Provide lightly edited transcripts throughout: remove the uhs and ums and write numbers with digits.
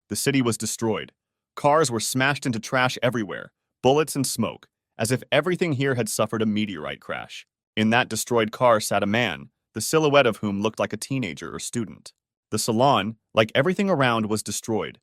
The city was destroyed. Cars were smashed into trash everywhere, bullets and smoke, as if everything here had suffered a meteorite crash. In that destroyed car sat a man, the silhouette of whom looked like a teenager or student. The salon, like everything around, was destroyed.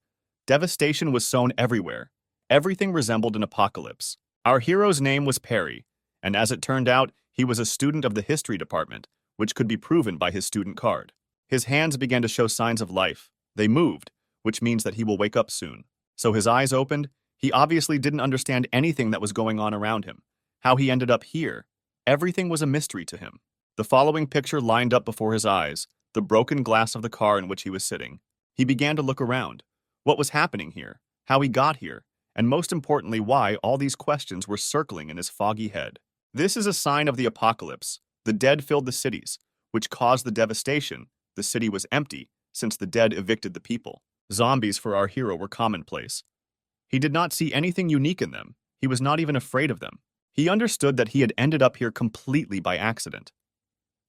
Devastation was sown everywhere. Everything resembled an apocalypse. Our hero's name was Perry, and as it turned out, he was a student of the history department, which could be proven by his student card. His hands began to show signs of life. They moved, which means that he will wake up soon. So his eyes opened. He obviously didn't understand anything that was going on around him. How he ended up here. Everything was a mystery to him. The following picture lined up before his eyes, the broken glass of the car in which he was sitting. He began to look around. What was happening here? How he got here? And most importantly, why all these questions were circling in his foggy head. This is a sign of the apocalypse. The dead filled the cities, which caused the devastation. The city was empty, since the dead evicted the people. Zombies for our hero were commonplace. He did not see anything unique in them. He was not even afraid of them. He understood that he had ended up here completely by accident.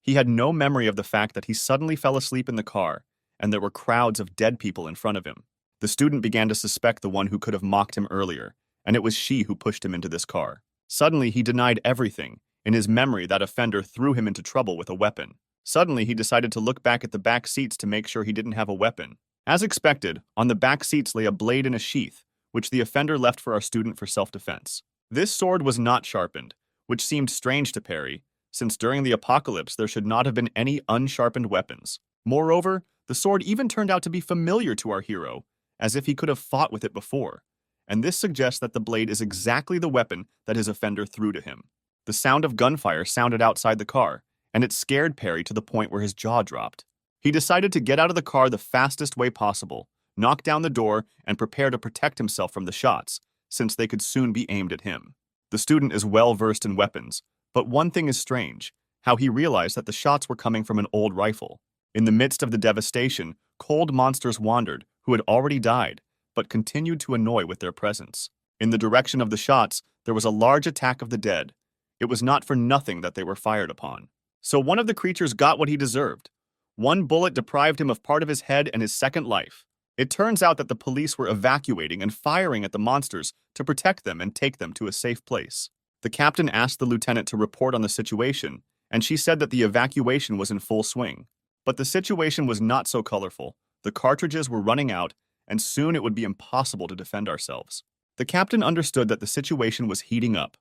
He had no memory of the fact that he suddenly fell asleep in the car, and there were crowds of dead people in front of him. The student began to suspect the one who could have mocked him earlier, and it was she who pushed him into this car. Suddenly, he denied everything. In his memory, that offender threw him into trouble with a weapon. Suddenly, he decided to look back at the back seats to make sure he didn't have a weapon. As expected, on the back seats lay a blade in a sheath, which the offender left for our student for self-defense. This sword was not sharpened, which seemed strange to Perry, since during the apocalypse there should not have been any unsharpened weapons. Moreover, the sword even turned out to be familiar to our hero, as if he could have fought with it before, and this suggests that the blade is exactly the weapon that his offender threw to him. The sound of gunfire sounded outside the car, and it scared Perry to the point where his jaw dropped. He decided to get out of the car the fastest way possible, knock down the door, and prepare to protect himself from the shots, since they could soon be aimed at him. The student is well versed in weapons, but one thing is strange, how he realized that the shots were coming from an old rifle. In the midst of the devastation, cold monsters wandered, who had already died, but continued to annoy with their presence. In the direction of the shots, there was a large attack of the dead. It was not for nothing that they were fired upon. So one of the creatures got what he deserved. One bullet deprived him of part of his head and his second life. It turns out that the police were evacuating and firing at the monsters to protect them and take them to a safe place. The captain asked the lieutenant to report on the situation, and she said that the evacuation was in full swing. But the situation was not so colorful. The cartridges were running out, and soon it would be impossible to defend ourselves. The captain understood that the situation was heating up.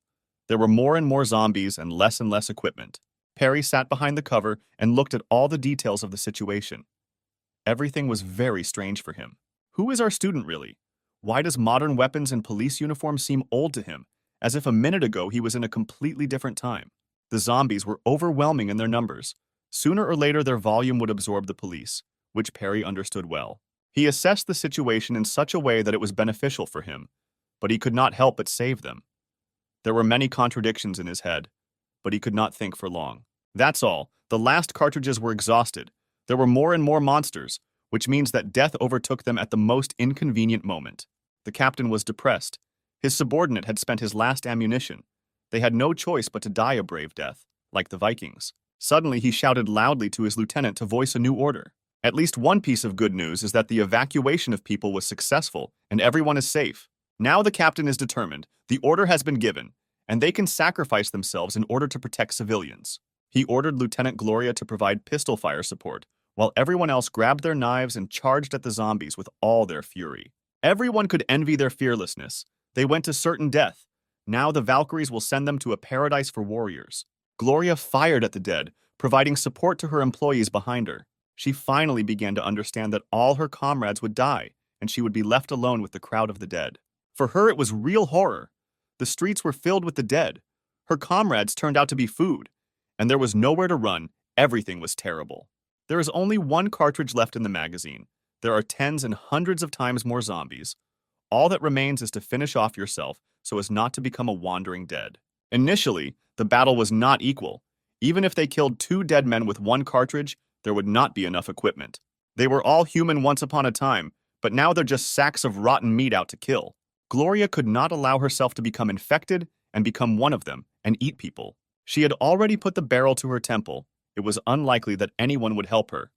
There were more and more zombies and less equipment. Perry sat behind the cover and looked at all the details of the situation. Everything was very strange for him. Who is our student really? Why does modern weapons and police uniforms seem old to him, as if a minute ago he was in a completely different time? The zombies were overwhelming in their numbers. Sooner or later their volume would absorb the police, which Perry understood well. He assessed the situation in such a way that it was beneficial for him, but he could not help but save them. There were many contradictions in his head, but he could not think for long. That's all. The last cartridges were exhausted. There were more and more monsters, which means that death overtook them at the most inconvenient moment. The captain was depressed. His subordinate had spent his last ammunition. They had no choice but to die a brave death, like the Vikings. Suddenly, he shouted loudly to his lieutenant to voice a new order. At least one piece of good news is that the evacuation of people was successful and everyone is safe. Now the captain is determined. The order has been given, and they can sacrifice themselves in order to protect civilians. He ordered Lieutenant Gloria to provide pistol fire support, while everyone else grabbed their knives and charged at the zombies with all their fury. Everyone could envy their fearlessness. They went to certain death. Now the Valkyries will send them to a paradise for warriors. Gloria fired at the dead, providing support to her employees behind her. She finally began to understand that all her comrades would die, and she would be left alone with the crowd of the dead. For her, it was real horror. The streets were filled with the dead. Her comrades turned out to be food, and there was nowhere to run. Everything was terrible. There is only one cartridge left in the magazine. There are tens and hundreds of times more zombies. All that remains is to finish off yourself so as not to become a wandering dead. Initially, the battle was not equal. Even if they killed 2 dead men with 1 cartridge, there would not be enough equipment. They were all human once upon a time, but now they're just sacks of rotten meat out to kill. Gloria could not allow herself to become infected and become one of them and eat people. She had already put the barrel to her temple. It was unlikely that anyone would help her.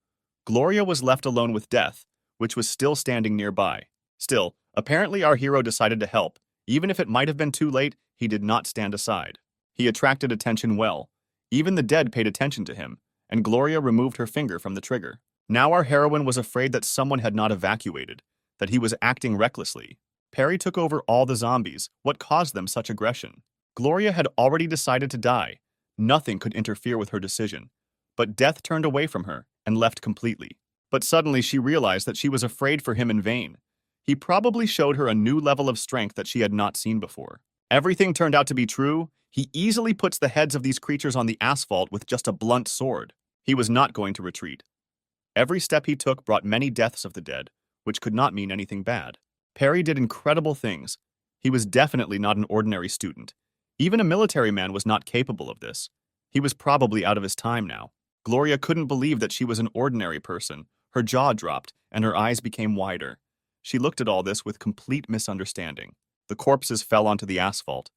Gloria was left alone with death, which was still standing nearby. Still, apparently our hero decided to help. Even if it might have been too late, he did not stand aside. He attracted attention well. Even the dead paid attention to him, and Gloria removed her finger from the trigger. Now our heroine was afraid that someone had not evacuated, that he was acting recklessly. Perry took over all the zombies. What caused them such aggression? Gloria had already decided to die. Nothing could interfere with her decision. But death turned away from her and left completely. But suddenly she realized that she was afraid for him in vain. He probably showed her a new level of strength that she had not seen before. Everything turned out to be true. He easily puts the heads of these creatures on the asphalt with just a blunt sword. He was not going to retreat. Every step he took brought many deaths of the dead, which could not mean anything bad. Perry did incredible things. He was definitely not an ordinary student. Even a military man was not capable of this. He was probably out of his time now. Gloria couldn't believe that she was an ordinary person. Her jaw dropped, and her eyes became wider. She looked at all this with complete misunderstanding. The corpses fell onto the asphalt.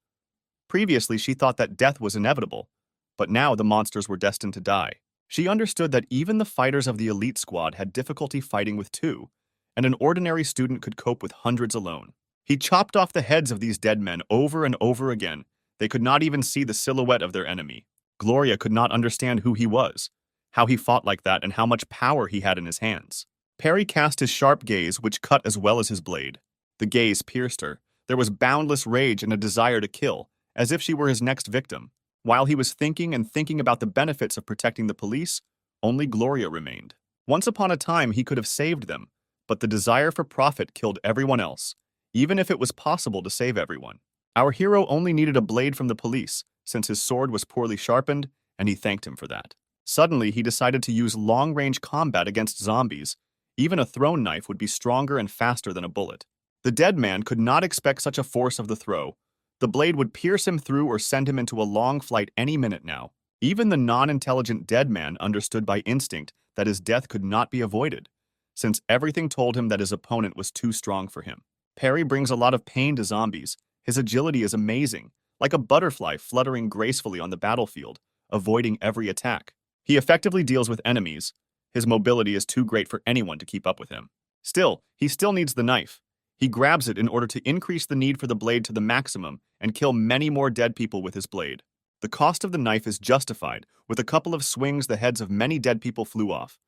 Previously, she thought that death was inevitable, but now the monsters were destined to die. She understood that even the fighters of the elite squad had difficulty fighting with two, and an ordinary student could cope with hundreds alone. He chopped off the heads of these dead men over and over again. They could not even see the silhouette of their enemy. Gloria could not understand who he was, how he fought like that, and how much power he had in his hands. Perry cast his sharp gaze, which cut as well as his blade. The gaze pierced her. There was boundless rage and a desire to kill, as if she were his next victim. While he was thinking and thinking about the benefits of protecting the police, only Gloria remained. Once upon a time, he could have saved them, but the desire for profit killed everyone else, even if it was possible to save everyone. Our hero only needed a blade from the police, since his sword was poorly sharpened, and he thanked him for that. Suddenly, he decided to use long-range combat against zombies. Even a thrown knife would be stronger and faster than a bullet. The dead man could not expect such a force of the throw. The blade would pierce him through or send him into a long flight any minute now. Even the non-intelligent dead man understood by instinct that his death could not be avoided, since everything told him that his opponent was too strong for him. Perry brings a lot of pain to zombies. His agility is amazing, like a butterfly fluttering gracefully on the battlefield, avoiding every attack. He effectively deals with enemies. His mobility is too great for anyone to keep up with him. Still, he still needs the knife. He grabs it in order to increase the need for the blade to the maximum and kill many more dead people with his blade. The cost of the knife is justified. With a couple of swings, the heads of many dead people flew off.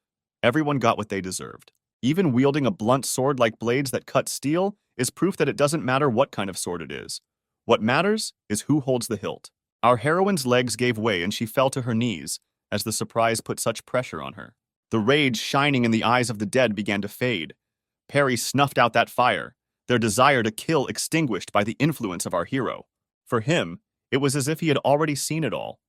Everyone got what they deserved. Even wielding a blunt sword like blades that cut steel is proof that it doesn't matter what kind of sword it is. What matters is who holds the hilt. Our heroine's legs gave way and she fell to her knees as the surprise put such pressure on her. The rage shining in the eyes of the dead began to fade. Perry snuffed out that fire, their desire to kill extinguished by the influence of our hero. For him, it was as if he had already seen it all.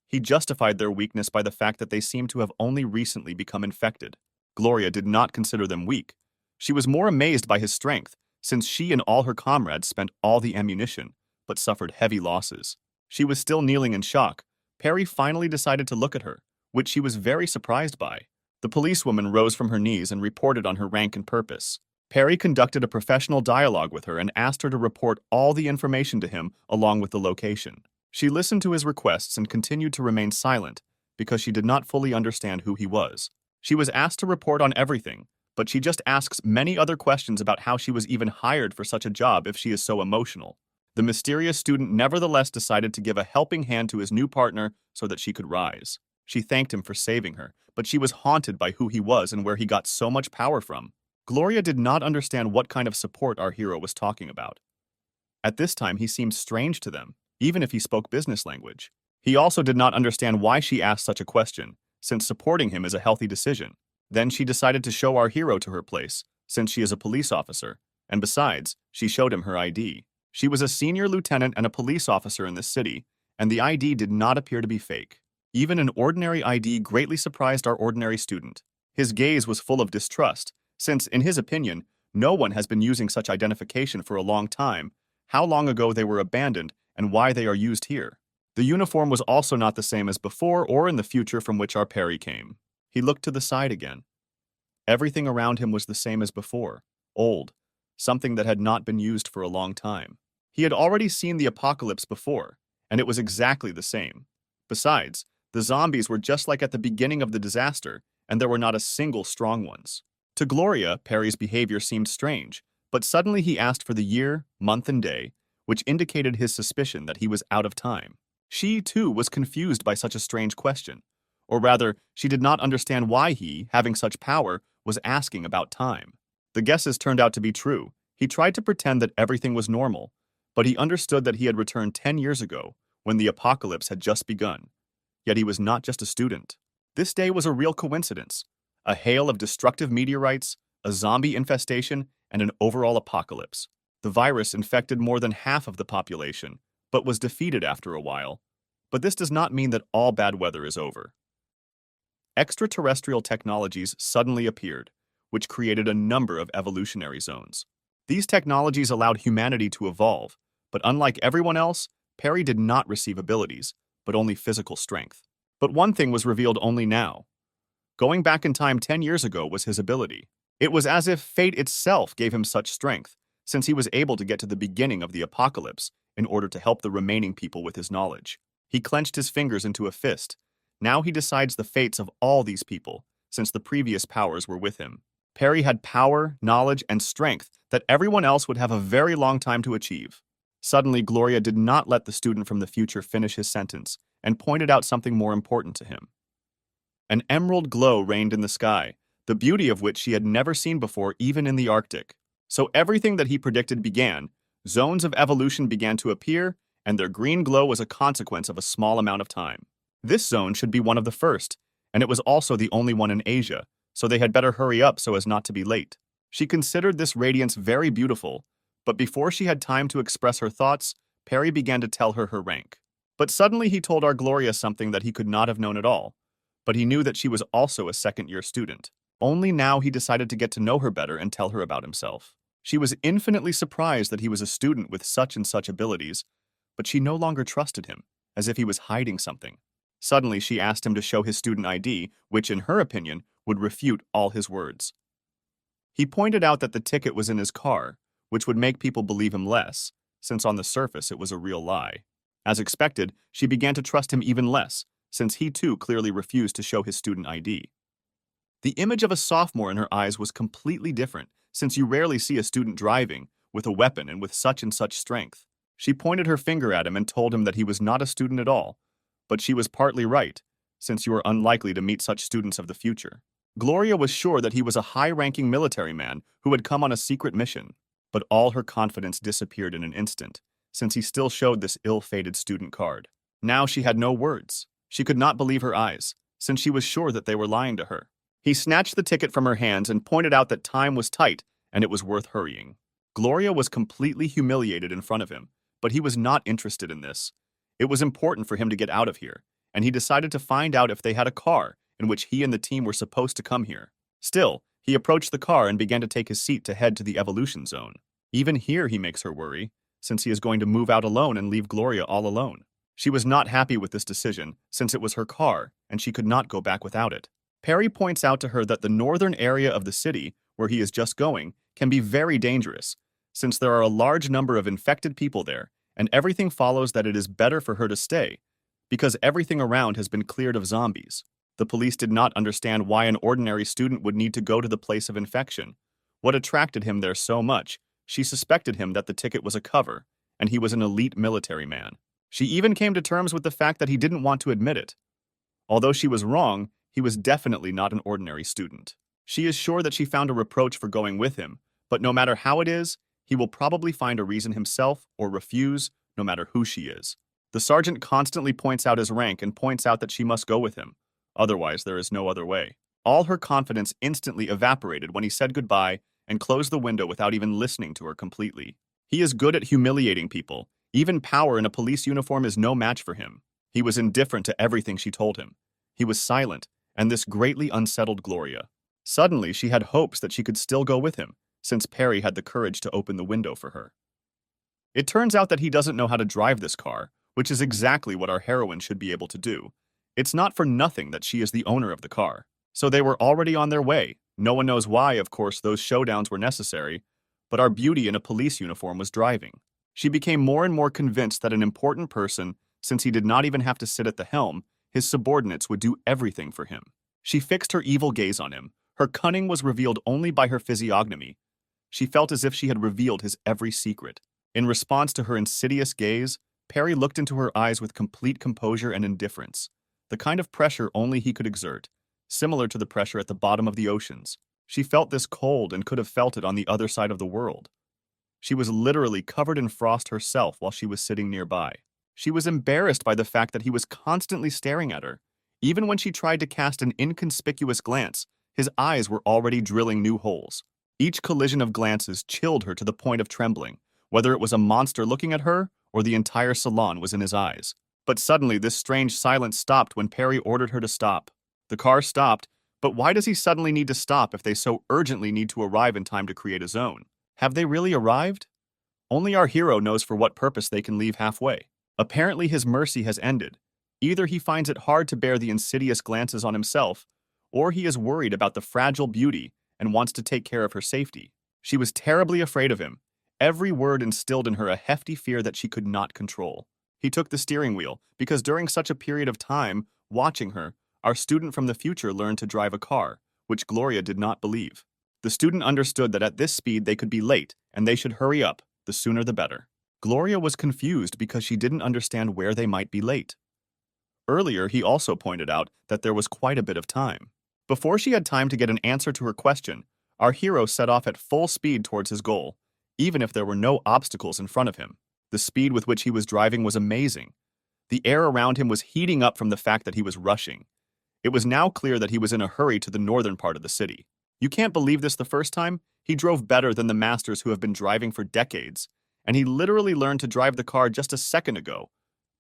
He justified their weakness by the fact that they seemed to have only recently become infected. Gloria did not consider them weak. She was more amazed by his strength, since she and all her comrades spent all the ammunition, but suffered heavy losses. She was still kneeling in shock. Perry finally decided to look at her, which she was very surprised by. The policewoman rose from her knees and reported on her rank and purpose. Perry conducted a professional dialogue with her and asked her to report all the information to him along with the location. She listened to his requests and continued to remain silent because she did not fully understand who he was. She was asked to report on everything, but she just asks many other questions about how she was even hired for such a job if she is so emotional. The mysterious student nevertheless decided to give a helping hand to his new partner so that she could rise. She thanked him for saving her, but she was haunted by who he was and where he got so much power from. Gloria did not understand what kind of support our hero was talking about. At this time, he seemed strange to them, even if he spoke business language. He also did not understand why she asked such a question, since supporting him is a healthy decision. Then she decided to show our hero to her place, since she is a police officer, and besides, she showed him her ID. She was a senior lieutenant and a police officer in this city, and the ID did not appear to be fake. Even an ordinary ID greatly surprised our ordinary student. His gaze was full of distrust, since, in his opinion, no one has been using such identification for a long time, how long ago they were abandoned, and why they are used here. The uniform was also not the same as before or in the future from which our Perry came. He looked to the side again. Everything around him was the same as before, old, something that had not been used for a long time. He had already seen the apocalypse before, and it was exactly the same. Besides, the zombies were just like at the beginning of the disaster, and there were not a single strong ones. To Gloria, Perry's behavior seemed strange, But suddenly he asked for the year, month, and day, which indicated his suspicion that he was out of time. She, too, was confused by such a strange question. Or rather, she did not understand why he, having such power, was asking about time. The guesses turned out to be true. He tried to pretend that everything was normal, but he understood that he had returned 10 years ago, when the apocalypse had just begun. Yet he was not just a student. This day was a real coincidence. A hail of destructive meteorites, a zombie infestation, and an overall apocalypse. The virus infected more than half of the population, but was defeated after a while. But this does not mean that all bad weather is over. Extraterrestrial technologies suddenly appeared, which created a number of evolutionary zones. These technologies allowed humanity to evolve, but unlike everyone else, Perry did not receive abilities, but only physical strength. But one thing was revealed only now. Going back in time 10 years ago was his ability. It was as if fate itself gave him such strength, since he was able to get to the beginning of the apocalypse in order to help the remaining people with his knowledge. He clenched his fingers into a fist. Now he decides the fates of all these people, since the previous powers were with him. Perry had power, knowledge, and strength that everyone else would have a very long time to achieve. Suddenly, Gloria did not let the student from the future finish his sentence and pointed out something more important to him. An emerald glow reigned in the sky, the beauty of which she had never seen before even in the Arctic. So everything that he predicted began, zones of evolution began to appear, and their green glow was a consequence of a small amount of time. This zone should be one of the first, and it was also the only one in Asia, so they had better hurry up so as not to be late. She considered this radiance very beautiful, but before she had time to express her thoughts, Perry began to tell her her rank. But suddenly he told our Gloria something that he could not have known at all, but he knew that she was also a second-year student. Only now he decided to get to know her better and tell her about himself. She was infinitely surprised that he was a student with such and such abilities, but she no longer trusted him, as if he was hiding something. Suddenly, she asked him to show his student ID, which, in her opinion, would refute all his words. He pointed out that the ticket was in his car, which would make people believe him less, since on the surface it was a real lie. As expected, she began to trust him even less, since he too clearly refused to show his student ID. The image of a sophomore in her eyes was completely different, since you rarely see a student driving, with a weapon and with such and such strength. She pointed her finger at him and told him that he was not a student at all, but she was partly right, since you are unlikely to meet such students of the future. Gloria was sure that he was a high-ranking military man who had come on a secret mission, but all her confidence disappeared in an instant, since he still showed this ill-fated student card. Now she had no words. She could not believe her eyes, since she was sure that they were lying to her. He snatched the ticket from her hands and pointed out that time was tight and it was worth hurrying. Gloria was completely humiliated in front of him, but he was not interested in this. It was important for him to get out of here, and he decided to find out if they had a car in which he and the team were supposed to come here. Still, he approached the car and began to take his seat to head to the evolution zone. Even here he makes her worry, since he is going to move out alone and leave Gloria all alone. She was not happy with this decision, since it was her car, and she could not go back without it. Perry points out to her that the northern area of the city, where he is just going, can be very dangerous, since there are a large number of infected people there, and everything follows that it is better for her to stay, because everything around has been cleared of zombies. The police did not understand why an ordinary student would need to go to the place of infection. What attracted him there so much? She suspected him that the ticket was a cover, and he was an elite military man. She even came to terms with the fact that he didn't want to admit it. Although she was wrong, he was definitely not an ordinary student. She is sure that she found a reproach for going with him, but no matter how it is, he will probably find a reason himself or refuse, no matter who she is. The sergeant constantly points out his rank and points out that she must go with him. Otherwise, there is no other way. All her confidence instantly evaporated when he said goodbye and closed the window without even listening to her completely. He is good at humiliating people. Even power in a police uniform is no match for him. He was indifferent to everything she told him. He was silent, and this greatly unsettled Gloria. Suddenly, she had hopes that she could still go with him, since Perry had the courage to open the window for her. It turns out that he doesn't know how to drive this car, which is exactly what our heroine should be able to do. It's not for nothing that she is the owner of the car. So they were already on their way. No one knows why, of course, those showdowns were necessary, but our beauty in a police uniform was driving. She became more and more convinced that an important person, since he did not even have to sit at the helm, his subordinates would do everything for him. She fixed her evil gaze on him. Her cunning was revealed only by her physiognomy. She felt as if she had revealed his every secret. In response to her insidious gaze, Perry looked into her eyes with complete composure and indifference, the kind of pressure only he could exert, similar to the pressure at the bottom of the oceans. She felt this cold and could have felt it on the other side of the world. She was literally covered in frost herself while she was sitting nearby. She was embarrassed by the fact that he was constantly staring at her. Even when she tried to cast an inconspicuous glance, his eyes were already drilling new holes. Each collision of glances chilled her to the point of trembling, whether it was a monster looking at her or the entire salon was in his eyes. But suddenly this strange silence stopped when Perry ordered her to stop. The car stopped, but why does he suddenly need to stop if they so urgently need to arrive in time to create a zone? Have they really arrived? Only our hero knows for what purpose they can leave halfway. Apparently his mercy has ended. Either he finds it hard to bear the insidious glances on himself, or he is worried about the fragile beauty and wants to take care of her safety. She was terribly afraid of him. Every word instilled in her a hefty fear that she could not control. He took the steering wheel, because during such a period of time, watching her, our student from the future learned to drive a car, which Gloria did not believe. The student understood that at this speed they could be late, and they should hurry up, the sooner the better. Gloria was confused because she didn't understand where they might be late. Earlier, he also pointed out that there was quite a bit of time. Before she had time to get an answer to her question, our hero set off at full speed towards his goal, even if there were no obstacles in front of him. The speed with which he was driving was amazing. The air around him was heating up from the fact that he was rushing. It was now clear that he was in a hurry to the northern part of the city. You can't believe this the first time? He drove better than the masters who have been driving for decades, and he literally learned to drive the car just a second ago,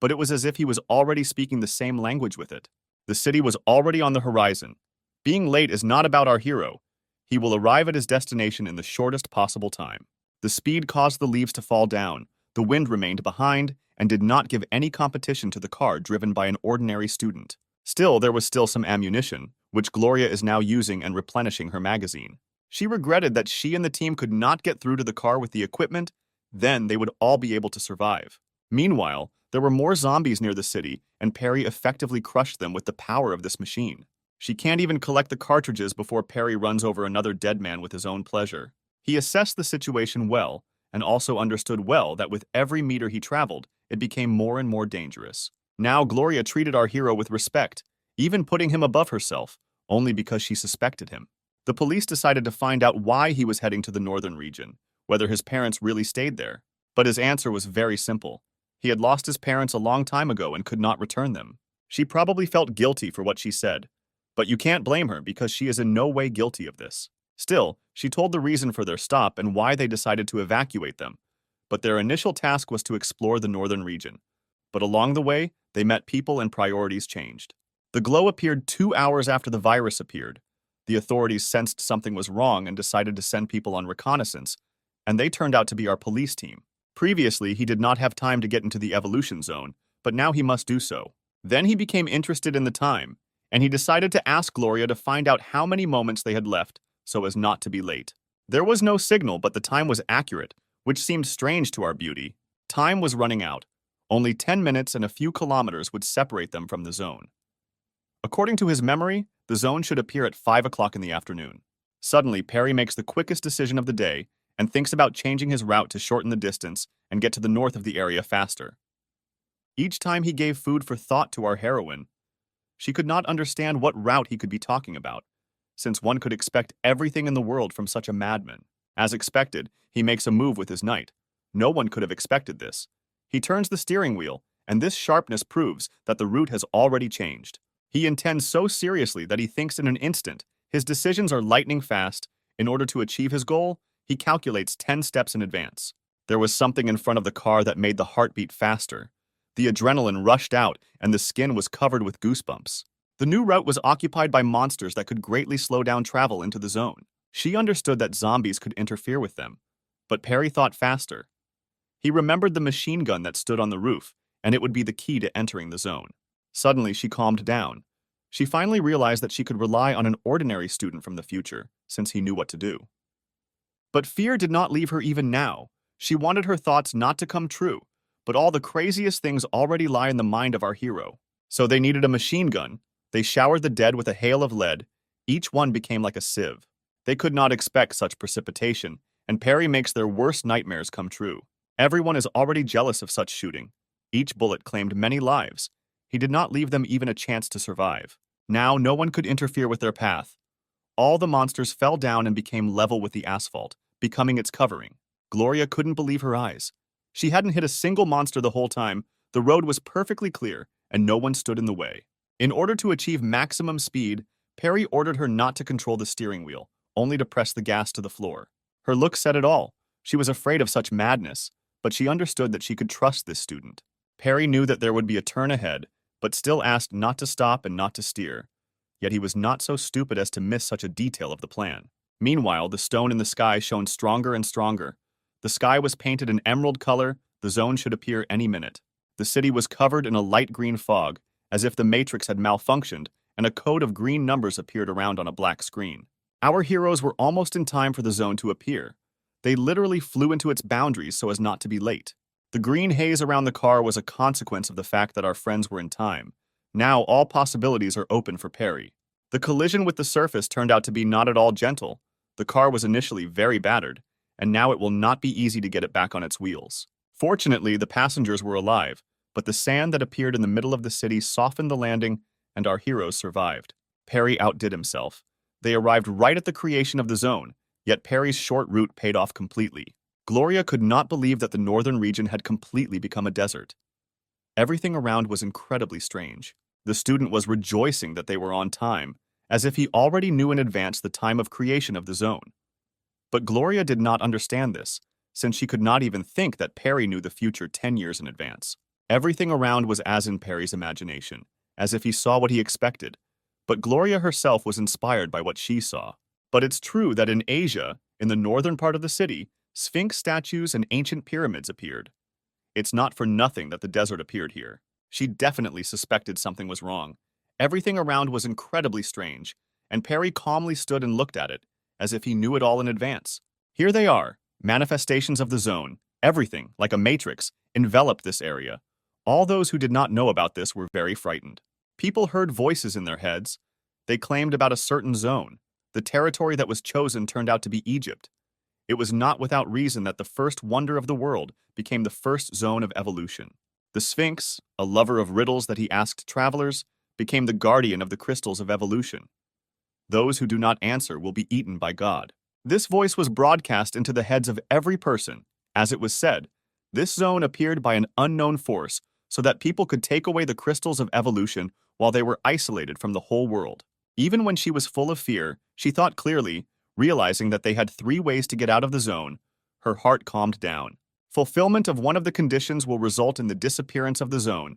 but it was as if he was already speaking the same language with it. The city was already on the horizon. Being late is not about our hero. He will arrive at his destination in the shortest possible time. The speed caused the leaves to fall down, the wind remained behind, and did not give any competition to the car driven by an ordinary student. Still, there was still some ammunition, which Gloria is now using and replenishing her magazine. She regretted that she and the team could not get through to the car with the equipment, then they would all be able to survive. Meanwhile, there were more zombies near the city, and Perry effectively crushed them with the power of this machine. She can't even collect the cartridges before Perry runs over another dead man with his own pleasure. He assessed the situation well, and also understood well that with every meter he traveled, it became more and more dangerous. Now Gloria treated our hero with respect, even putting him above herself, only because she suspected him. The police decided to find out why he was heading to the northern region, whether his parents really stayed there. But his answer was very simple. He had lost his parents a long time ago and could not return them. She probably felt guilty for what she said, but you can't blame her because she is in no way guilty of this. Still, she told the reason for their stop and why they decided to evacuate them, but their initial task was to explore the northern region. But along the way, they met people and priorities changed. The glow appeared 2 hours after the virus appeared. The authorities sensed something was wrong and decided to send people on reconnaissance, and they turned out to be our police team. Previously, he did not have time to get into the evolution zone, but now he must do so. Then he became interested in the time, and he decided to ask Gloria to find out how many moments they had left so as not to be late. There was no signal, but the time was accurate, which seemed strange to our beauty. Time was running out. Only 10 minutes and a few kilometers would separate them from the zone. According to his memory, the zone should appear at 5 o'clock in the afternoon. Suddenly, Perry makes the quickest decision of the day and thinks about changing his route to shorten the distance and get to the north of the area faster. Each time he gave food for thought to our heroine, she could not understand what route he could be talking about, since one could expect everything in the world from such a madman. As expected, he makes a move with his knight. No one could have expected this. He turns the steering wheel, and this sharpness proves that the route has already changed. He intends so seriously that he thinks in an instant. His decisions are lightning fast. In order to achieve his goal, he calculates 10 steps in advance. There was something in front of the car that made the heartbeat faster. The adrenaline rushed out, and the skin was covered with goosebumps. The new route was occupied by monsters that could greatly slow down travel into the zone. She understood that zombies could interfere with them, but Perry thought faster. He remembered the machine gun that stood on the roof, and it would be the key to entering the zone. Suddenly, she calmed down. She finally realized that she could rely on an ordinary student from the future, since he knew what to do. But fear did not leave her even now. She wanted her thoughts not to come true, but all the craziest things already lie in the mind of our hero. So they needed a machine gun. They showered the dead with a hail of lead. Each one became like a sieve. They could not expect such precipitation, and Perry makes their worst nightmares come true. Everyone is already jealous of such shooting. Each bullet claimed many lives. He did not leave them even a chance to survive. Now no one could interfere with their path. All the monsters fell down and became level with the asphalt, becoming its covering. Gloria couldn't believe her eyes. She hadn't hit a single monster the whole time. The road was perfectly clear, and no one stood in the way. In order to achieve maximum speed, Perry ordered her not to control the steering wheel, only to press the gas to the floor. Her look said it all. She was afraid of such madness, but she understood that she could trust this student. Perry knew that there would be a turn ahead, but still asked not to stop and not to steer. Yet he was not so stupid as to miss such a detail of the plan. Meanwhile, the stone in the sky shone stronger and stronger. The sky was painted an emerald color. The zone should appear any minute. The city was covered in a light green fog, as if the matrix had malfunctioned, and a code of green numbers appeared around on a black screen. Our heroes were almost in time for the zone to appear. They literally flew into its boundaries so as not to be late. The green haze around the car was a consequence of the fact that our friends were in time. Now all possibilities are open for Perry. The collision with the surface turned out to be not at all gentle. The car was initially very battered, and now it will not be easy to get it back on its wheels. Fortunately, the passengers were alive, but the sand that appeared in the middle of the city softened the landing, and our heroes survived. Perry outdid himself. They arrived right at the creation of the zone, yet Perry's short route paid off completely. Gloria could not believe that the northern region had completely become a desert. Everything around was incredibly strange. The student was rejoicing that they were on time, as if he already knew in advance the time of creation of the zone. But Gloria did not understand this, since she could not even think that Perry knew the future 10 years in advance. Everything around was as in Perry's imagination, as if he saw what he expected. But Gloria herself was inspired by what she saw. But it's true that in Asia, in the northern part of the city, Sphinx statues and ancient pyramids appeared. It's not for nothing that the desert appeared here. She definitely suspected something was wrong. Everything around was incredibly strange, and Perry calmly stood and looked at it, as if he knew it all in advance. Here they are, manifestations of the zone. Everything, like a matrix, enveloped this area. All those who did not know about this were very frightened. People heard voices in their heads. They claimed about a certain zone. The territory that was chosen turned out to be Egypt. It was not without reason that the first wonder of the world became the first zone of evolution. The Sphinx, a lover of riddles that he asked travelers, became the guardian of the crystals of evolution. Those who do not answer will be eaten by God. This voice was broadcast into the heads of every person. As it was said, this zone appeared by an unknown force so that people could take away the crystals of evolution while they were isolated from the whole world. Even when she was full of fear, she thought clearly, realizing that they had 3 ways to get out of the zone. Her heart calmed down. Fulfillment of one of the conditions will result in the disappearance of the zone.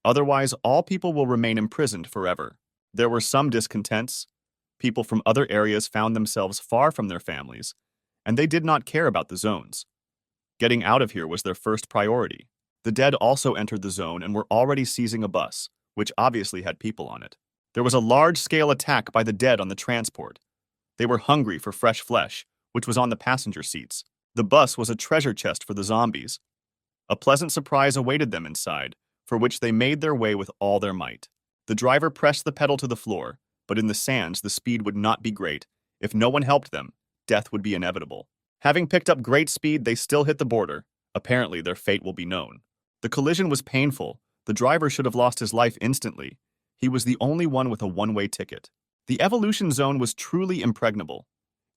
Otherwise, all people will remain imprisoned forever. There were some discontents. People from other areas found themselves far from their families, and they did not care about the zones. Getting out of here was their first priority. The dead also entered the zone and were already seizing a bus, which obviously had people on it. There was a large-scale attack by the dead on the transport. They were hungry for fresh flesh, which was on the passenger seats. The bus was a treasure chest for the zombies. A pleasant surprise awaited them inside, for which they made their way with all their might. The driver pressed the pedal to the floor, but in the sands the speed would not be great. If no one helped them, death would be inevitable. Having picked up great speed, they still hit the border. Apparently, their fate will be known. The collision was painful. The driver should have lost his life instantly. He was the only one with a one-way ticket. The evolution zone was truly impregnable.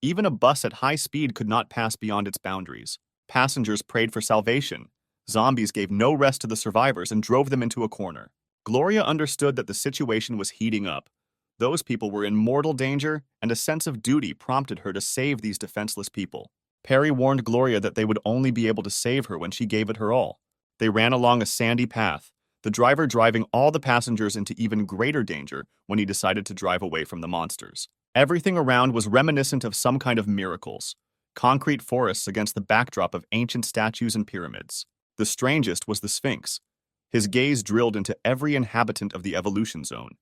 Even a bus at high speed could not pass beyond its boundaries. Passengers prayed for salvation. Zombies gave no rest to the survivors and drove them into a corner. Gloria understood that the situation was heating up. Those people were in mortal danger, and a sense of duty prompted her to save these defenseless people. Perry warned Gloria that they would only be able to save her when she gave it her all. They ran along a sandy path, the driver driving all the passengers into even greater danger when he decided to drive away from the monsters. Everything around was reminiscent of some kind of miracles. Concrete forests against the backdrop of ancient statues and pyramids. The strangest was the Sphinx. His gaze drilled into every inhabitant of the evolution zone.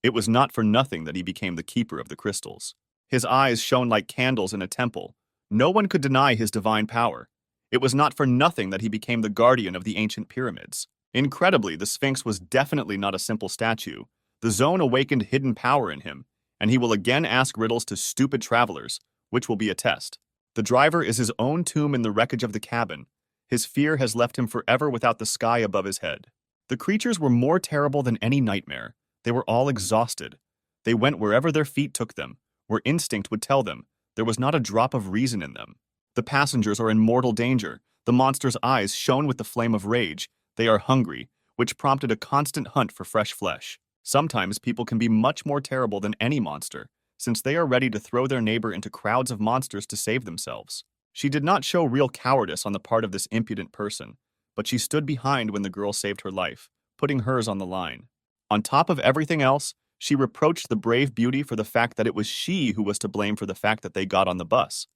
It was not for nothing that he became the keeper of the crystals. His eyes shone like candles in a temple. No one could deny his divine power. It was not for nothing that he became the guardian of the ancient pyramids. Incredibly, the Sphinx was definitely not a simple statue. The zone awakened hidden power in him, and he will again ask riddles to stupid travelers, which will be a test. The driver is his own tomb in the wreckage of the cabin. His fear has left him forever without the sky above his head. The creatures were more terrible than any nightmare. They were all exhausted. They went wherever their feet took them, where instinct would tell them. There was not a drop of reason in them. The passengers are in mortal danger. The monster's eyes shone with the flame of rage. They are hungry, which prompted a constant hunt for fresh flesh. Sometimes people can be much more terrible than any monster, since they are ready to throw their neighbor into crowds of monsters to save themselves. She did not show real cowardice on the part of this impudent person, but she stood behind when the girl saved her life, putting hers on the line. On top of everything else, she reproached the brave beauty for the fact that it was she who was to blame for the fact that they got on the bus.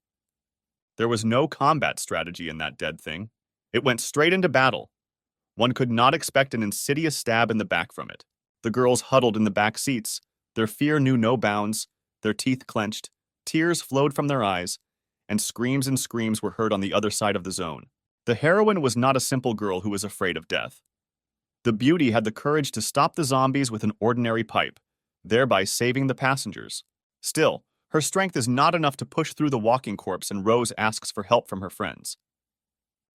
There was no combat strategy in that dead thing. It went straight into battle. One could not expect an insidious stab in the back from it. The girls huddled in the back seats. Their fear knew no bounds. Their teeth clenched. Tears flowed from their eyes, and screams were heard on the other side of the zone. The heroine was not a simple girl who was afraid of death. The beauty had the courage to stop the zombies with an ordinary pipe, thereby saving the passengers. Still, her strength is not enough to push through the walking corpse, and Rose asks for help from her friends.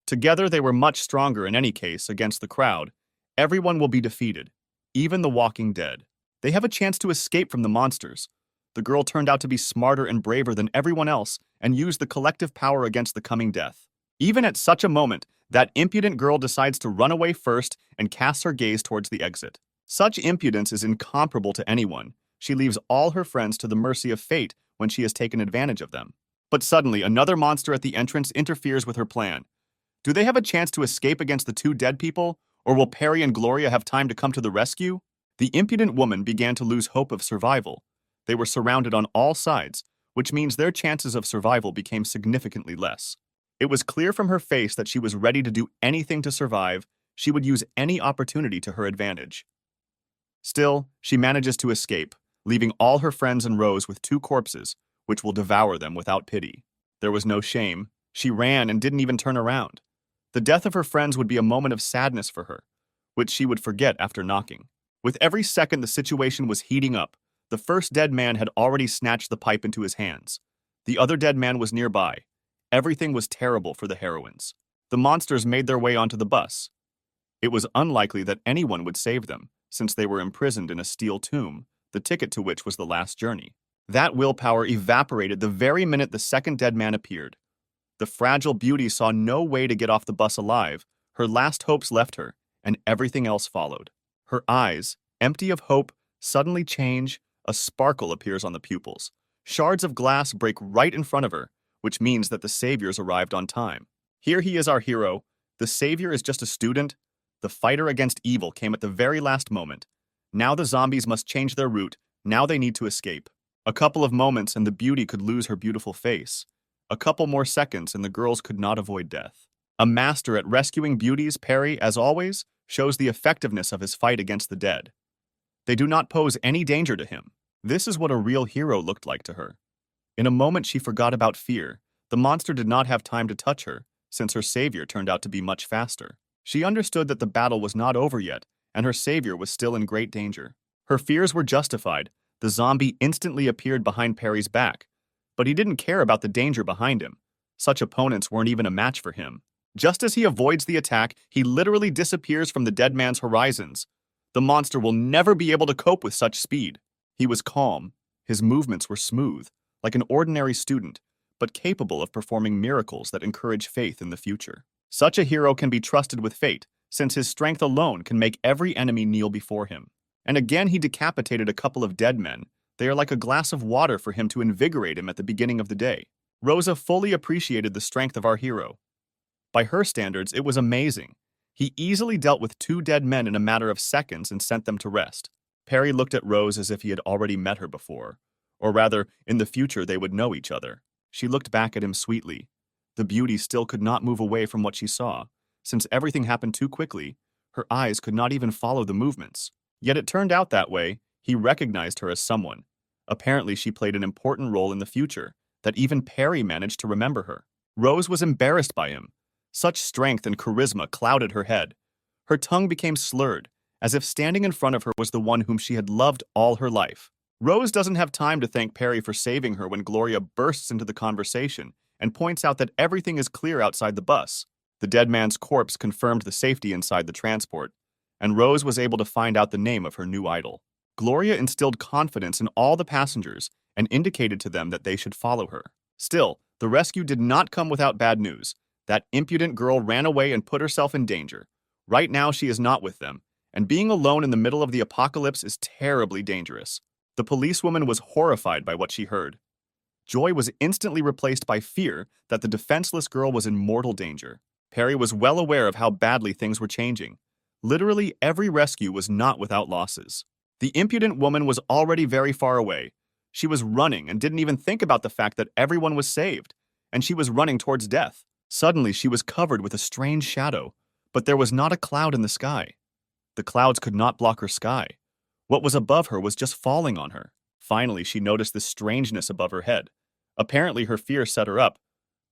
Together they were much stronger in any case against the crowd. Everyone will be defeated, even the walking dead. They have a chance to escape from the monsters. The girl turned out to be smarter and braver than everyone else and used the collective power against the coming death. Even at such a moment, that impudent girl decides to run away first and casts her gaze towards the exit. Such impudence is incomparable to anyone. She leaves all her friends to the mercy of fate when she has taken advantage of them. But suddenly, another monster at the entrance interferes with her plan. Do they have a chance to escape against the two dead people, or will Perry and Gloria have time to come to the rescue? The impudent woman began to lose hope of survival. They were surrounded on all sides, which means their chances of survival became significantly less. It was clear from her face that she was ready to do anything to survive. She would use any opportunity to her advantage. Still, she manages to escape, leaving all her friends and Rose with two corpses, which will devour them without pity. There was no shame. She ran and didn't even turn around. The death of her friends would be a moment of sadness for her, which she would forget after knocking. With every second the situation was heating up. The first dead man had already snatched the pipe into his hands. The other dead man was nearby. Everything was terrible for the heroines. The monsters made their way onto the bus. It was unlikely that anyone would save them, since they were imprisoned in a steel tomb, the ticket to which was the last journey. That willpower evaporated the very minute the second dead man appeared. The fragile beauty saw no way to get off the bus alive. Her last hopes left her, and everything else followed. Her eyes, empty of hope, suddenly change. A sparkle appears on the pupils. Shards of glass break right in front of her, which means that the saviors arrived on time. Here he is, our hero. The savior is just a student. The fighter against evil came at the very last moment. Now the zombies must change their route. Now they need to escape. A couple of moments and the beauty could lose her beautiful face. A couple more seconds and the girls could not avoid death. A master at rescuing beauties, Perry, as always, shows the effectiveness of his fight against the dead. They do not pose any danger to him. This is what a real hero looked like to her. In a moment she forgot about fear. The monster did not have time to touch her, since her savior turned out to be much faster. She understood that the battle was not over yet, and her savior was still in great danger. Her fears were justified. The zombie instantly appeared behind Perry's back, but he didn't care about the danger behind him. Such opponents weren't even a match for him. Just as he avoids the attack, he literally disappears from the dead man's horizons. The monster will never be able to cope with such speed. He was calm. His movements were smooth, like an ordinary student, but capable of performing miracles that encourage faith in the future. Such a hero can be trusted with fate, since his strength alone can make every enemy kneel before him. And again he decapitated a couple of dead men. They are like a glass of water for him to invigorate him at the beginning of the day. Rosa fully appreciated the strength of our hero. By her standards, it was amazing. He easily dealt with two dead men in a matter of seconds and sent them to rest. Perry looked at Rose as if he had already met her before. Or rather, in the future they would know each other. She looked back at him sweetly. The beauty still could not move away from what she saw. Since everything happened too quickly, her eyes could not even follow the movements. Yet it turned out that way. He recognized her as someone. Apparently she played an important role in the future, that even Perry managed to remember her. Rose was embarrassed by him. Such strength and charisma clouded her head. Her tongue became slurred, as if standing in front of her was the one whom she had loved all her life. Rose doesn't have time to thank Perry for saving her when Gloria bursts into the conversation and points out that everything is clear outside the bus. The dead man's corpse confirmed the safety inside the transport, and Rose was able to find out the name of her new idol. Gloria instilled confidence in all the passengers and indicated to them that they should follow her. Still, the rescue did not come without bad news. That impudent girl ran away and put herself in danger. Right now she is not with them, and being alone in the middle of the apocalypse is terribly dangerous. The policewoman was horrified by what she heard. Joy was instantly replaced by fear that the defenseless girl was in mortal danger. Perry was well aware of how badly things were changing. Literally every rescue was not without losses. The impudent woman was already very far away. She was running and didn't even think about the fact that everyone was saved, and she was running towards death. Suddenly, she was covered with a strange shadow, but there was not a cloud in the sky. The clouds could not block her sky. What was above her was just falling on her. Finally, she noticed this strangeness above her head. Apparently, her fear set her up.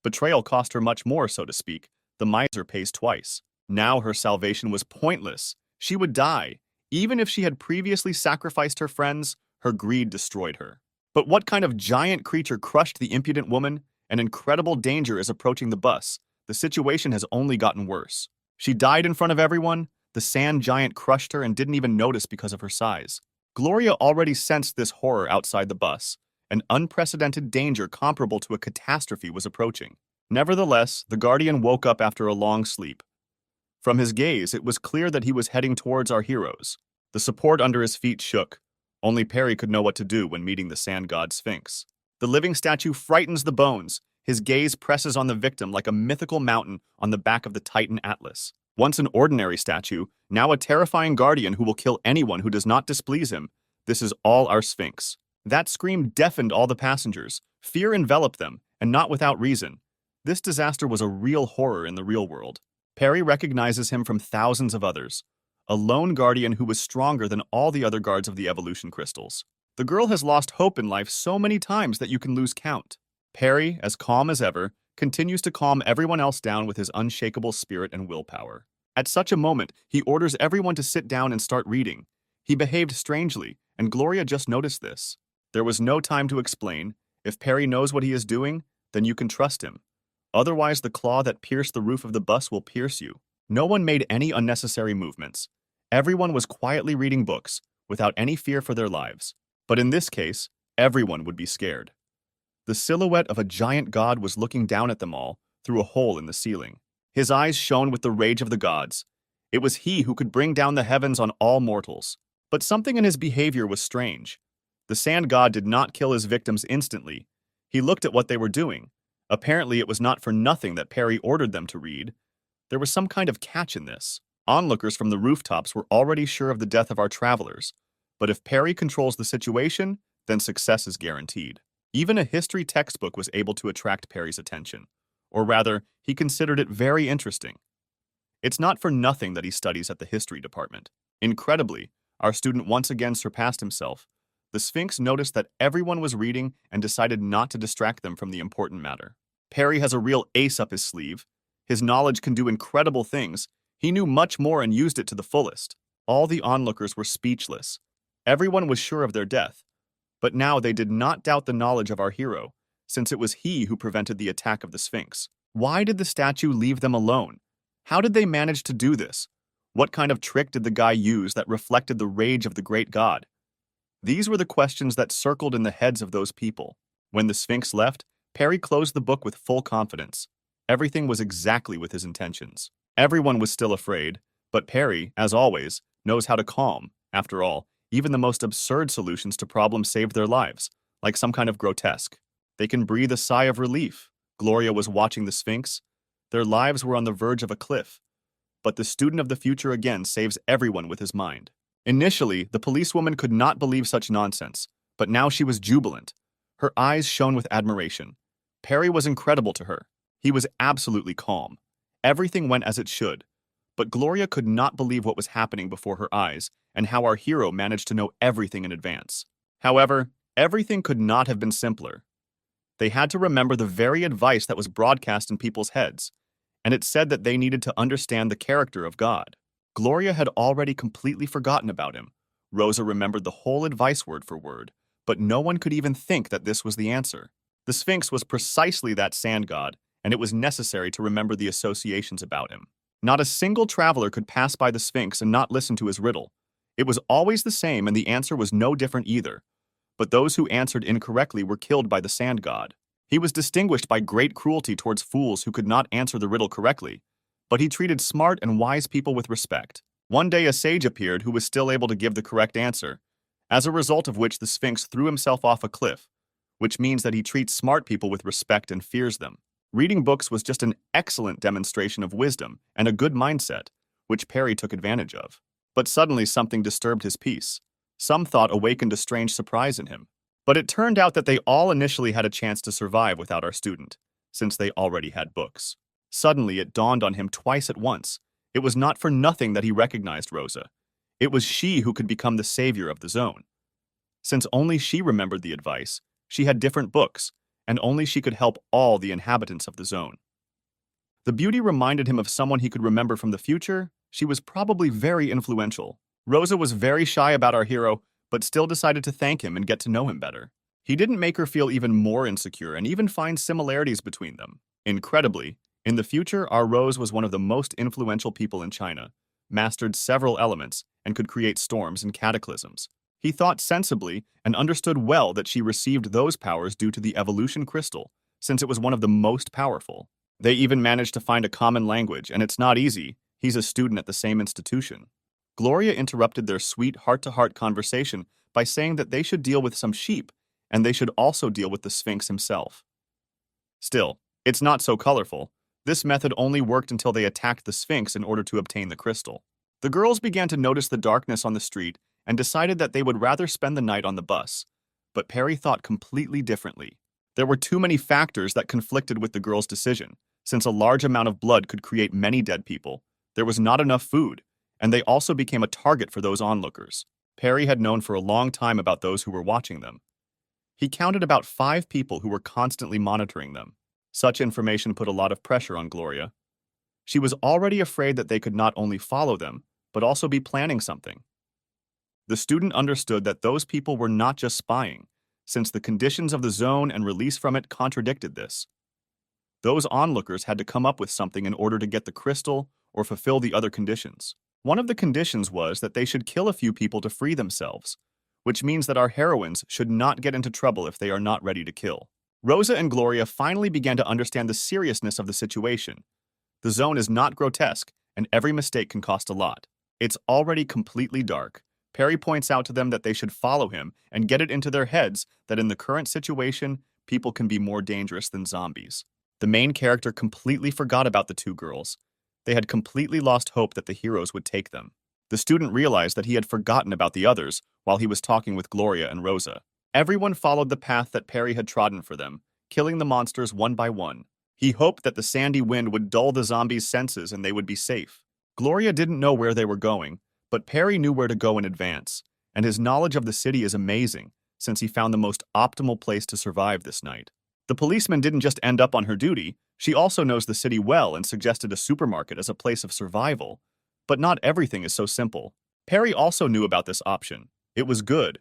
Betrayal cost her much more, so to speak. The miser pays twice. Now her salvation was pointless. She would die. Even if she had previously sacrificed her friends, her greed destroyed her. But what kind of giant creature crushed the impudent woman? An incredible danger is approaching the bus. The situation has only gotten worse. She died in front of everyone. The sand giant crushed her and didn't even notice because of her size. Gloria already sensed this horror outside the bus. An unprecedented danger comparable to a catastrophe was approaching. Nevertheless, the Guardian woke up after a long sleep. From his gaze, it was clear that he was heading towards our heroes. The support under his feet shook. Only Perry could know what to do when meeting the sand god Sphinx. The living statue frightens the bones. His gaze presses on the victim like a mythical mountain on the back of the Titan Atlas. Once an ordinary statue, now a terrifying guardian who will kill anyone who does not displease him. This is all our Sphinx. That scream deafened all the passengers. Fear enveloped them, and not without reason. This disaster was a real horror in the real world. Perry recognizes him from thousands of others. A lone guardian who was stronger than all the other guards of the evolution crystals. The girl has lost hope in life so many times that you can lose count. Perry, as calm as ever, continues to calm everyone else down with his unshakable spirit and willpower. At such a moment, he orders everyone to sit down and start reading. He behaved strangely, and Gloria just noticed this. There was no time to explain. If Perry knows what he is doing, then you can trust him. Otherwise, the claw that pierced the roof of the bus will pierce you. No one made any unnecessary movements. Everyone was quietly reading books, without any fear for their lives. But in this case, everyone would be scared. The silhouette of a giant god was looking down at them all through a hole in the ceiling. His eyes shone with the rage of the gods. It was he who could bring down the heavens on all mortals. But something in his behavior was strange. The sand god did not kill his victims instantly. He looked at what they were doing. Apparently, it was not for nothing that Perry ordered them to read. There was some kind of catch in this. Onlookers from the rooftops were already sure of the death of our travelers. But if Perry controls the situation, then success is guaranteed. Even a history textbook was able to attract Perry's attention. Or rather, he considered it very interesting. It's not for nothing that he studies at the history department. Incredibly, our student once again surpassed himself. The Sphinx noticed that everyone was reading and decided not to distract them from the important matter. Perry has a real ace up his sleeve. His knowledge can do incredible things. He knew much more and used it to the fullest. All the onlookers were speechless. Everyone was sure of their death. But now they did not doubt the knowledge of our hero, since it was he who prevented the attack of the Sphinx. Why did the statue leave them alone? How did they manage to do this? What kind of trick did the guy use that reflected the rage of the great god? These were the questions that circled in the heads of those people. When the Sphinx left, Perry closed the book with full confidence. Everything was exactly with his intentions. Everyone was still afraid, but Perry, as always, knows how to calm. After all, even the most absurd solutions to problems saved their lives, like some kind of grotesque. They can breathe a sigh of relief. Gloria was watching the Sphinx. Their lives were on the verge of a cliff. But the student of the future again saves everyone with his mind. Initially, the policewoman could not believe such nonsense, but now she was jubilant. Her eyes shone with admiration. Perry was incredible to her. He was absolutely calm. Everything went as it should. But Gloria could not believe what was happening before her eyes and how our hero managed to know everything in advance. However, everything could not have been simpler. They had to remember the very advice that was broadcast in people's heads, and it said that they needed to understand the character of God. Gloria had already completely forgotten about him. Rosa remembered the whole advice word for word, but no one could even think that this was the answer. The Sphinx was precisely that sand god, and it was necessary to remember the associations about him. Not a single traveler could pass by the Sphinx and not listen to his riddle. It was always the same, and the answer was no different either. But those who answered incorrectly were killed by the sand god. He was distinguished by great cruelty towards fools who could not answer the riddle correctly, but he treated smart and wise people with respect. One day a sage appeared who was still able to give the correct answer, as a result of which the Sphinx threw himself off a cliff, which means that he treats smart people with respect and fears them. Reading books was just an excellent demonstration of wisdom and a good mindset, which Perry took advantage of. But suddenly something disturbed his peace. Some thought awakened a strange surprise in him. But it turned out that they all initially had a chance to survive without our student, since they already had books. Suddenly it dawned on him twice at once. It was not for nothing that he recognized Rosa. It was she who could become the savior of the zone. Since only she remembered the advice, she had different books, and only she could help all the inhabitants of the zone. The beauty reminded him of someone he could remember from the future. She was probably very influential. Rosa was very shy about our hero, but still decided to thank him and get to know him better. He didn't make her feel even more insecure and even find similarities between them. Incredibly, in the future, our Rose was one of the most influential people in China, mastered several elements, and could create storms and cataclysms. He thought sensibly and understood well that she received those powers due to the evolution crystal, since it was one of the most powerful. They even managed to find a common language, and it's not easy. He's a student at the same institution. Gloria interrupted their sweet heart-to-heart conversation by saying that they should deal with some sheep, and they should also deal with the Sphinx himself. Still, it's not so colorful. This method only worked until they attacked the Sphinx in order to obtain the crystal. The girls began to notice the darkness on the street and decided that they would rather spend the night on the bus. But Perry thought completely differently. There were too many factors that conflicted with the girls' decision. Since a large amount of blood could create many dead people, there was not enough food, and they also became a target for those onlookers. Perry had known for a long time about those who were watching them. He counted about 5 people who were constantly monitoring them. Such information put a lot of pressure on Gloria. She was already afraid that they could not only follow them, but also be planning something. The student understood that those people were not just spying, since the conditions of the zone and release from it contradicted this. Those onlookers had to come up with something in order to get the crystal or fulfill the other conditions. One of the conditions was that they should kill a few people to free themselves, which means that our heroines should not get into trouble if they are not ready to kill. Rosa and Gloria finally began to understand the seriousness of the situation. The zone is not grotesque, and every mistake can cost a lot. It's already completely dark. Perry points out to them that they should follow him and get it into their heads that in the current situation, people can be more dangerous than zombies. The main character completely forgot about the 2 girls. They had completely lost hope that the heroes would take them. The student realized that he had forgotten about the others while he was talking with Gloria and Rosa. Everyone followed the path that Perry had trodden for them, killing the monsters one by one. He hoped that the sandy wind would dull the zombies' senses and they would be safe. Gloria didn't know where they were going, but Perry knew where to go in advance, and his knowledge of the city is amazing, since he found the most optimal place to survive this night. The policeman didn't just end up on her duty, she also knows the city well and suggested a supermarket as a place of survival. But not everything is so simple. Perry also knew about this option. It was good,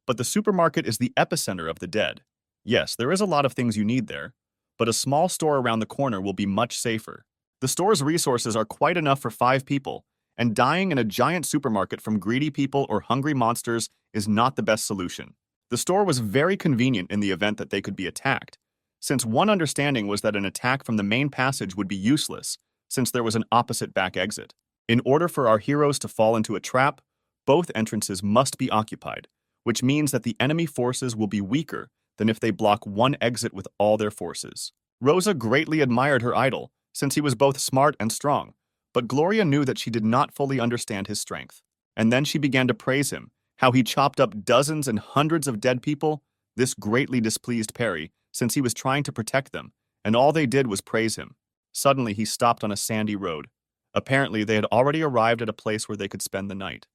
but the supermarket is the epicenter of the dead. Yes, there is a lot of things you need there, but a small store around the corner will be much safer. The store's resources are quite enough for 5 people, and dying in a giant supermarket from greedy people or hungry monsters is not the best solution. The store was very convenient in the event that they could be attacked, since one understanding was that an attack from the main passage would be useless, since there was an opposite back exit. In order for our heroes to fall into a trap, both entrances must be occupied, which means that the enemy forces will be weaker than if they block one exit with all their forces. Rosa greatly admired her idol, since he was both smart and strong, but Gloria knew that she did not fully understand his strength. And then she began to praise him, how he chopped up dozens and hundreds of dead people. This greatly displeased Perry, since he was trying to protect them, and all they did was praise him. Suddenly he stopped on a sandy road. Apparently they had already arrived at a place where they could spend the night.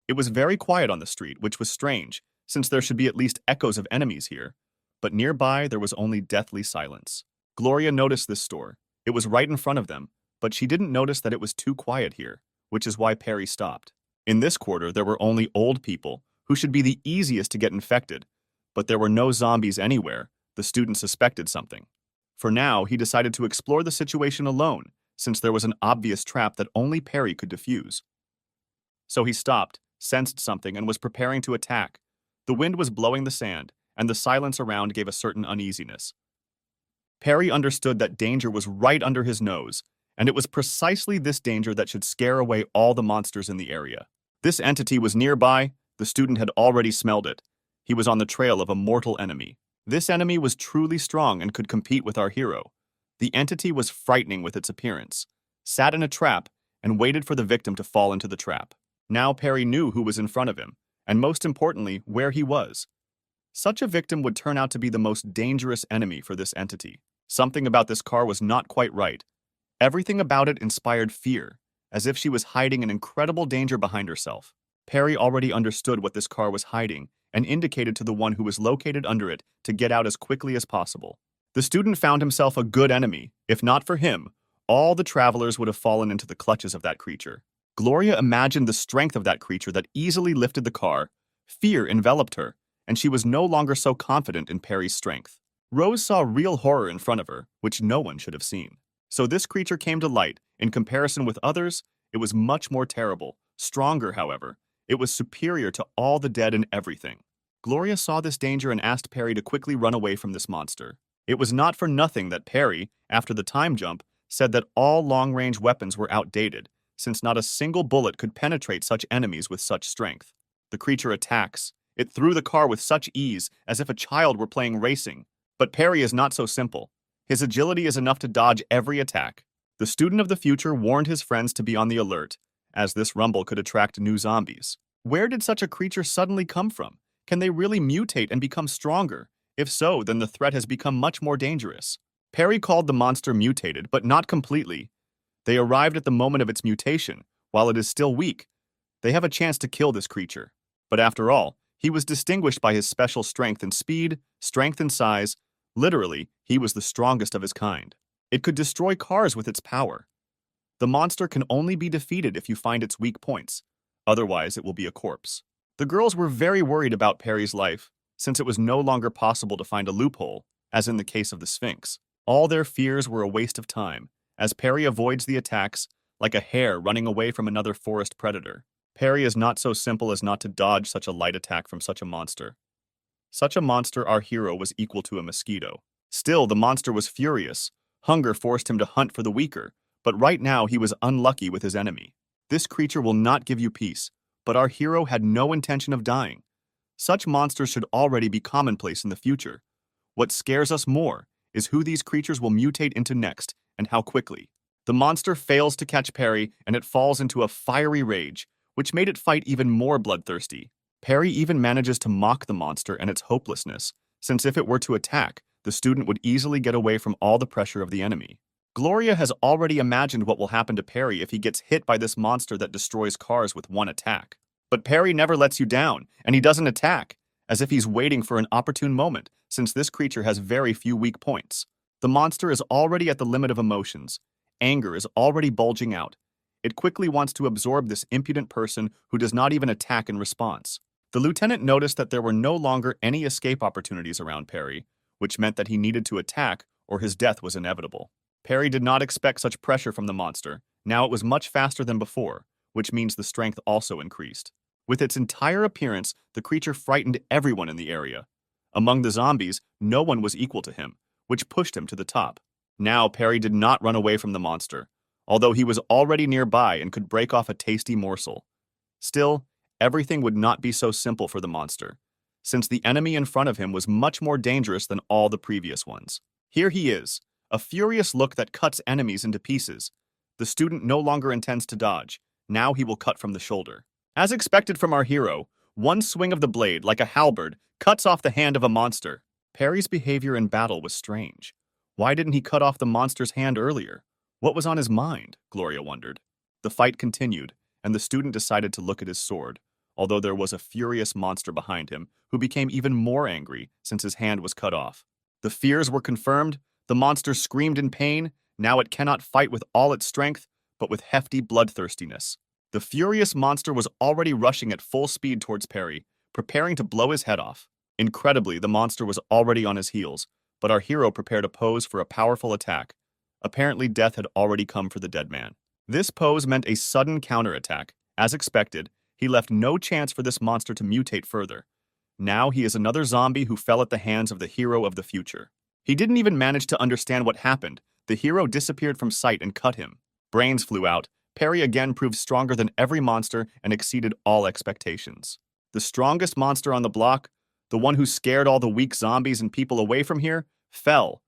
It was very quiet on the street, which was strange, since there should be at least echoes of enemies here. But nearby there was only deathly silence. Gloria noticed this store. It was right in front of them, but she didn't notice that it was too quiet here, which is why Perry stopped. In this quarter there were only old people, who should be the easiest to get infected, but there were no zombies anywhere. The student suspected something. For now, he decided to explore the situation alone, since there was an obvious trap that only Perry could defuse. So he stopped, sensed something, and was preparing to attack. The wind was blowing the sand, and the silence around gave a certain uneasiness. Perry understood that danger was right under his nose, and it was precisely this danger that should scare away all the monsters in the area. This entity was nearby. The student had already smelled it. He was on the trail of a mortal enemy. This enemy was truly strong and could compete with our hero. The entity was frightening with its appearance, sat in a trap, and waited for the victim to fall into the trap. Now Perry knew who was in front of him, and most importantly, where he was. Such a victim would turn out to be the most dangerous enemy for this entity. Something about this car was not quite right. Everything about it inspired fear, as if she was hiding an incredible danger behind herself. Perry already understood what this car was hiding and indicated to the one who was located under it to get out as quickly as possible. The student found himself a good enemy. If not for him, all the travelers would have fallen into the clutches of that creature. Gloria imagined the strength of that creature that easily lifted the car. Fear enveloped her, and she was no longer so confident in Perry's strength. Rose saw real horror in front of her, which no one should have seen. So this creature came to light. In comparison with others, it was much more terrible. Stronger, however. It was superior to all the dead and everything. Gloria saw this danger and asked Perry to quickly run away from this monster. It was not for nothing that Perry, after the time jump, said that all long-range weapons were outdated, since not a single bullet could penetrate such enemies with such strength. The creature attacks. It threw the car with such ease, as if a child were playing racing. But Perry is not so simple. His agility is enough to dodge every attack. The student of the future warned his friends to be on the alert, as this rumble could attract new zombies. Where did such a creature suddenly come from? Can they really mutate and become stronger? If so, then the threat has become much more dangerous. Perry called the monster mutated, but not completely. They arrived at the moment of its mutation. While it is still weak, they have a chance to kill this creature. But after all, he was distinguished by his special strength and speed, strength and size. Literally, he was the strongest of his kind. It could destroy cars with its power. The monster can only be defeated if you find its weak points. Otherwise, it will be a corpse. The girls were very worried about Perry's life, since it was no longer possible to find a loophole, as in the case of the Sphinx. All their fears were a waste of time, as Perry avoids the attacks like a hare running away from another forest predator. Perry is not so simple as not to dodge such a light attack from such a monster. Such a monster, our hero, was equal to a mosquito. Still, the monster was furious. Hunger forced him to hunt for the weaker, but right now he was unlucky with his enemy. This creature will not give you peace, but our hero had no intention of dying. Such monsters should already be commonplace in the future. What scares us more is who these creatures will mutate into next and how quickly. The monster fails to catch Perry, and it falls into a fiery rage, which made it fight even more bloodthirsty. Perry even manages to mock the monster and its hopelessness, since if it were to attack, the student would easily get away from all the pressure of the enemy. Gloria has already imagined what will happen to Perry if he gets hit by this monster that destroys cars with one attack. But Perry never lets you down, and he doesn't attack, as if he's waiting for an opportune moment, since this creature has very few weak points. The monster is already at the limit of emotions. Anger is already bulging out. It quickly wants to absorb this impudent person who does not even attack in response. The lieutenant noticed that there were no longer any escape opportunities around Perry, which meant that he needed to attack or his death was inevitable. Perry did not expect such pressure from the monster. Now it was much faster than before, which means the strength also increased. With its entire appearance, the creature frightened everyone in the area. Among the zombies, no one was equal to him, which pushed him to the top. Now Perry did not run away from the monster, although he was already nearby and could break off a tasty morsel. Still, everything would not be so simple for the monster, since the enemy in front of him was much more dangerous than all the previous ones. Here he is, a furious look that cuts enemies into pieces. The student no longer intends to dodge. Now he will cut from the shoulder. As expected from our hero, one swing of the blade, like a halberd, cuts off the hand of a monster. Perry's behavior in battle was strange. Why didn't he cut off the monster's hand earlier? What was on his mind? Gloria wondered. The fight continued, and the student decided to look at his sword, although there was a furious monster behind him who became even more angry since his hand was cut off. The fears were confirmed. The monster screamed in pain. Now it cannot fight with all its strength, but with hefty bloodthirstiness. The furious monster was already rushing at full speed towards Perry, preparing to blow his head off. Incredibly, the monster was already on his heels, but our hero prepared a pose for a powerful attack. Apparently, death had already come for the dead man. This pose meant a sudden counterattack. As expected, he left no chance for this monster to mutate further. Now he is another zombie who fell at the hands of the hero of the future. He didn't even manage to understand what happened. The hero disappeared from sight and cut him. Brains flew out. Perry again proved stronger than every monster and exceeded all expectations. The strongest monster on the block, the one who scared all the weak zombies and people away from here, fell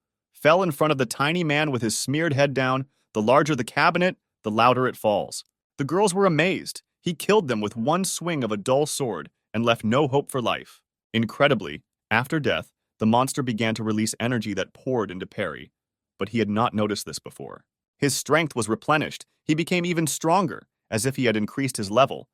in front of the tiny man with his smeared head down. The larger the cabinet, the louder it falls. The girls were amazed. He killed them with one swing of a dull sword and left no hope for life. Incredibly, after death, the monster began to release energy that poured into Perry, but he had not noticed this before. His strength was replenished. He became even stronger, as if he had increased his level.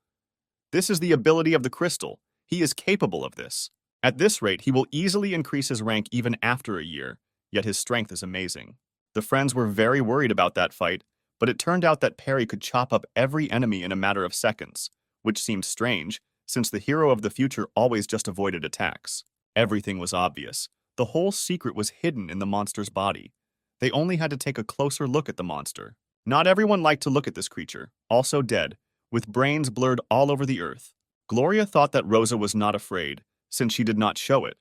This is the ability of the crystal. He is capable of this. At this rate, he will easily increase his rank even after a year, yet his strength is amazing. The friends were very worried about that fight, but it turned out that Perry could chop up every enemy in a matter of seconds, which seemed strange, since the hero of the future always just avoided attacks. Everything was obvious. The whole secret was hidden in the monster's body. They only had to take a closer look at the monster. Not everyone liked to look at this creature, also dead, with brains blurred all over the earth. Gloria thought that Rosa was not afraid, since she did not show it,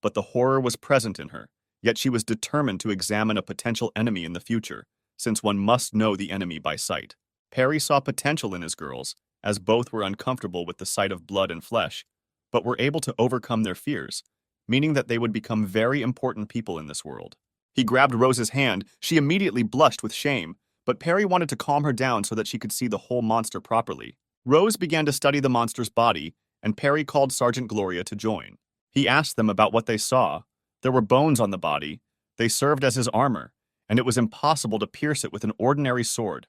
but the horror was present in her, yet she was determined to examine a potential enemy in the future, since one must know the enemy by sight. Perry saw potential in his girls, as both were uncomfortable with the sight of blood and flesh, but were able to overcome their fears, meaning that they would become very important people in this world. He grabbed Rose's hand. She immediately blushed with shame, but Perry wanted to calm her down so that she could see the whole monster properly. Rose began to study the monster's body, and Perry called Sergeant Gloria to join. He asked them about what they saw. There were bones on the body. They served as his armor, and it was impossible to pierce it with an ordinary sword.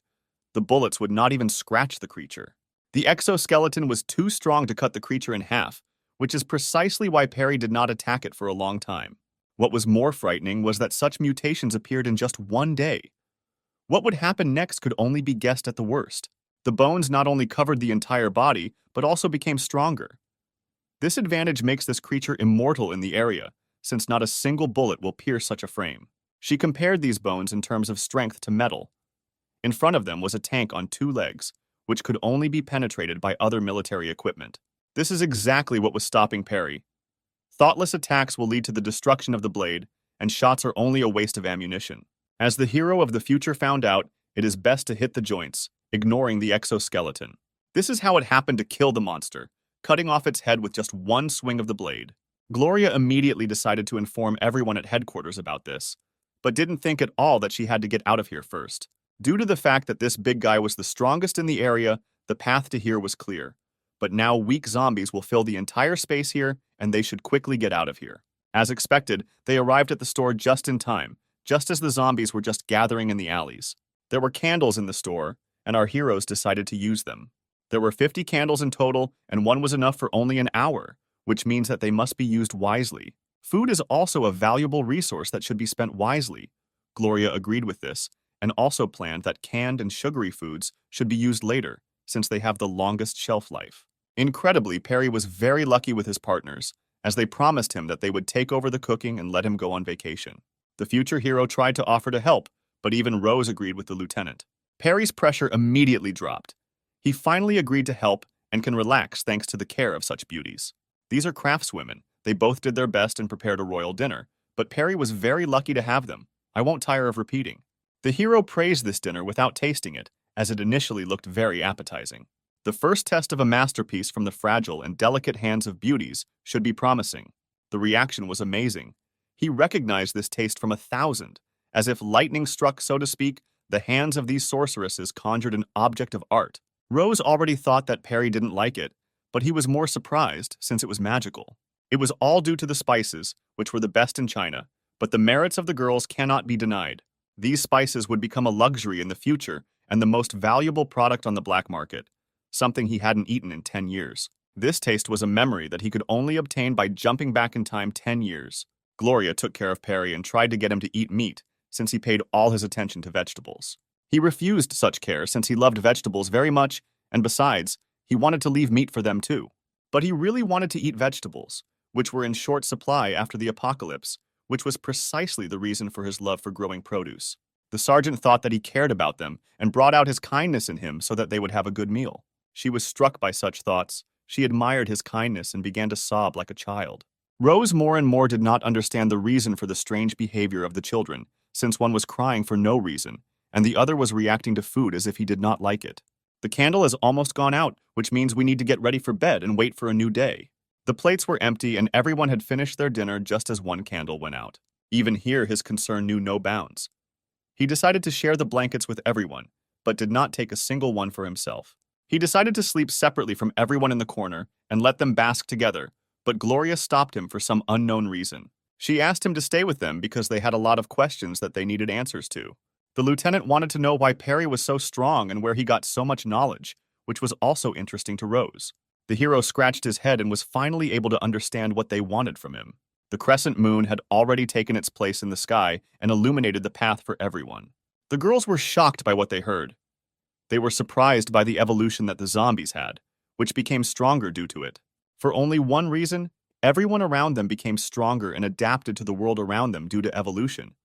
The bullets would not even scratch the creature. The exoskeleton was too strong to cut the creature in half, which is precisely why Perry did not attack it for a long time. What was more frightening was that such mutations appeared in just one day. What would happen next could only be guessed at the worst. The bones not only covered the entire body, but also became stronger. This advantage makes this creature immortal in the area, since not a single bullet will pierce such a frame. She compared these bones in terms of strength to metal. In front of them was a tank on 2 legs, which could only be penetrated by other military equipment. This is exactly what was stopping Perry. Thoughtless attacks will lead to the destruction of the blade, and shots are only a waste of ammunition. As the hero of the future found out, it is best to hit the joints, ignoring the exoskeleton. This is how it happened to kill the monster, cutting off its head with just one swing of the blade. Gloria immediately decided to inform everyone at headquarters about this, but didn't think at all that she had to get out of here first. Due to the fact that this big guy was the strongest in the area, the path to here was clear. But now weak zombies will fill the entire space here, and they should quickly get out of here. As expected, they arrived at the store just in time, just as the zombies were just gathering in the alleys. There were candles in the store, and our heroes decided to use them. There were 50 candles in total, and one was enough for only an hour, which means that they must be used wisely. Food is also a valuable resource that should be spent wisely. Gloria agreed with this, and also planned that canned and sugary foods should be used later, since they have the longest shelf life. Incredibly, Perry was very lucky with his partners, as they promised him that they would take over the cooking and let him go on vacation. The future hero tried to offer to help, but even Rose agreed with the lieutenant. Perry's pressure immediately dropped. He finally agreed to help and can relax thanks to the care of such beauties. These are craftswomen. They both did their best and prepared a royal dinner, but Perry was very lucky to have them. I won't tire of repeating. The hero praised this dinner without tasting it, as it initially looked very appetizing. The first test of a masterpiece from the fragile and delicate hands of beauties should be promising. The reaction was amazing. He recognized this taste from 1,000. As if lightning struck, so to speak, the hands of these sorceresses conjured an object of art. Rose already thought that Perry didn't like it, but he was more surprised since it was magical. It was all due to the spices, which were the best in China, but the merits of the girls cannot be denied. These spices would become a luxury in the future and the most valuable product on the black market, something he hadn't eaten in 10 years. This taste was a memory that he could only obtain by jumping back in time 10 years. Gloria took care of Perry and tried to get him to eat meat, since he paid all his attention to vegetables. He refused such care since he loved vegetables very much, and besides, he wanted to leave meat for them too. But he really wanted to eat vegetables, which were in short supply after the apocalypse, which was precisely the reason for his love for growing produce. The sergeant thought that he cared about them and brought out his kindness in him so that they would have a good meal. She was struck by such thoughts. She admired his kindness and began to sob like a child. Rose more and more did not understand the reason for the strange behavior of the children, since one was crying for no reason, and the other was reacting to food as if he did not like it. The candle has almost gone out, which means we need to get ready for bed and wait for a new day. The plates were empty and everyone had finished their dinner just as one candle went out. Even here, his concern knew no bounds. He decided to share the blankets with everyone, but did not take a single one for himself. He decided to sleep separately from everyone in the corner and let them bask together, but Gloria stopped him for some unknown reason. She asked him to stay with them because they had a lot of questions that they needed answers to. The lieutenant wanted to know why Perry was so strong and where he got so much knowledge, which was also interesting to Rose. The hero scratched his head and was finally able to understand what they wanted from him. The crescent moon had already taken its place in the sky and illuminated the path for everyone. The girls were shocked by what they heard. They were surprised by the evolution that the zombies had, which became stronger due to it. For only one reason, everyone around them became stronger and adapted to the world around them due to evolution.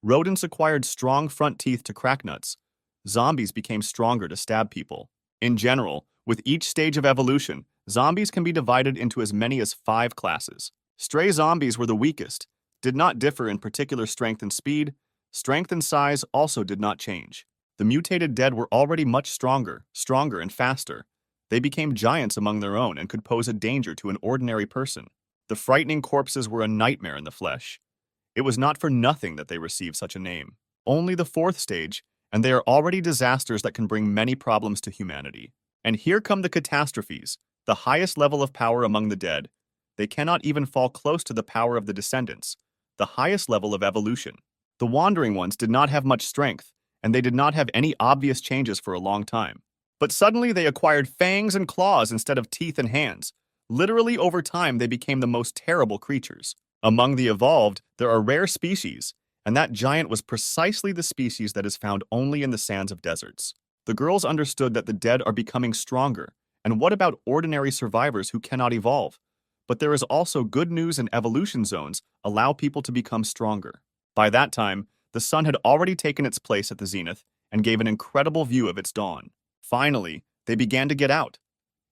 Rodents acquired strong front teeth to crack nuts. Zombies became stronger to stab people. In general, with each stage of evolution, zombies can be divided into as many as 5 classes. Stray zombies were the weakest, did not differ in particular strength and speed. Strength and size also did not change. The mutated dead were already much stronger and faster. They became giants among their own and could pose a danger to an ordinary person. The frightening corpses were a nightmare in the flesh. It was not for nothing that they received such a name. Only the 4th stage, and they are already disasters that can bring many problems to humanity. And here come the catastrophes, the highest level of power among the dead. They cannot even fall close to the power of the descendants, the highest level of evolution. The wandering ones did not have much strength, and they did not have any obvious changes for a long time. But suddenly they acquired fangs and claws instead of teeth and hands. Literally over time they became the most terrible creatures. Among the evolved, there are rare species, and that giant was precisely the species that is found only in the sands of deserts. The girls understood that the dead are becoming stronger, and what about ordinary survivors who cannot evolve? But there is also good news, and evolution zones allow people to become stronger. By that time, the sun had already taken its place at the zenith and gave an incredible view of its dawn. Finally, they began to get out.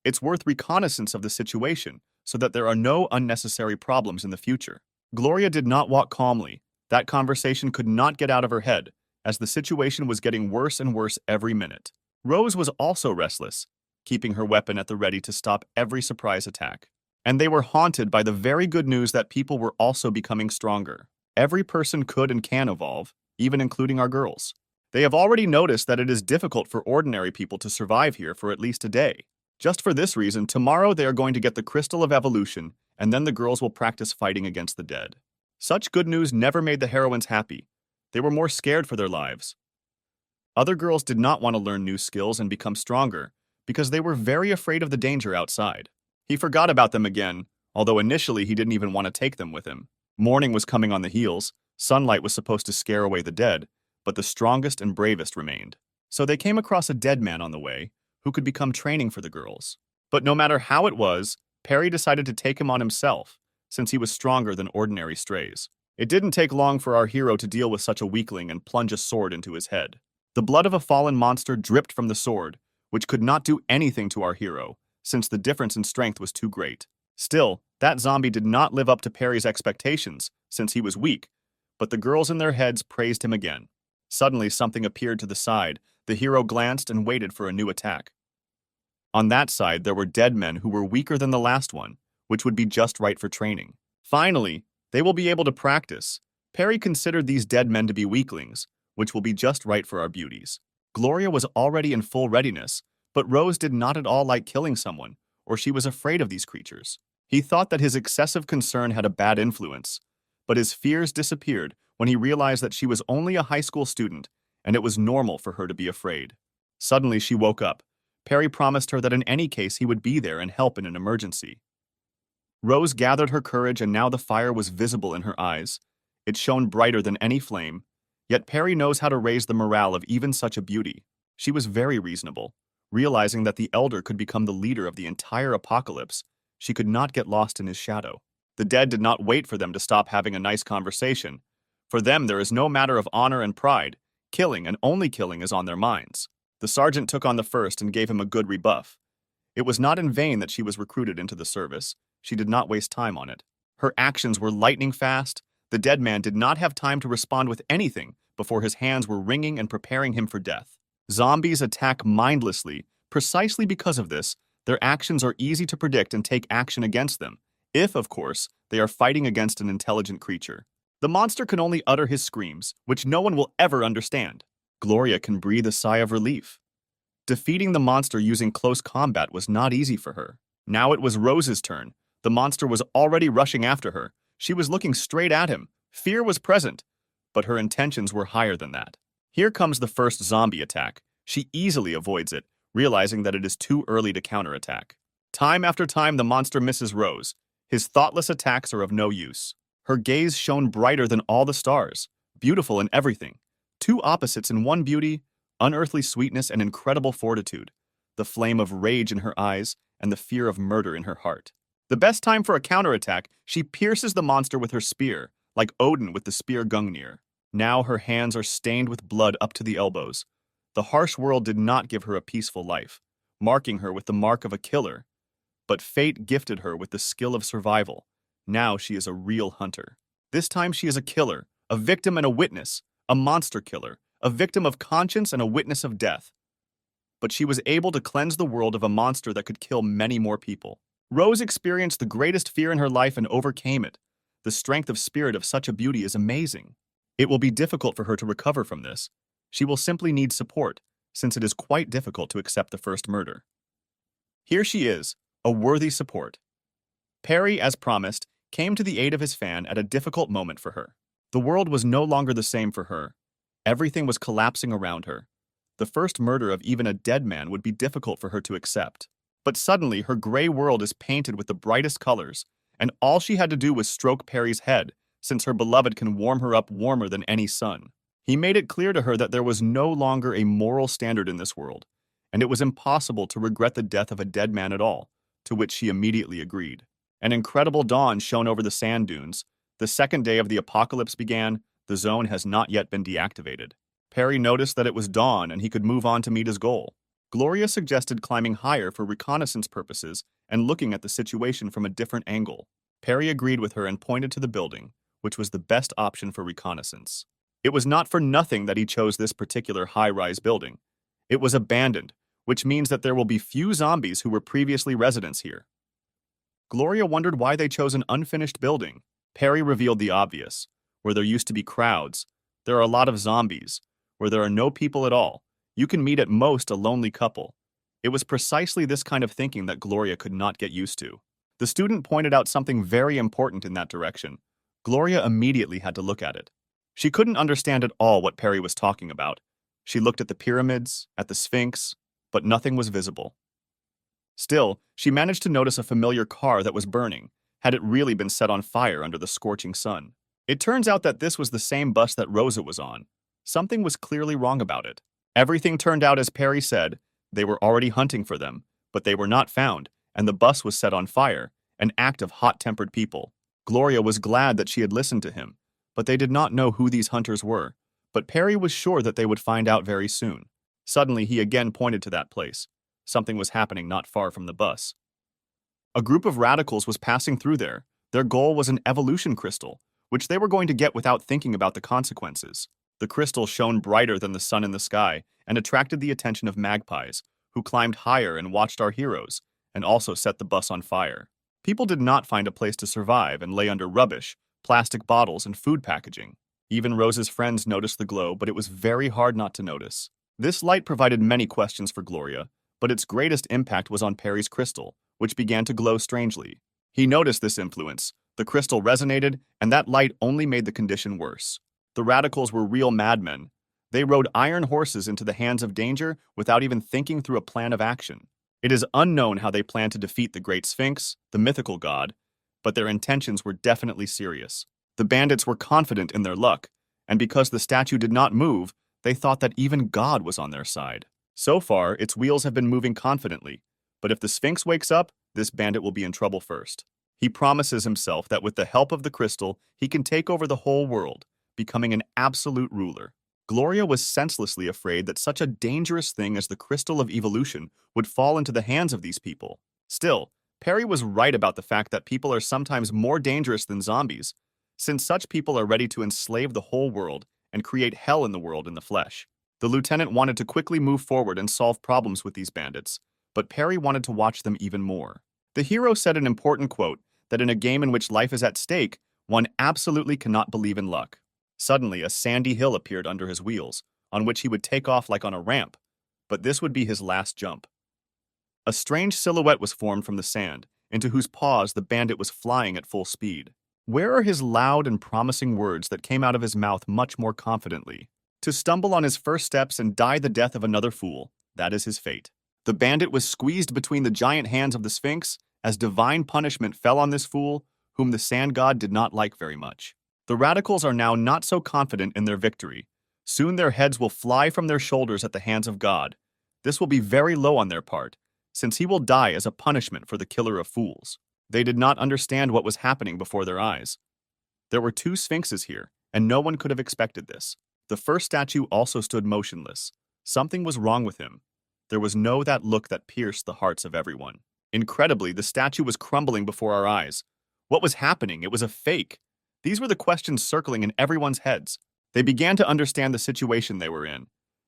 It's worth reconnaissance of the situation so that there are no unnecessary problems in the future. Gloria did not walk calmly. That conversation could not get out of her head, as the situation was getting worse and worse every minute. Rose was also restless, keeping her weapon at the ready to stop every surprise attack. And they were haunted by the very good news that people were also becoming stronger. Every person could and can evolve, even including our girls. They have already noticed that it is difficult for ordinary people to survive here for at least a day. Just for this reason, tomorrow they are going to get the Crystal of Evolution, and then the girls will practice fighting against the dead. Such good news never made the heroines happy. They were more scared for their lives. Other girls did not want to learn new skills and become stronger, because they were very afraid of the danger outside. He forgot about them again, although initially he didn't even want to take them with him. Morning was coming on the heels. Sunlight was supposed to scare away the dead, but the strongest and bravest remained. So they came across a dead man on the way, who could become training for the girls. But no matter how it was, Perry decided to take him on himself, since he was stronger than ordinary strays. It didn't take long for our hero to deal with such a weakling and plunge a sword into his head. The blood of a fallen monster dripped from the sword, which could not do anything to our hero, since the difference in strength was too great. Still, that zombie did not live up to Perry's expectations, since he was weak, but the girls in their heads praised him again. Suddenly something appeared to the side. The hero glanced and waited for a new attack. On that side, there were dead men who were weaker than the last one, which would be just right for training. Finally, they will be able to practice. Perry considered these dead men to be weaklings, which will be just right for our beauties. Gloria was already in full readiness, but Rose did not at all like killing someone, or she was afraid of these creatures. He thought that his excessive concern had a bad influence, but his fears disappeared when he realized that she was only a high school student, and it was normal for her to be afraid. Suddenly, she woke up. Perry promised her that in any case he would be there and help in an emergency. Rose gathered her courage, and now the fire was visible in her eyes. It shone brighter than any flame, yet Perry knows how to raise the morale of even such a beauty. She was very reasonable. Realizing that the elder could become the leader of the entire apocalypse, she could not get lost in his shadow. The dead did not wait for them to stop having a nice conversation. For them, there is no matter of honor and pride. Killing and only killing is on their minds. The sergeant took on the first and gave him a good rebuff. It was not in vain that she was recruited into the service. She did not waste time on it. Her actions were lightning fast. The dead man did not have time to respond with anything before his hands were wringing and preparing him for death. Zombies attack mindlessly. Precisely because of this, their actions are easy to predict and take action against them, if, of course, they are fighting against an intelligent creature. The monster can only utter his screams, which no one will ever understand. Gloria can breathe a sigh of relief. Defeating the monster using close combat was not easy for her. Now it was Rose's turn. The monster was already rushing after her. She was looking straight at him. Fear was present, but her intentions were higher than that. Here comes the first zombie attack. She easily avoids it, realizing that it is too early to counterattack. Time after time, the monster misses Rose. His thoughtless attacks are of no use. Her gaze shone brighter than all the stars, beautiful in everything. Two opposites in one beauty, unearthly sweetness and incredible fortitude. The flame of rage in her eyes and the fear of murder in her heart. The best time for a counterattack, she pierces the monster with her spear, like Odin with the spear Gungnir. Now her hands are stained with blood up to the elbows. The harsh world did not give her a peaceful life, marking her with the mark of a killer. But fate gifted her with the skill of survival. Now she is a real hunter. This time she is a killer, a victim and a witness, a monster killer, a victim of conscience and a witness of death. But she was able to cleanse the world of a monster that could kill many more people. Rose experienced the greatest fear in her life and overcame it. The strength of spirit of such a beauty is amazing. It will be difficult for her to recover from this. She will simply need support, since it is quite difficult to accept the first murder. Here she is, a worthy support. Perry, as promised, came to the aid of his fan at a difficult moment for her. The world was no longer the same for her. Everything was collapsing around her. The first murder of even a dead man would be difficult for her to accept. But suddenly, her gray world is painted with the brightest colors, and all she had to do was stroke Perry's head, since her beloved can warm her up warmer than any sun. He made it clear to her that there was no longer a moral standard in this world, and it was impossible to regret the death of a dead man at all, to which she immediately agreed. An incredible dawn shone over the sand dunes. The second day of the apocalypse began. The zone has not yet been deactivated. Perry noticed that it was dawn and he could move on to meet his goal. Gloria suggested climbing higher for reconnaissance purposes and looking at the situation from a different angle. Perry agreed with her and pointed to the building, which was the best option for reconnaissance. It was not for nothing that he chose this particular high-rise building. It was abandoned, which means that there will be few zombies who were previously residents here. Gloria wondered why they chose an unfinished building. Perry revealed the obvious. Where there used to be crowds, there are a lot of zombies. Where there are no people at all, you can meet at most a lonely couple. It was precisely this kind of thinking that Gloria could not get used to. The student pointed out something very important in that direction. Gloria immediately had to look at it. She couldn't understand at all what Perry was talking about. She looked at the pyramids, at the Sphinx, but nothing was visible. Still, she managed to notice a familiar car that was burning, had it really been set on fire under the scorching sun. It turns out that this was the same bus that Rosa was on. Something was clearly wrong about it. Everything turned out as Perry said. They were already hunting for them, but they were not found, and the bus was set on fire, an act of hot-tempered people. Gloria was glad that she had listened to him, but they did not know who these hunters were. But Perry was sure that they would find out very soon. Suddenly, he again pointed to that place. Something was happening not far from the bus. A group of radicals was passing through there. Their goal was an evolution crystal, which they were going to get without thinking about the consequences. The crystal shone brighter than the sun in the sky and attracted the attention of magpies, who climbed higher and watched our heroes, and also set the bus on fire. People did not find a place to survive and lay under rubbish, plastic bottles, and food packaging. Even Rose's friends noticed the glow, but it was very hard not to notice. This light provided many questions for Gloria, but its greatest impact was on Perry's crystal, which began to glow strangely. He noticed this influence. The crystal resonated, and that light only made the condition worse. The radicals were real madmen. They rode iron horses into the hands of danger without even thinking through a plan of action. It is unknown how they planned to defeat the Great Sphinx, the mythical god, but their intentions were definitely serious. The bandits were confident in their luck, and because the statue did not move, they thought that even God was on their side. So far, its wheels have been moving confidently, but if the Sphinx wakes up, this bandit will be in trouble first. He promises himself that with the help of the crystal, he can take over the whole world, becoming an absolute ruler. Gloria was senselessly afraid that such a dangerous thing as the crystal of evolution would fall into the hands of these people. Still, Perry was right about the fact that people are sometimes more dangerous than zombies, since such people are ready to enslave the whole world and create hell in the world in the flesh. The lieutenant wanted to quickly move forward and solve problems with these bandits, but Perry wanted to watch them even more. The hero said an important quote that in a game in which life is at stake, one absolutely cannot believe in luck. Suddenly, a sandy hill appeared under his wheels, on which he would take off like on a ramp, but this would be his last jump. A strange silhouette was formed from the sand, into whose paws the bandit was flying at full speed. Where are his loud and promising words that came out of his mouth much more confidently? To stumble on his first steps and die the death of another fool, that is his fate. The bandit was squeezed between the giant hands of the Sphinx as divine punishment fell on this fool, whom the sand god did not like very much. The radicals are now not so confident in their victory. Soon their heads will fly from their shoulders at the hands of God. This will be very low on their part, since he will die as a punishment for the killer of fools. They did not understand what was happening before their eyes. There were two sphinxes here, and no one could have expected this. The first statue also stood motionless. Something was wrong with him. There was no that look that pierced the hearts of everyone. Incredibly, the statue was crumbling before our eyes. What was happening? It was a fake. These were the questions circling in everyone's heads. They began to understand the situation they were in.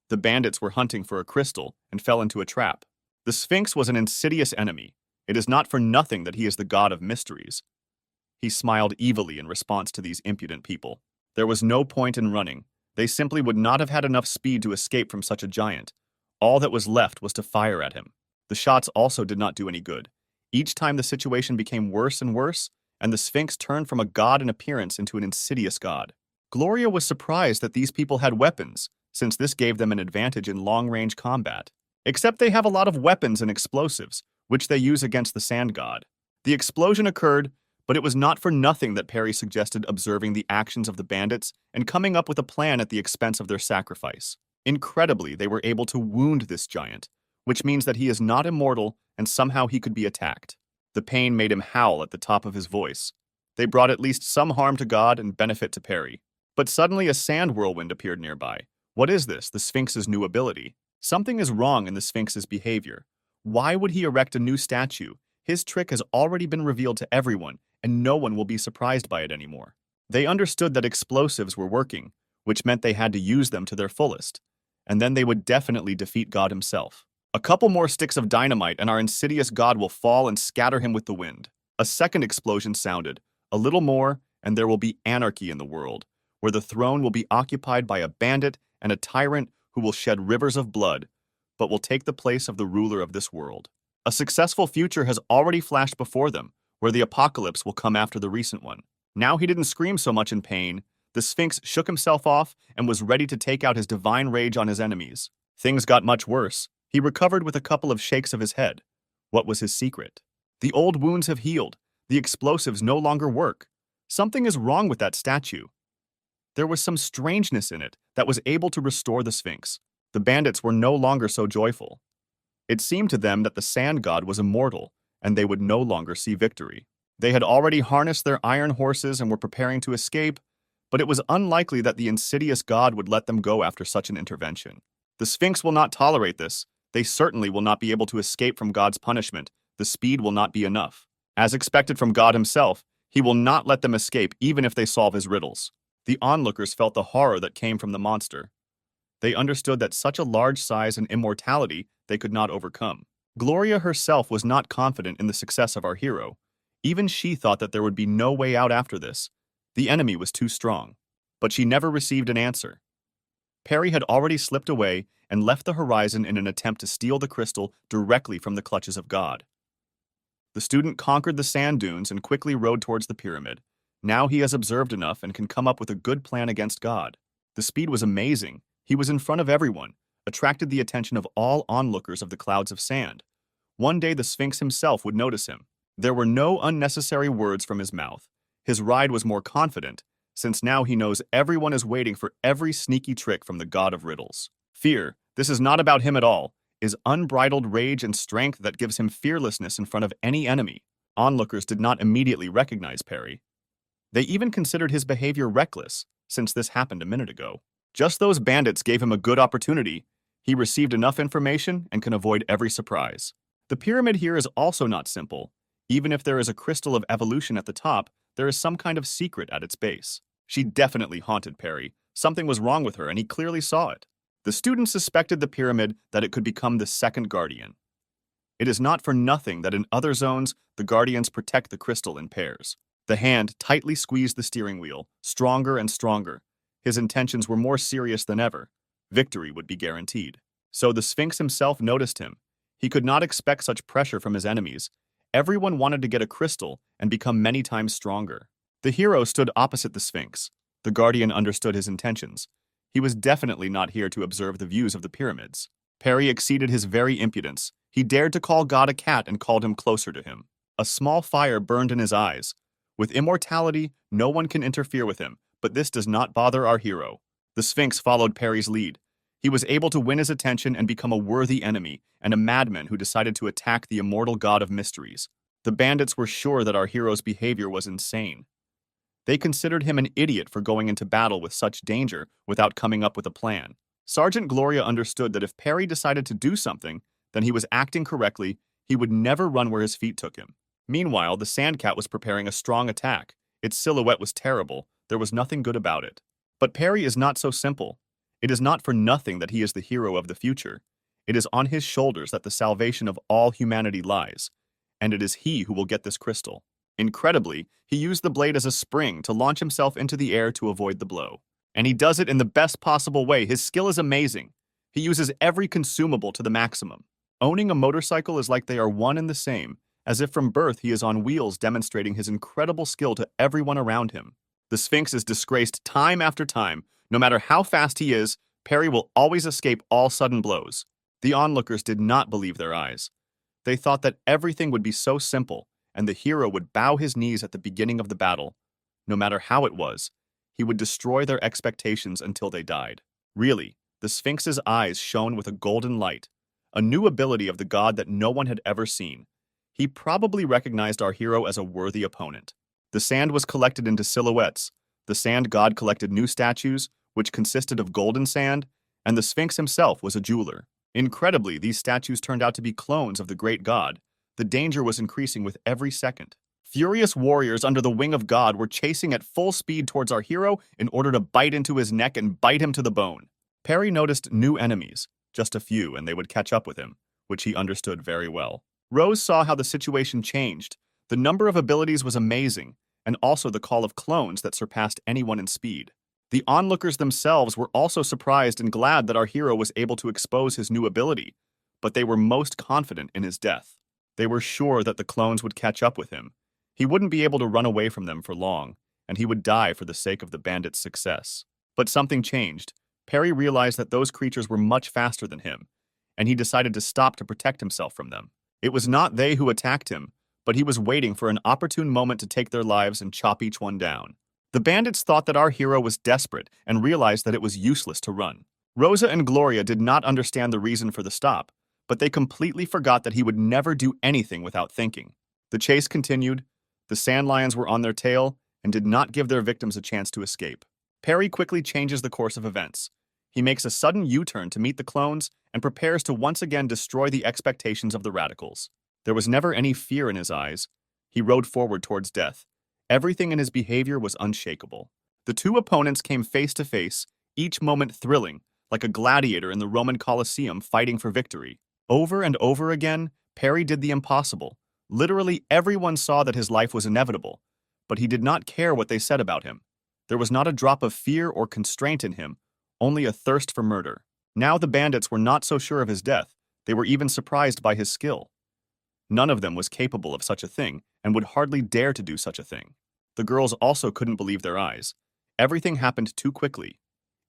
The bandits were hunting for a crystal and fell into a trap. The Sphinx was an insidious enemy. It is not for nothing that he is the god of mysteries. He smiled evilly in response to these impudent people. There was no point in running. They simply would not have had enough speed to escape from such a giant. All that was left was to fire at him. The shots also did not do any good. Each time the situation became worse and worse, and the Sphinx turned from a god in appearance into an insidious god. Gloria was surprised that these people had weapons, since this gave them an advantage in long-range combat. Except they have a lot of weapons and explosives, which they use against the sand god. The explosion occurred, but it was not for nothing that Perry suggested observing the actions of the bandits and coming up with a plan at the expense of their sacrifice. Incredibly, they were able to wound this giant, which means that he is not immortal and somehow he could be attacked. The pain made him howl at the top of his voice. They brought at least some harm to God and benefit to Perry. But suddenly a sand whirlwind appeared nearby. What is this? The Sphinx's new ability. Something is wrong in the Sphinx's behavior. Why would he erect a new statue? His trick has already been revealed to everyone, and no one will be surprised by it anymore. They understood that explosives were working, which meant they had to use them to their fullest, and then they would definitely defeat God himself. A couple more sticks of dynamite and our insidious god will fall and scatter him with the wind. A second explosion sounded. A little more, and there will be anarchy in the world, where the throne will be occupied by a bandit and a tyrant who will shed rivers of blood, but will take the place of the ruler of this world. A successful future has already flashed before them, where the apocalypse will come after the recent one. Now he didn't scream so much in pain. The Sphinx shook himself off and was ready to take out his divine rage on his enemies. Things got much worse. He recovered with a couple of shakes of his head. What was his secret? The old wounds have healed. The explosives no longer work. Something is wrong with that statue. There was some strangeness in it that was able to restore the Sphinx. The bandits were no longer so joyful. It seemed to them that the sand god was immortal, and they would no longer see victory. They had already harnessed their iron horses and were preparing to escape, but it was unlikely that the insidious god would let them go after such an intervention. The Sphinx will not tolerate this. They certainly will not be able to escape from God's punishment. The speed will not be enough. As expected from God himself, he will not let them escape even if they solve his riddles. The onlookers felt the horror that came from the monster. They understood that such a large size and immortality they could not overcome. Gloria herself was not confident in the success of our hero. Even she thought that there would be no way out after this. The enemy was too strong. But she never received an answer. Perry had already slipped away and left the horizon in an attempt to steal the crystal directly from the clutches of God. The student conquered the sand dunes and quickly rode towards the pyramid. Now he has observed enough and can come up with a good plan against God. The speed was amazing. He was in front of everyone, attracted the attention of all onlookers of the clouds of sand. One day the Sphinx himself would notice him. There were no unnecessary words from his mouth. His ride was more confident, since now he knows everyone is waiting for every sneaky trick from the god of riddles. Fear, this is not about him at all, is unbridled rage and strength that gives him fearlessness in front of any enemy. Onlookers did not immediately recognize Perry. They even considered his behavior reckless, since this happened a minute ago. Just those bandits gave him a good opportunity. He received enough information and can avoid every surprise. The pyramid here is also not simple. Even if there is a crystal of evolution at the top, there is some kind of secret at its base. She definitely haunted Perry. Something was wrong with her, and he clearly saw it. The students suspected the pyramid that it could become the second guardian. It is not for nothing that in other zones, the guardians protect the crystal in pairs. The hand tightly squeezed the steering wheel, stronger and stronger. His intentions were more serious than ever. Victory would be guaranteed. So the Sphinx himself noticed him. He could not expect such pressure from his enemies. Everyone wanted to get a crystal and become many times stronger. The hero stood opposite the Sphinx. The guardian understood his intentions. He was definitely not here to observe the views of the pyramids. Perry exceeded his very impudence. He dared to call God a cat and called him closer to him. A small fire burned in his eyes. With immortality, no one can interfere with him, but this does not bother our hero. The Sphinx followed Perry's lead. He was able to win his attention and become a worthy enemy, and a madman who decided to attack the immortal god of mysteries. The bandits were sure that our hero's behavior was insane. They considered him an idiot for going into battle with such danger without coming up with a plan. Sergeant Gloria understood that if Perry decided to do something, then he was acting correctly. He would never run where his feet took him. Meanwhile, the sandcat was preparing a strong attack. Its silhouette was terrible. There was nothing good about it. But Perry is not so simple. It is not for nothing that he is the hero of the future. It is on his shoulders that the salvation of all humanity lies, and it is he who will get this crystal. Incredibly, he used the blade as a spring to launch himself into the air to avoid the blow. And he does it in the best possible way. His skill is amazing. He uses every consumable to the maximum. Owning a motorcycle is like they are one and the same, as if from birth he is on wheels, demonstrating his incredible skill to everyone around him. The Sphinx is disgraced time after time. No matter how fast he is, Perry will always escape all sudden blows. The onlookers did not believe their eyes. They thought that everything would be so simple, and the hero would bow his knees at the beginning of the battle. No matter how it was, he would destroy their expectations until they died. Really, the Sphinx's eyes shone with a golden light, a new ability of the god that no one had ever seen. He probably recognized our hero as a worthy opponent. The sand was collected into silhouettes. The sand god collected new statues, which consisted of golden sand, and the Sphinx himself was a jeweler. Incredibly, these statues turned out to be clones of the great god. The danger was increasing with every second. Furious warriors under the wing of God were chasing at full speed towards our hero in order to bite into his neck and bite him to the bone. Perry noticed new enemies, just a few, and they would catch up with him, which he understood very well. Rose saw how the situation changed. The number of abilities was amazing, and also the call of clones that surpassed anyone in speed. The onlookers themselves were also surprised and glad that our hero was able to expose his new ability, but they were most confident in his death. They were sure that the clones would catch up with him. He wouldn't be able to run away from them for long, and he would die for the sake of the bandits' success. But something changed. Perry realized that those creatures were much faster than him, and he decided to stop to protect himself from them. It was not they who attacked him, but he was waiting for an opportune moment to take their lives and chop each one down. The bandits thought that our hero was desperate and realized that it was useless to run. Rosa and Gloria did not understand the reason for the stop, but they completely forgot that he would never do anything without thinking. The chase continued. The sand lions were on their tail and did not give their victims a chance to escape. Perry quickly changes the course of events. He makes a sudden U-turn to meet the clones and prepares to once again destroy the expectations of the radicals. There was never any fear in his eyes. He rode forward towards death. Everything in his behavior was unshakable. The two opponents came face to face, each moment thrilling, like a gladiator in the Roman Colosseum fighting for victory. Over and over again, Perry did the impossible. Literally everyone saw that his life was inevitable, but he did not care what they said about him. There was not a drop of fear or constraint in him, only a thirst for murder. Now the bandits were not so sure of his death. They were even surprised by his skill. None of them was capable of such a thing and would hardly dare to do such a thing. The girls also couldn't believe their eyes. Everything happened too quickly.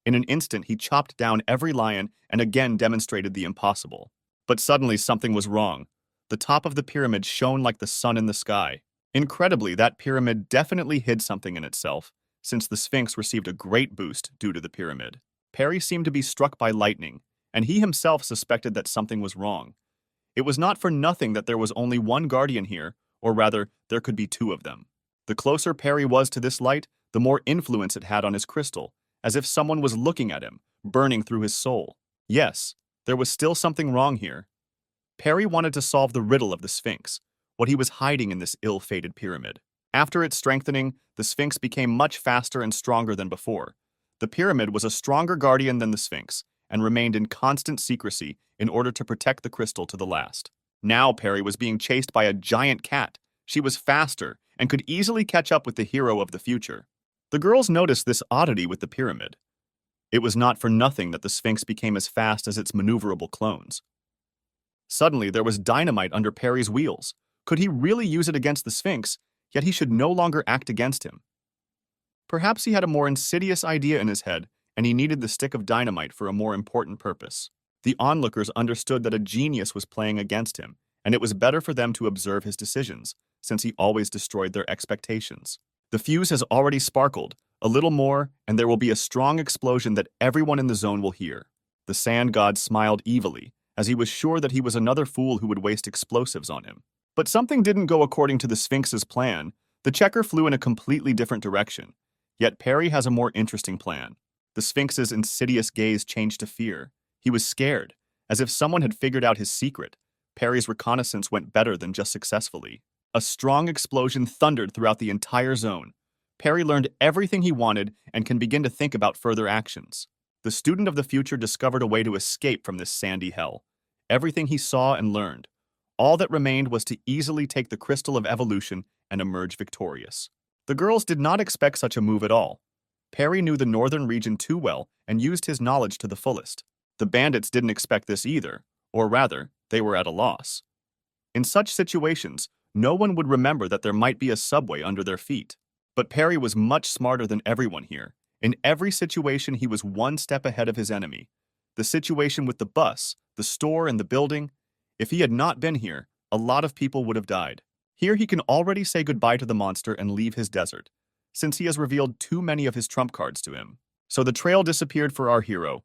In an instant, he chopped down every lion and again demonstrated the impossible. But suddenly something was wrong. The top of the pyramid shone like the sun in the sky. Incredibly, that pyramid definitely hid something in itself, since the Sphinx received a great boost due to the pyramid. Perry seemed to be struck by lightning, and he himself suspected that something was wrong. It was not for nothing that there was only one guardian here, or rather, there could be two of them. The closer Perry was to this light, the more influence it had on his crystal, as if someone was looking at him, burning through his soul. Yes, there was still something wrong here. Perry wanted to solve the riddle of the Sphinx, what he was hiding in this ill-fated pyramid. After its strengthening, the Sphinx became much faster and stronger than before. The pyramid was a stronger guardian than the Sphinx, and remained in constant secrecy in order to protect the crystal to the last. Now Perry was being chased by a giant cat. She was faster and could easily catch up with the hero of the future. The girls noticed this oddity with the pyramid. It was not for nothing that the Sphinx became as fast as its maneuverable clones. Suddenly, there was dynamite under Perry's wheels. Could he really use it against the Sphinx, yet he should no longer act against him? Perhaps he had a more insidious idea in his head, and he needed the stick of dynamite for a more important purpose. The onlookers understood that a genius was playing against him, and it was better for them to observe his decisions, since he always destroyed their expectations. The fuse has already sparkled. A little more, and there will be a strong explosion that everyone in the zone will hear. The sand god smiled evilly, as he was sure that he was another fool who would waste explosives on him. But something didn't go according to the Sphinx's plan. The checker flew in a completely different direction. Yet Perry has a more interesting plan. The Sphinx's insidious gaze changed to fear. He was scared, as if someone had figured out his secret. Perry's reconnaissance went better than just successfully. A strong explosion thundered throughout the entire zone. Perry learned everything he wanted and can begin to think about further actions. The student of the future discovered a way to escape from this sandy hell. Everything he saw and learned. All that remained was to easily take the crystal of evolution and emerge victorious. The girls did not expect such a move at all. Perry knew the northern region too well and used his knowledge to the fullest. The bandits didn't expect this either, or rather, they were at a loss. In such situations, no one would remember that there might be a subway under their feet. But Perry was much smarter than everyone here. In every situation, he was one step ahead of his enemy. The situation with the bus, the store, and the building. If he had not been here, a lot of people would have died. Here he can already say goodbye to the monster and leave his desert, since he has revealed too many of his trump cards to him. So the trail disappeared for our hero.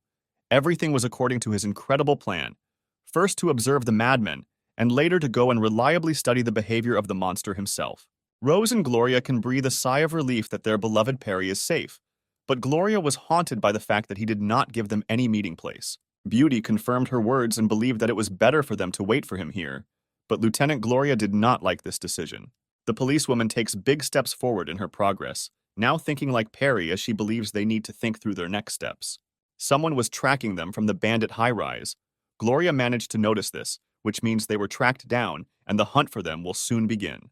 Everything was according to his incredible plan. First to observe the madmen, and later to go and reliably study the behavior of the monster himself. Rose and Gloria can breathe a sigh of relief that their beloved Perry is safe, but Gloria was haunted by the fact that he did not give them any meeting place. Beauty confirmed her words and believed that it was better for them to wait for him here, but Lieutenant Gloria did not like this decision. The policewoman takes big steps forward in her progress, now thinking like Perry as she believes they need to think through their next steps. Someone was tracking them from the bandit high-rise. Gloria managed to notice this, which means they were tracked down, and the hunt for them will soon begin.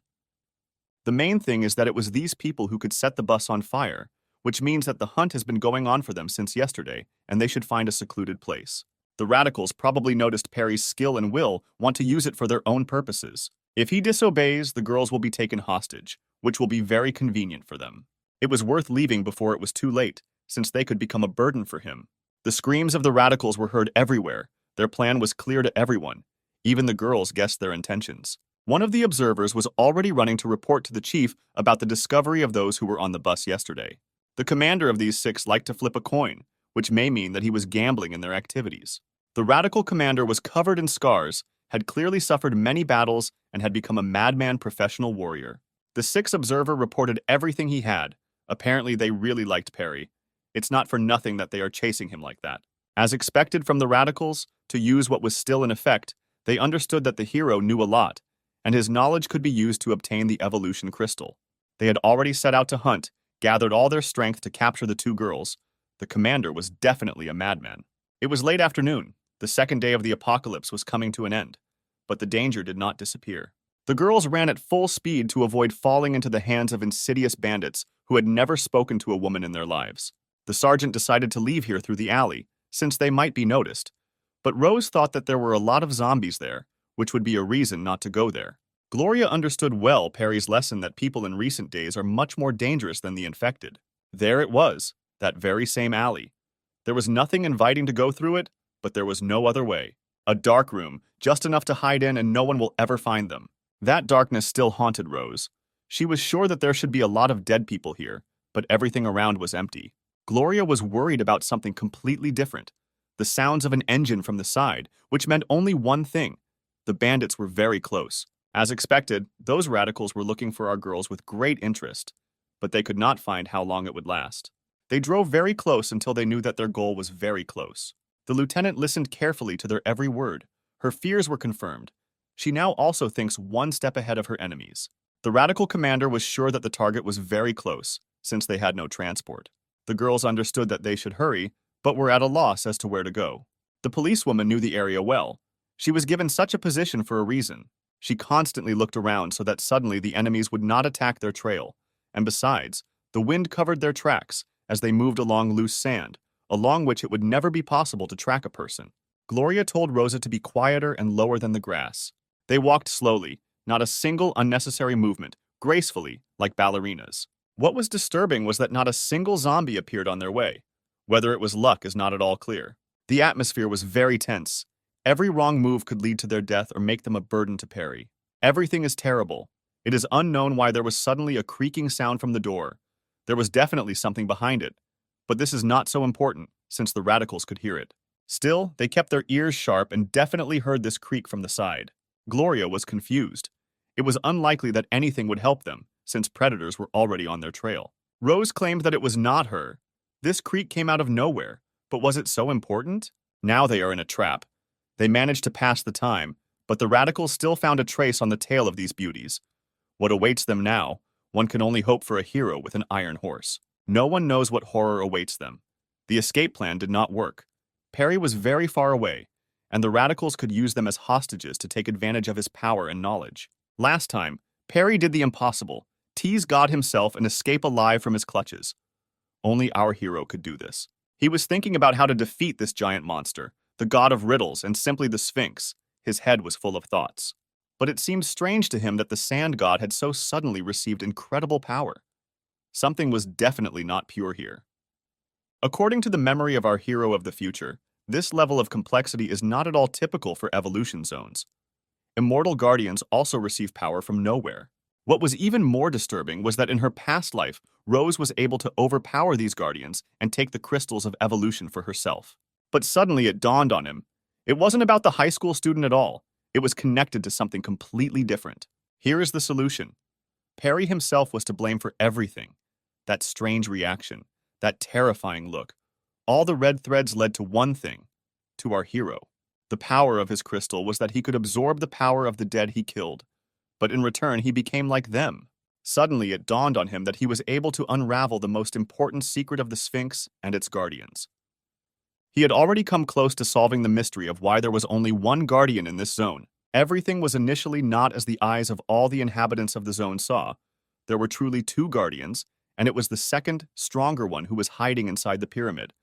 The main thing is that it was these people who could set the bus on fire, which means that the hunt has been going on for them since yesterday, and they should find a secluded place. The radicals probably noticed Perry's skill and will want to use it for their own purposes. If he disobeys, the girls will be taken hostage, which will be very convenient for them. It was worth leaving before it was too late, since they could become a burden for him. The screams of the radicals were heard everywhere. Their plan was clear to everyone. Even the girls guessed their intentions. One of the observers was already running to report to the chief about the discovery of those who were on the bus yesterday. The commander of these 6 liked to flip a coin, which may mean that he was gambling in their activities. The radical commander was covered in scars, had clearly suffered many battles, and had become a madman professional warrior. The 6th observer reported everything he had. Apparently they really liked Perry. It's not for nothing that they are chasing him like that. As expected from the radicals, to use what was still in effect, they understood that the hero knew a lot, and his knowledge could be used to obtain the evolution crystal. They had already set out to hunt, gathered all their strength to capture the 2 girls. The commander was definitely a madman. It was late afternoon. The second day of the apocalypse was coming to an end, but the danger did not disappear. The girls ran at full speed to avoid falling into the hands of insidious bandits who had never spoken to a woman in their lives. The sergeant decided to leave here through the alley, since they might be noticed. But Rose thought that there were a lot of zombies there, which would be a reason not to go there. Gloria understood well Perry's lesson that people in recent days are much more dangerous than the infected. There it was, that very same alley. There was nothing inviting to go through it, but there was no other way. A dark room, just enough to hide in and no one will ever find them. That darkness still haunted Rose. She was sure that there should be a lot of dead people here, but everything around was empty. Gloria was worried about something completely different. The sounds of an engine from the side, which meant only one thing. The bandits were very close. As expected, those radicals were looking for our girls with great interest, but they could not find how long it would last. They drove very close until they knew that their goal was very close. The lieutenant listened carefully to their every word. Her fears were confirmed. She now also thinks one step ahead of her enemies. The radical commander was sure that the target was very close, since they had no transport. The girls understood that they should hurry, but were at a loss as to where to go. The policewoman knew the area well. She was given such a position for a reason. She constantly looked around so that suddenly the enemies would not attack their trail, and besides, the wind covered their tracks as they moved along loose sand, along which it would never be possible to track a person. Gloria told Rosa to be quieter and lower than the grass. They walked slowly, not a single unnecessary movement, gracefully, like ballerinas. What was disturbing was that not a single zombie appeared on their way. Whether it was luck is not at all clear. The atmosphere was very tense. Every wrong move could lead to their death or make them a burden to parry. Everything is terrible. It is unknown why there was suddenly a creaking sound from the door. There was definitely something behind it. But this is not so important, since the radicals could hear it. Still, they kept their ears sharp and definitely heard this creak from the side. Gloria was confused. It was unlikely that anything would help them, since predators were already on their trail. Rose claimed that it was not her. This creak came out of nowhere, but was it so important? Now they are in a trap. They managed to pass the time, but the radicals still found a trace on the tail of these beauties. What awaits them now? One can only hope for a hero with an iron horse. No one knows what horror awaits them. The escape plan did not work. Perry was very far away, and the radicals could use them as hostages to take advantage of his power and knowledge. Last time, Perry did the impossible, tease God himself and escape alive from his clutches. Only our hero could do this. He was thinking about how to defeat this giant monster, the god of riddles and simply the Sphinx. His head was full of thoughts. But it seemed strange to him that the sand god had so suddenly received incredible power. Something was definitely not pure here. According to the memory of our hero of the future, this level of complexity is not at all typical for evolution zones. Immortal guardians also receive power from nowhere. What was even more disturbing was that in her past life, Rose was able to overpower these guardians and take the crystals of evolution for herself. But suddenly it dawned on him. It wasn't about the high school student at all. It was connected to something completely different. Here is the solution. Perry himself was to blame for everything. That strange reaction, that terrifying look. All the red threads led to one thing, to our hero. The power of his crystal was that he could absorb the power of the dead he killed, but in return he became like them. Suddenly it dawned on him that he was able to unravel the most important secret of the Sphinx and its guardians. He had already come close to solving the mystery of why there was only one guardian in this zone. Everything was initially not as the eyes of all the inhabitants of the zone saw. There were truly two guardians, and it was the second, stronger one who was hiding inside the pyramid,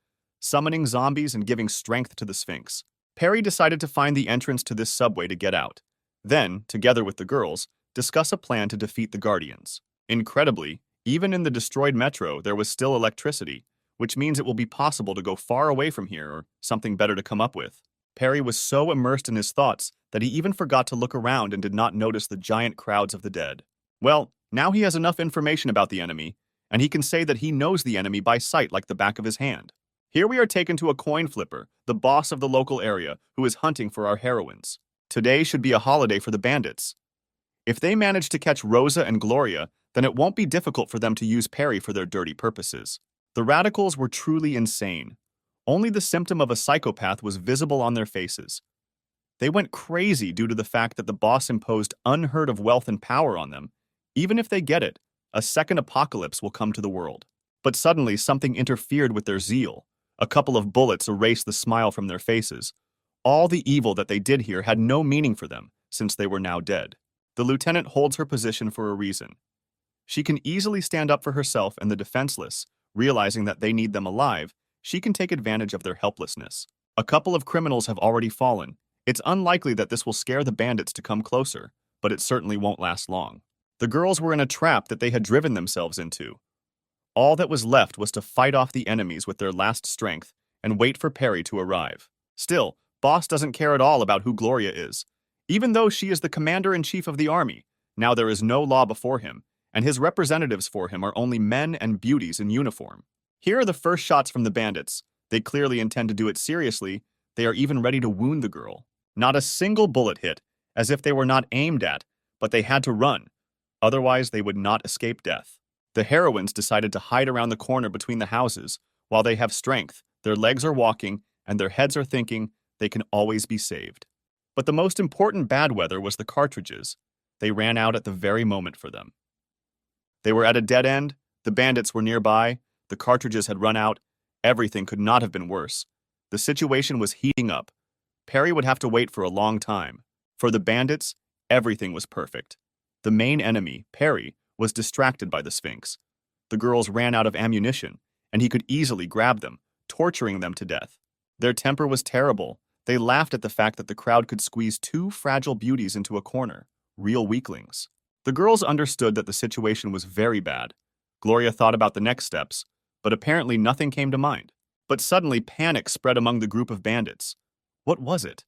summoning zombies and giving strength to the Sphinx. Perry decided to find the entrance to this subway to get out. Then, together with the girls, discuss a plan to defeat the guardians. Incredibly, even in the destroyed metro, there was still electricity, which means it will be possible to go far away from here or something better to come up with. Perry was so immersed in his thoughts that he even forgot to look around and did not notice the giant crowds of the dead. Well, now he has enough information about the enemy, and he can say that he knows the enemy by sight like the back of his hand. Here we are taken to a coin flipper, the boss of the local area, who is hunting for our heroines. Today should be a holiday for the bandits. If they manage to catch Rosa and Gloria, then it won't be difficult for them to use Perry for their dirty purposes. The radicals were truly insane. Only the symptom of a psychopath was visible on their faces. They went crazy due to the fact that the boss imposed unheard of wealth and power on them. Even if they get it, a second apocalypse will come to the world. But suddenly something interfered with their zeal. A couple of bullets erased the smile from their faces. All the evil that they did here had no meaning for them, since they were now dead. The lieutenant holds her position for a reason. She can easily stand up for herself and the defenseless. Realizing that they need them alive, she can take advantage of their helplessness. A couple of criminals have already fallen. It's unlikely that this will scare the bandits to come closer, but it certainly won't last long. The girls were in a trap that they had driven themselves into. All that was left was to fight off the enemies with their last strength and wait for Perry to arrive. Still, Boss doesn't care at all about who Gloria is. Even though she is the commander-in-chief of the army, now there is no law before him, and his representatives for him are only men and beauties in uniform. Here are the first shots from the bandits. They clearly intend to do it seriously. They are even ready to wound the girl. Not a single bullet hit, as if they were not aimed at, But they had to run, otherwise they would not escape death. The heroines decided to hide around the corner between the houses. While they have strength, their legs are walking, and their heads are thinking they can always be saved. But the most important bad weather was the cartridges. They ran out at the very moment for them. They were at a dead end, the bandits were nearby, the cartridges had run out, everything could not have been worse. The situation was heating up. Perry would have to wait for a long time. For the bandits, everything was perfect. The main enemy, Perry, was distracted by the Sphinx. The girls ran out of ammunition, and he could easily grab them, torturing them to death. Their temper was terrible. They laughed at the fact that the crowd could squeeze two fragile beauties into a corner, real weaklings. The girls understood that the situation was very bad. Gloria thought about the next steps, but apparently nothing came to mind. But suddenly panic spread among the group of bandits. What was it?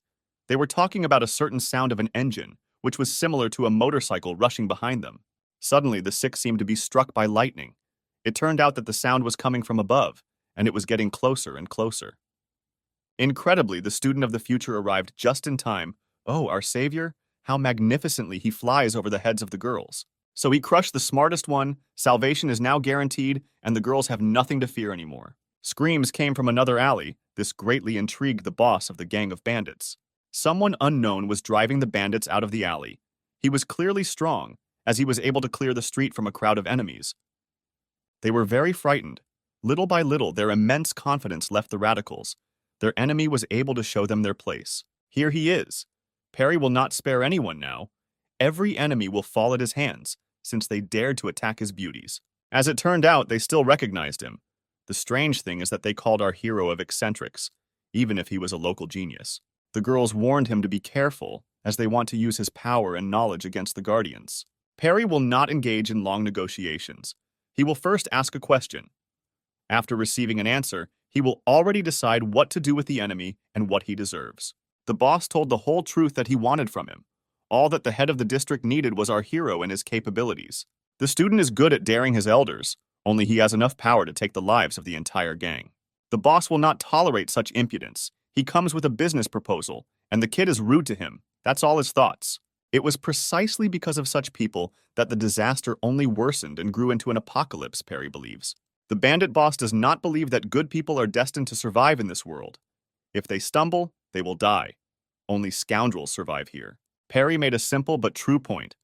They were talking about a certain sound of an engine, which was similar to a motorcycle rushing behind them. Suddenly, the six seemed to be struck by lightning. It turned out that the sound was coming from above, and it was getting closer and closer. Incredibly, the student of the future arrived just in time. Oh, our savior? How magnificently he flies over the heads of the girls. So he crushed the smartest one, salvation is now guaranteed, and the girls have nothing to fear anymore. Screams came from another alley. This greatly intrigued the boss of the gang of bandits. Someone unknown was driving the bandits out of the alley. He was clearly strong, as he was able to clear the street from a crowd of enemies. They were very frightened. Little by little, their immense confidence left the radicals. Their enemy was able to show them their place. Here he is. Perry will not spare anyone now. Every enemy will fall at his hands, since they dared to attack his beauties. As it turned out, they still recognized him. The strange thing is that they called our hero of eccentrics, even if he was a local genius. The girls warned him to be careful, as they want to use his power and knowledge against the Guardians. Perry will not engage in long negotiations. He will first ask a question. After receiving an answer, he will already decide what to do with the enemy and what he deserves. The boss told the whole truth that he wanted from him. All that the head of the district needed was our hero and his capabilities. The student is good at daring his elders, only he has enough power to take the lives of the entire gang. The boss will not tolerate such impudence. He comes with a business proposal, and the kid is rude to him. That's all his thoughts. It was precisely because of such people that the disaster only worsened and grew into an apocalypse, Perry believes. The bandit boss does not believe that good people are destined to survive in this world. If they stumble, they will die. Only scoundrels survive here. Perry made a simple but true point.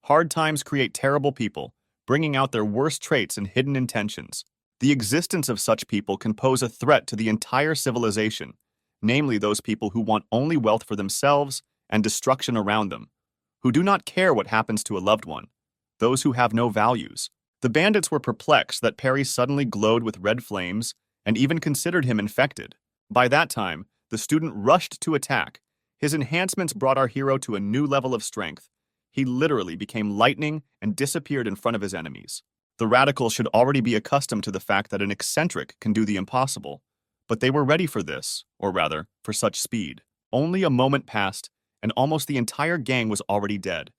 Hard times create terrible people, bringing out their worst traits and hidden intentions. The existence of such people can pose a threat to the entire civilization, namely those people who want only wealth for themselves and destruction around them, who do not care what happens to a loved one, those who have no values. The bandits were perplexed that Perry suddenly glowed with red flames and even considered him infected. By that time, the student rushed to attack. His enhancements brought our hero to a new level of strength. He literally became lightning and disappeared in front of his enemies. The radicals should already be accustomed to the fact that an eccentric can do the impossible, but they were ready for this, or rather, for such speed. Only a moment passed, and almost the entire gang was already dead.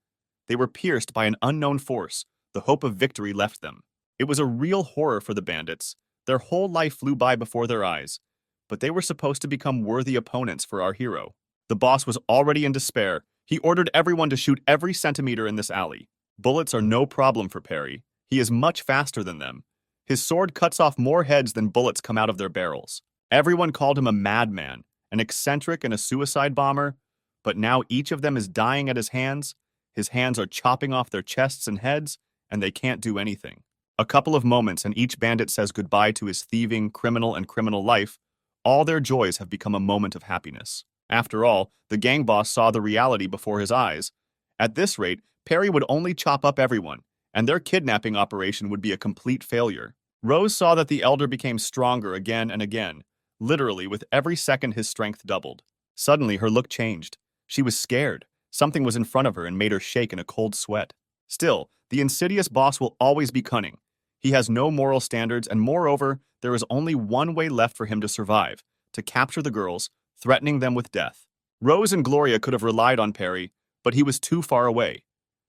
They were pierced by an unknown force. The hope of victory left them. It was a real horror for the bandits. Their whole life flew by before their eyes, but they were supposed to become worthy opponents for our hero. The boss was already in despair. He ordered everyone to shoot every centimeter in this alley. Bullets are no problem for Perry. He is much faster than them. His sword cuts off more heads than bullets come out of their barrels. Everyone called him a madman, an eccentric and a suicide bomber, but now each of them is dying at his hands. His hands are chopping off their chests and heads, and they can't do anything. A couple of moments and each bandit says goodbye to his thieving, criminal life. All their joys have become a moment of happiness. After all, the gang boss saw the reality before his eyes. At this rate, Perry would only chop up everyone, and their kidnapping operation would be a complete failure. Rose saw that the elder became stronger again and again. Literally, with every second his strength doubled. Suddenly, her look changed. She was scared. Something was in front of her and made her shake in a cold sweat. Still, the insidious boss will always be cunning. He has no moral standards, and moreover, there is only one way left for him to survive, to capture the girls, threatening them with death. Rose and Gloria could have relied on Perry, but he was too far away.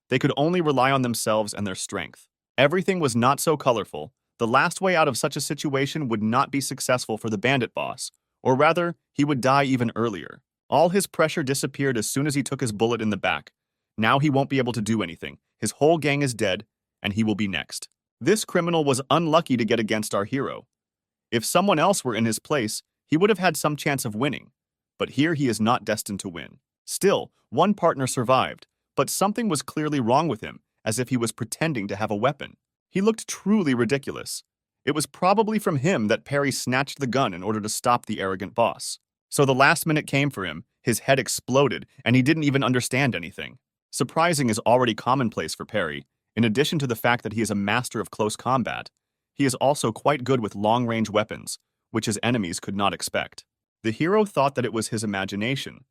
They could only rely on themselves and their strength. Everything was not so colorful. The last way out of such a situation would not be successful for the bandit boss, or rather, he would die even earlier. All his pressure disappeared as soon as he took his bullet in the back. Now he won't be able to do anything. His whole gang is dead, and he will be next. This criminal was unlucky to get against our hero. If someone else were in his place, he would have had some chance of winning. But here he is not destined to win. Still, one partner survived, but something was clearly wrong with him, as if he was pretending to have a weapon. He looked truly ridiculous. It was probably from him that Perry snatched the gun in order to stop the arrogant boss. So the last minute came for him, his head exploded, and he didn't even understand anything. Surprising is already commonplace for Perry. In addition to the fact that he is a master of close combat, he is also quite good with long-range weapons, which his enemies could not expect. The hero thought that it was his imagination,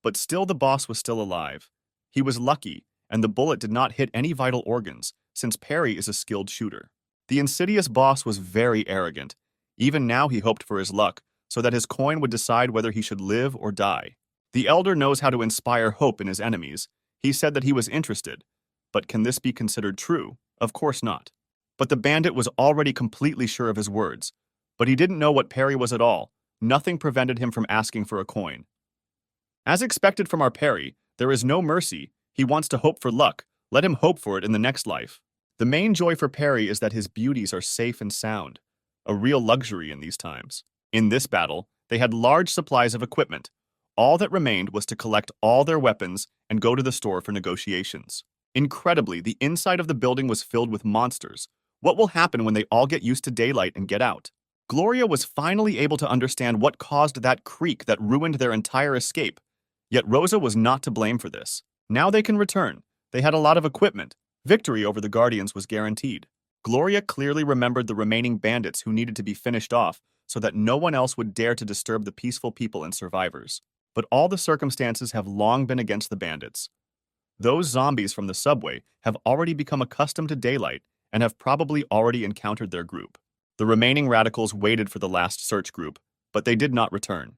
but still the boss was still alive. He was lucky, and the bullet did not hit any vital organs, since Perry is a skilled shooter. The insidious boss was very arrogant. Even now he hoped for his luck, so that his coin would decide whether he should live or die. The elder knows how to inspire hope in his enemies. He said that he was interested. But can this be considered true? Of course not. But the bandit was already completely sure of his words. But he didn't know what Perry was at all. Nothing prevented him from asking for a coin. As expected from our Perry, there is no mercy. He wants to hope for luck. Let him hope for it in the next life. The main joy for Perry is that his beauties are safe and sound, a real luxury in these times. In this battle, they had large supplies of equipment. All that remained was to collect all their weapons and go to the store for negotiations. Incredibly, the inside of the building was filled with monsters. What will happen when they all get used to daylight and get out? Gloria was finally able to understand what caused that creak that ruined their entire escape. Yet Rosa was not to blame for this. Now they can return. They had a lot of equipment. Victory over the Guardians was guaranteed. Gloria clearly remembered the remaining bandits who needed to be finished off so that no one else would dare to disturb the peaceful people and survivors. But all the circumstances have long been against the bandits. Those zombies from the subway have already become accustomed to daylight and have probably already encountered their group. The remaining radicals waited for the last search group, but they did not return.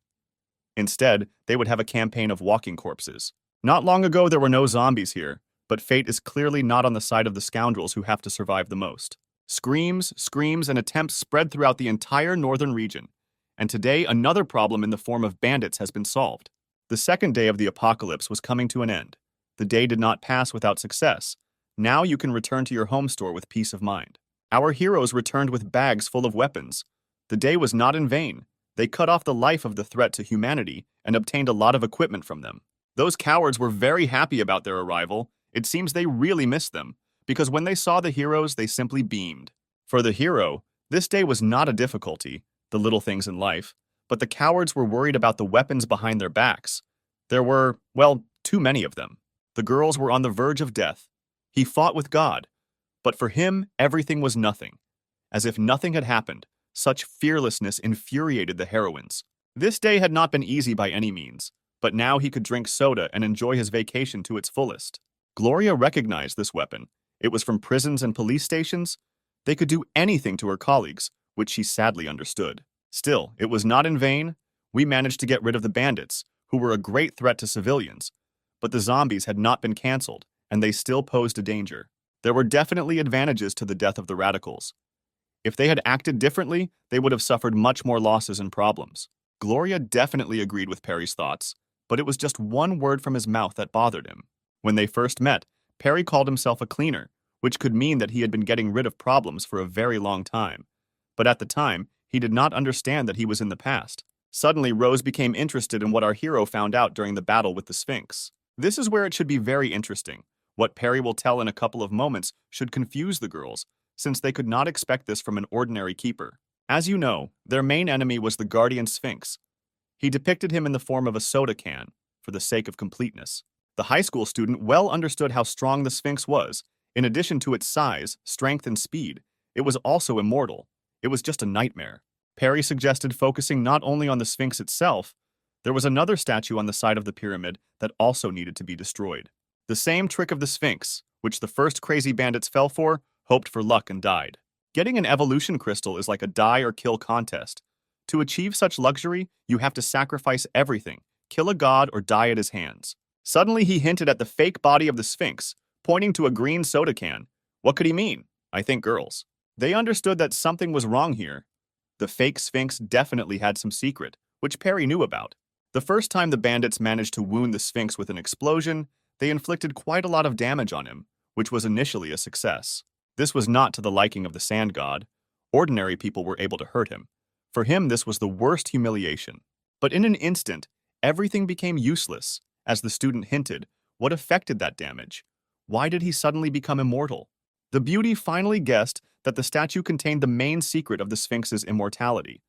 Instead, they would have a campaign of walking corpses. Not long ago, there were no zombies here, but fate is clearly not on the side of the scoundrels who have to survive the most. Screams, and attempts spread throughout the entire northern region, and today another problem in the form of bandits has been solved. The second day of the apocalypse was coming to an end. The day did not pass without success. Now you can return to your home store with peace of mind. Our heroes returned with bags full of weapons. The day was not in vain. They cut off the life of the threat to humanity and obtained a lot of equipment from them. Those cowards were very happy about their arrival. It seems they really missed them, because when they saw the heroes, they simply beamed. For the hero, this day was not a difficulty, the little things in life, but the cowards were worried about the weapons behind their backs. There were, well, too many of them. The girls were on the verge of death. He fought with God, but for him, everything was nothing. As if nothing had happened, such fearlessness infuriated the heroines. This day had not been easy by any means, but now he could drink soda and enjoy his vacation to its fullest. Gloria recognized this weapon. It was from prisons and police stations. They could do anything to her colleagues, which she sadly understood. Still, it was not in vain. We managed to get rid of the bandits, who were a great threat to civilians. But the zombies had not been canceled, and they still posed a danger. There were definitely advantages to the death of the radicals. If they had acted differently, they would have suffered much more losses and problems. Gloria definitely agreed with Perry's thoughts, but it was just one word from his mouth that bothered him. When they first met, Perry called himself a cleaner, which could mean that he had been getting rid of problems for a very long time. But at the time, he did not understand that he was in the past. Suddenly, Rose became interested in what our hero found out during the battle with the Sphinx. This is where it should be very interesting. What Perry will tell in a couple of moments should confuse the girls, since they could not expect this from an ordinary keeper. As you know, their main enemy was the Guardian Sphinx. He depicted him in the form of a soda can, for the sake of completeness. The high school student well understood how strong the Sphinx was. In addition to its size, strength, and speed, it was also immortal. It was just a nightmare. Perry suggested focusing not only on the Sphinx itself, there was another statue on the side of the pyramid that also needed to be destroyed. The same trick of the Sphinx, which the first crazy bandits fell for, hoped for luck and died. Getting an evolution crystal is like a die or kill contest. To achieve such luxury, you have to sacrifice everything, kill a god or die at his hands. Suddenly he hinted at the fake body of the Sphinx, pointing to a green soda can. What could he mean? I think girls. They understood that something was wrong here. The fake Sphinx definitely had some secret, which Perry knew about. The first time the bandits managed to wound the Sphinx with an explosion, they inflicted quite a lot of damage on him, which was initially a success. This was not to the liking of the sand god. Ordinary people were able to hurt him. For him, this was the worst humiliation. But in an instant, everything became useless. As the student hinted, what affected that damage? Why did he suddenly become immortal? The beauty finally guessed that the statue contained the main secret of the Sphinx's immortality.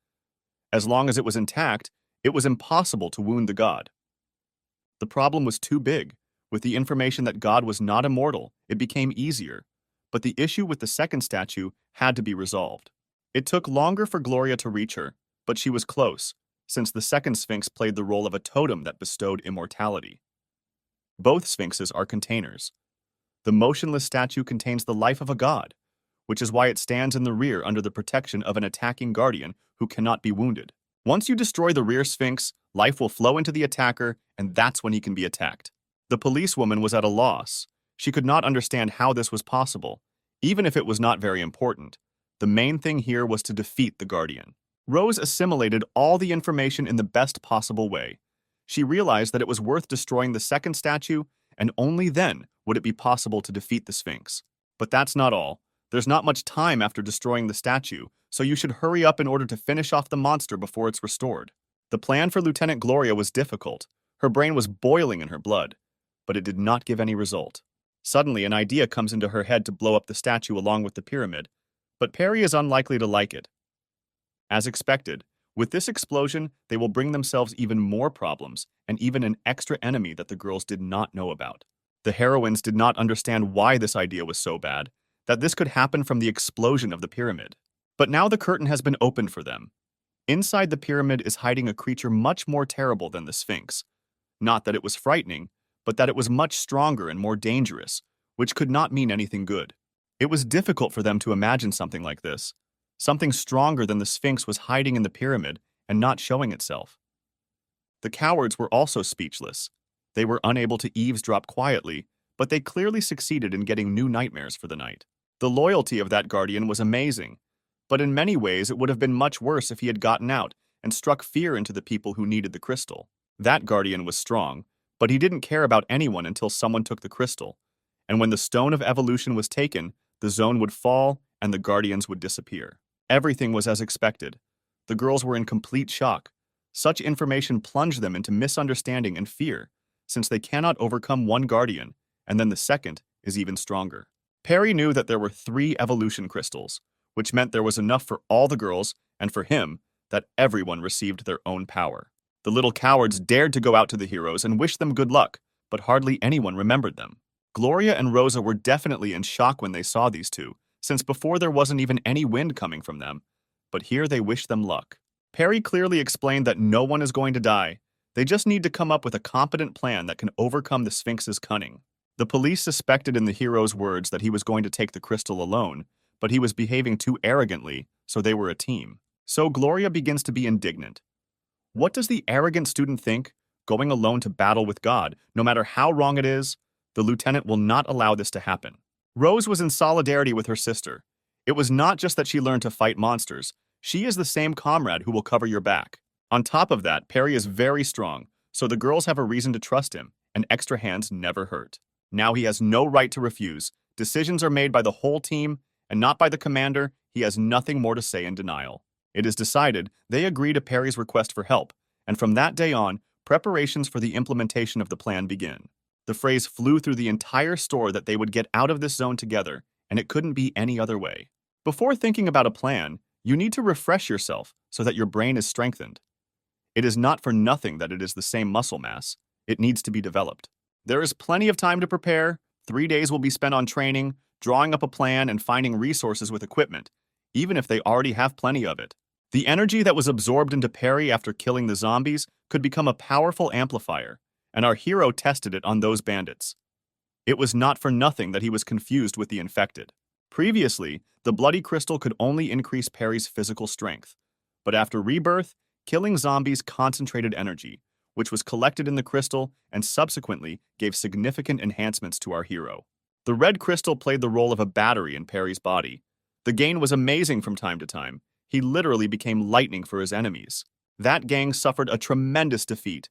As long as it was intact, it was impossible to wound the god. The problem was too big. With the information that God was not immortal, it became easier. But the issue with the second statue had to be resolved. It took longer for Gloria to reach her, but she was close, since the second Sphinx played the role of a totem that bestowed immortality. Both Sphinxes are containers. The motionless statue contains the life of a god, which is why it stands in the rear under the protection of an attacking guardian who cannot be wounded. Once you destroy the rear Sphinx, life will flow into the attacker, and that's when he can be attacked. The policewoman was at a loss. She could not understand how this was possible, even if it was not very important. The main thing here was to defeat the guardian. Rose assimilated all the information in the best possible way. She realized that it was worth destroying the second statue, and only then would it be possible to defeat the Sphinx. But that's not all. There's not much time after destroying the statue, so you should hurry up in order to finish off the monster before it's restored. The plan for Lieutenant Gloria was difficult. Her brain was boiling in her blood, but it did not give any result. Suddenly, an idea comes into her head to blow up the statue along with the pyramid, but Perry is unlikely to like it. As expected, with this explosion, they will bring themselves even more problems and even an extra enemy that the girls did not know about. The heroines did not understand why this idea was so bad, that this could happen from the explosion of the pyramid. But now the curtain has been opened for them. Inside the pyramid is hiding a creature much more terrible than the Sphinx. Not that it was frightening, but that it was much stronger and more dangerous, which could not mean anything good. It was difficult for them to imagine something like this. Something stronger than the Sphinx was hiding in the pyramid and not showing itself. The cowards were also speechless. They were unable to eavesdrop quietly, but they clearly succeeded in getting new nightmares for the night. The loyalty of that guardian was amazing, but in many ways it would have been much worse if he had gotten out and struck fear into the people who needed the crystal. That guardian was strong, but he didn't care about anyone until someone took the crystal, and when the stone of evolution was taken, the zone would fall and the guardians would disappear. Everything was as expected. The girls were in complete shock. Such information plunged them into misunderstanding and fear, since they cannot overcome one guardian, and then the second is even stronger. Perry knew that there were 3 evolution crystals, which meant there was enough for all the girls, and for him, that everyone received their own power. The little cowards dared to go out to the heroes and wish them good luck, but hardly anyone remembered them. Gloria and Rosa were definitely in shock when they saw these two, since before there wasn't even any wind coming from them, but here they wished them luck. Perry clearly explained that no one is going to die. They just need to come up with a competent plan that can overcome the Sphinx's cunning. The police suspected in the hero's words that he was going to take the crystal alone, but he was behaving too arrogantly, so they were a team. So Gloria begins to be indignant. What does the arrogant student think? Going alone to battle with God, no matter how wrong it is? The lieutenant will not allow this to happen. Rose was in solidarity with her sister. It was not just that she learned to fight monsters. She is the same comrade who will cover your back. On top of that, Perry is very strong, so the girls have a reason to trust him, and extra hands never hurt. Now he has no right to refuse. Decisions are made by the whole team, and not by the commander. He has nothing more to say in denial. It is decided, they agree to Perry's request for help, and from that day on, preparations for the implementation of the plan begin. The phrase flew through the entire store that they would get out of this zone together, and it couldn't be any other way. Before thinking about a plan, you need to refresh yourself so that your brain is strengthened. It is not for nothing that it is the same muscle mass. It needs to be developed. There is plenty of time to prepare. 3 days will be spent on training, drawing up a plan, and finding resources with equipment, even if they already have plenty of it. The energy that was absorbed into Perry after killing the zombies could become a powerful amplifier, and our hero tested it on those bandits. It was not for nothing that he was confused with the infected. Previously, the bloody crystal could only increase Perry's physical strength, but after rebirth, killing zombies concentrated energy, which was collected in the crystal and subsequently gave significant enhancements to our hero. The red crystal played the role of a battery in Perry's body. The gain was amazing from time to time. He literally became lightning for his enemies. That gang suffered a tremendous defeat.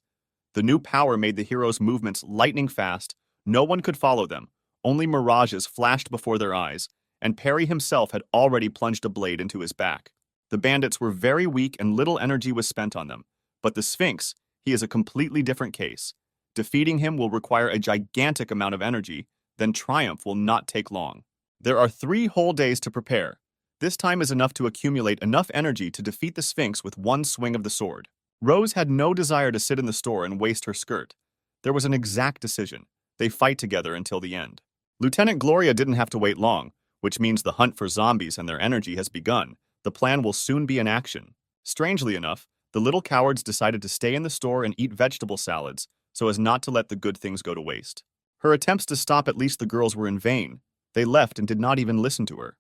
The new power made the hero's movements lightning fast, No one could follow them. Only mirages flashed before their eyes, and Perry himself had already plunged a blade into his back. The bandits were very weak and little energy was spent on them. But the Sphinx, he is a completely different case. Defeating him will require a gigantic amount of energy, then triumph will not take long. There are 3 whole days to prepare. This time is enough to accumulate enough energy to defeat the Sphinx with one swing of the sword. Rose had no desire to sit in the store and waste her skirt. There was an exact decision. They fight together until the end. Lieutenant Gloria didn't have to wait long, which means the hunt for zombies and their energy has begun. The plan will soon be in action. Strangely enough, the little cowards decided to stay in the store and eat vegetable salads so as not to let the good things go to waste. Her attempts to stop at least the girls were in vain. They left and did not even listen to her.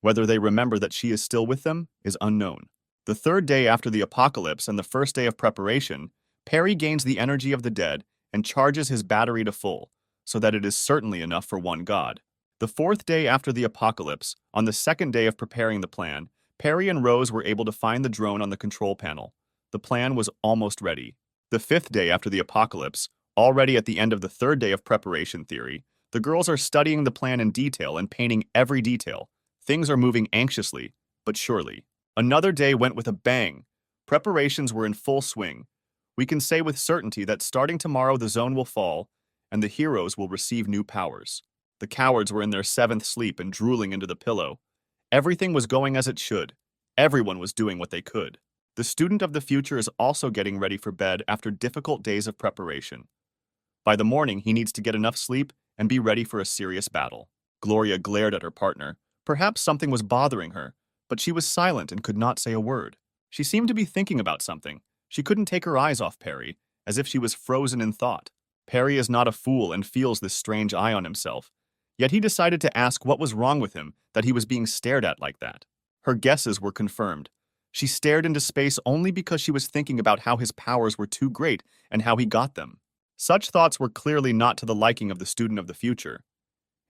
Whether they remember that she is still with them is unknown. The 3rd day after the apocalypse and the 1st day of preparation, Perry gains the energy of the dead and charges his battery to full, so that it is certainly enough for one god. The 4th day after the apocalypse, on the 2nd day of preparing the plan, Perry and Rose were able to find the drone on the control panel. The plan was almost ready. The 5th day after the apocalypse, already at the end of the 3rd day of preparation theory, the girls are studying the plan in detail and painting every detail. Things are moving anxiously, but surely. Another day went with a bang. Preparations were in full swing. We can say with certainty that starting tomorrow the zone will fall, and the heroes will receive new powers. The cowards were in their 7th sleep and drooling into the pillow. Everything was going as it should. Everyone was doing what they could. The student of the future is also getting ready for bed after difficult days of preparation. By the morning, he needs to get enough sleep and be ready for a serious battle. Gloria glared at her partner. Perhaps something was bothering her, but she was silent and could not say a word. She seemed to be thinking about something. She couldn't take her eyes off Perry, as if she was frozen in thought. Perry is not a fool and feels this strange eye on himself. Yet he decided to ask what was wrong with him that he was being stared at like that. Her guesses were confirmed. She stared into space only because she was thinking about how his powers were too great and how he got them. Such thoughts were clearly not to the liking of the student of the future.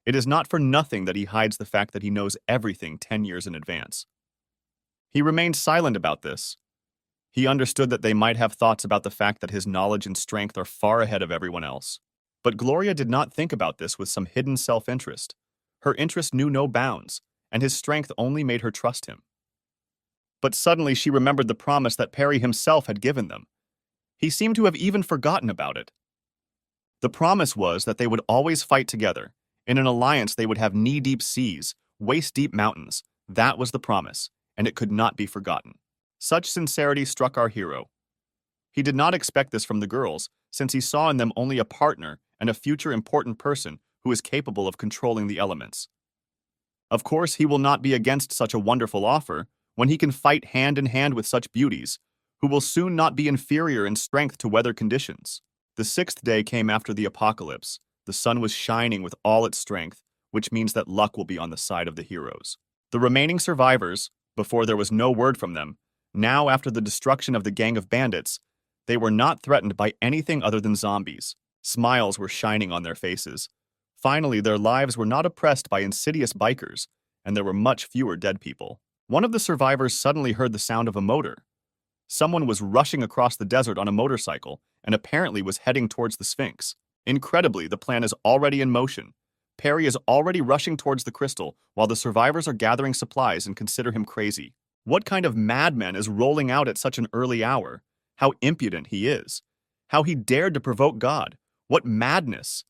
It is not for nothing that he hides the fact that he knows everything 10 years in advance. He remained silent about this. He understood that they might have thoughts about the fact that his knowledge and strength are far ahead of everyone else. But Gloria did not think about this with some hidden self-interest. Her interest knew no bounds, and his strength only made her trust him. But suddenly she remembered the promise that Perry himself had given them. He seemed to have even forgotten about it. The promise was that they would always fight together. In an alliance they would have knee-deep seas, waist-deep mountains. That was the promise, and it could not be forgotten. Such sincerity struck our hero. He did not expect this from the girls, since he saw in them only a partner and a future important person who is capable of controlling the elements. Of course, he will not be against such a wonderful offer when he can fight hand in hand with such beauties, who will soon not be inferior in strength to weather conditions. The 6th day came after the apocalypse. The sun was shining with all its strength, which means that luck will be on the side of the heroes. The remaining survivors, before there was no word from them, now after the destruction of the gang of bandits, they were not threatened by anything other than zombies. Smiles were shining on their faces. Finally, their lives were not oppressed by insidious bikers, and there were much fewer dead people. One of the survivors suddenly heard the sound of a motor. Someone was rushing across the desert on a motorcycle and apparently was heading towards the Sphinx. Incredibly, the plan is already in motion. Perry is already rushing towards the crystal while the survivors are gathering supplies and consider him crazy. What kind of madman is rolling out at such an early hour? How impudent he is. How he dared to provoke God. What madness.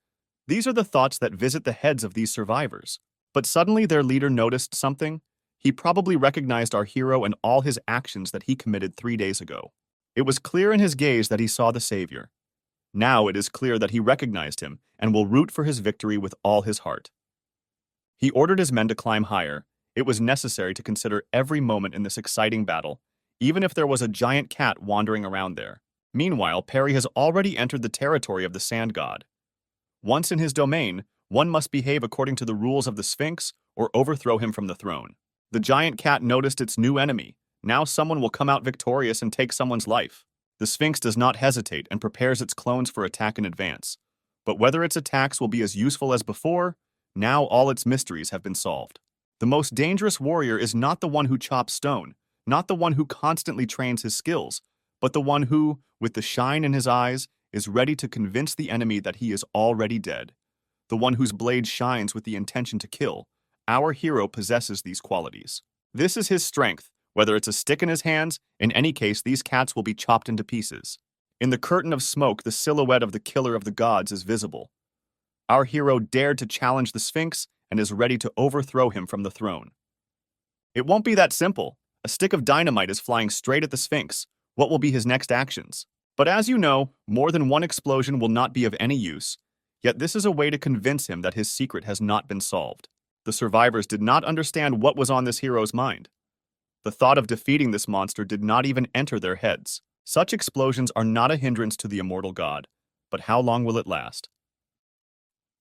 These are the thoughts that visit the heads of these survivors. But suddenly their leader noticed something. He probably recognized our hero and all his actions that he committed 3 days ago. It was clear in his gaze that he saw the Savior. Now it is clear that he recognized him and will root for his victory with all his heart. He ordered his men to climb higher. It was necessary to consider every moment in this exciting battle, even if there was a giant cat wandering around there. Meanwhile, Perry has already entered the territory of the Sand God. Once in his domain, one must behave according to the rules of the Sphinx or overthrow him from the throne. The giant cat noticed its new enemy. Now someone will come out victorious and take someone's life. The Sphinx does not hesitate and prepares its clones for attack in advance. But whether its attacks will be as useful as before, now all its mysteries have been solved. The most dangerous warrior is not the one who chops stone, not the one who constantly trains his skills, but the one who, with the shine in his eyes, is ready to convince the enemy that he is already dead. The one whose blade shines with the intention to kill. Our hero possesses these qualities. This is his strength. Whether it's a stick in his hands, in any case, these cats will be chopped into pieces. In the curtain of smoke, the silhouette of the killer of the gods is visible. Our hero dared to challenge the Sphinx and is ready to overthrow him from the throne. It won't be that simple. A stick of dynamite is flying straight at the Sphinx. What will be his next actions? But as you know, more than one explosion will not be of any use. Yet this is a way to convince him that his secret has not been solved. The survivors did not understand what was on this hero's mind. The thought of defeating this monster did not even enter their heads. Such explosions are not a hindrance to the immortal god. But how long will it last?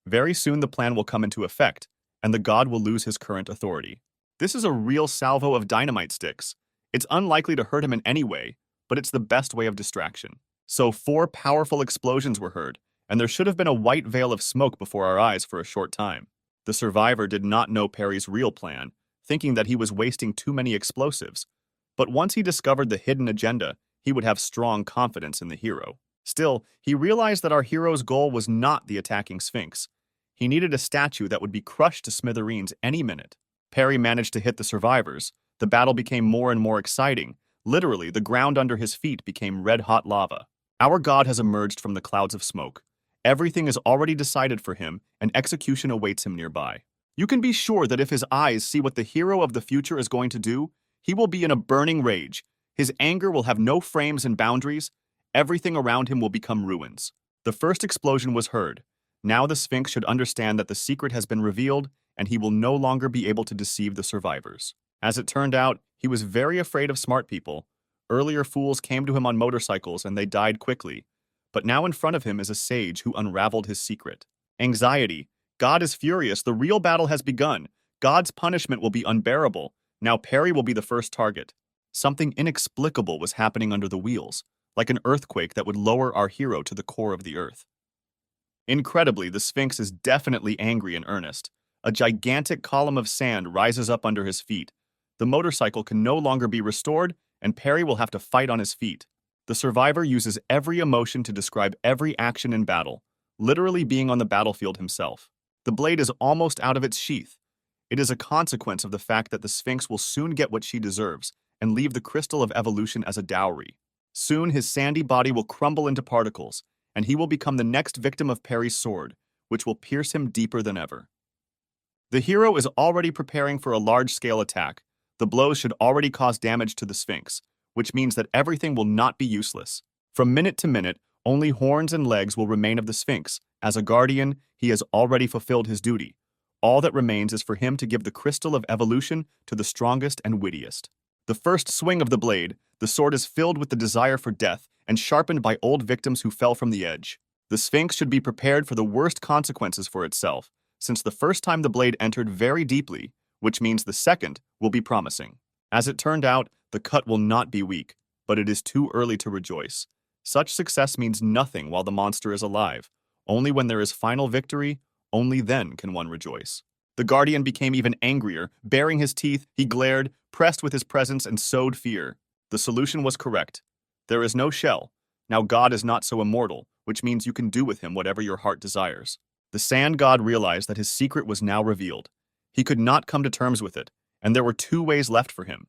Very soon the plan will come into effect, and the god will lose his current authority. This is a real salvo of dynamite sticks. It's unlikely to hurt him in any way, but it's the best way of distraction. So 4 powerful explosions were heard, and there should have been a white veil of smoke before our eyes for a short time. The survivor did not know Perry's real plan, thinking that he was wasting too many explosives. But once he discovered the hidden agenda, he would have strong confidence in the hero. Still, he realized that our hero's goal was not the attacking Sphinx. He needed a statue that would be crushed to smithereens any minute. Perry managed to hit the survivors. The battle became more and more exciting. Literally, the ground under his feet became red-hot lava. Our god has emerged from the clouds of smoke. Everything is already decided for him, and execution awaits him nearby. You can be sure that if his eyes see what the hero of the future is going to do, he will be in a burning rage. His anger will have no frames and boundaries. Everything around him will become ruins. The first explosion was heard. Now the Sphinx should understand that the secret has been revealed, and he will no longer be able to deceive the survivors. As it turned out, he was very afraid of smart people. Earlier fools came to him on motorcycles and they died quickly. But now in front of him is a sage who unraveled his secret. Anxiety. God is furious. The real battle has begun. God's punishment will be unbearable. Now Perry will be the first target. Something inexplicable was happening under the wheels, like an earthquake that would lower our hero to the core of the earth. Incredibly, the Sphinx is definitely angry in earnest. A gigantic column of sand rises up under his feet. The motorcycle can no longer be restored, and Perry will have to fight on his feet. The survivor uses every emotion to describe every action in battle, literally being on the battlefield himself. The blade is almost out of its sheath. It is a consequence of the fact that the Sphinx will soon get what she deserves and leave the crystal of evolution as a dowry. Soon his sandy body will crumble into particles, and he will become the next victim of Perry's sword, which will pierce him deeper than ever. The hero is already preparing for a large-scale attack. The blows should already cause damage to the Sphinx, which means that everything will not be useless. From minute to minute, only horns and legs will remain of the Sphinx. As a guardian, he has already fulfilled his duty. All that remains is for him to give the crystal of evolution to the strongest and wittiest. The first swing of the blade, the sword is filled with the desire for death and sharpened by old victims who fell from the edge. The Sphinx should be prepared for the worst consequences for itself, since the first time the blade entered very deeply, which means the second will be promising. As it turned out, the cut will not be weak, but it is too early to rejoice. Such success means nothing while the monster is alive. Only when there is final victory, only then can one rejoice. The guardian became even angrier. Baring his teeth, he glared, pressed with his presence, and sowed fear. The solution was correct. There is no shell. Now God is not so immortal, which means you can do with him whatever your heart desires. The sand god realized that his secret was now revealed. He could not come to terms with it, and there were 2 ways left for him: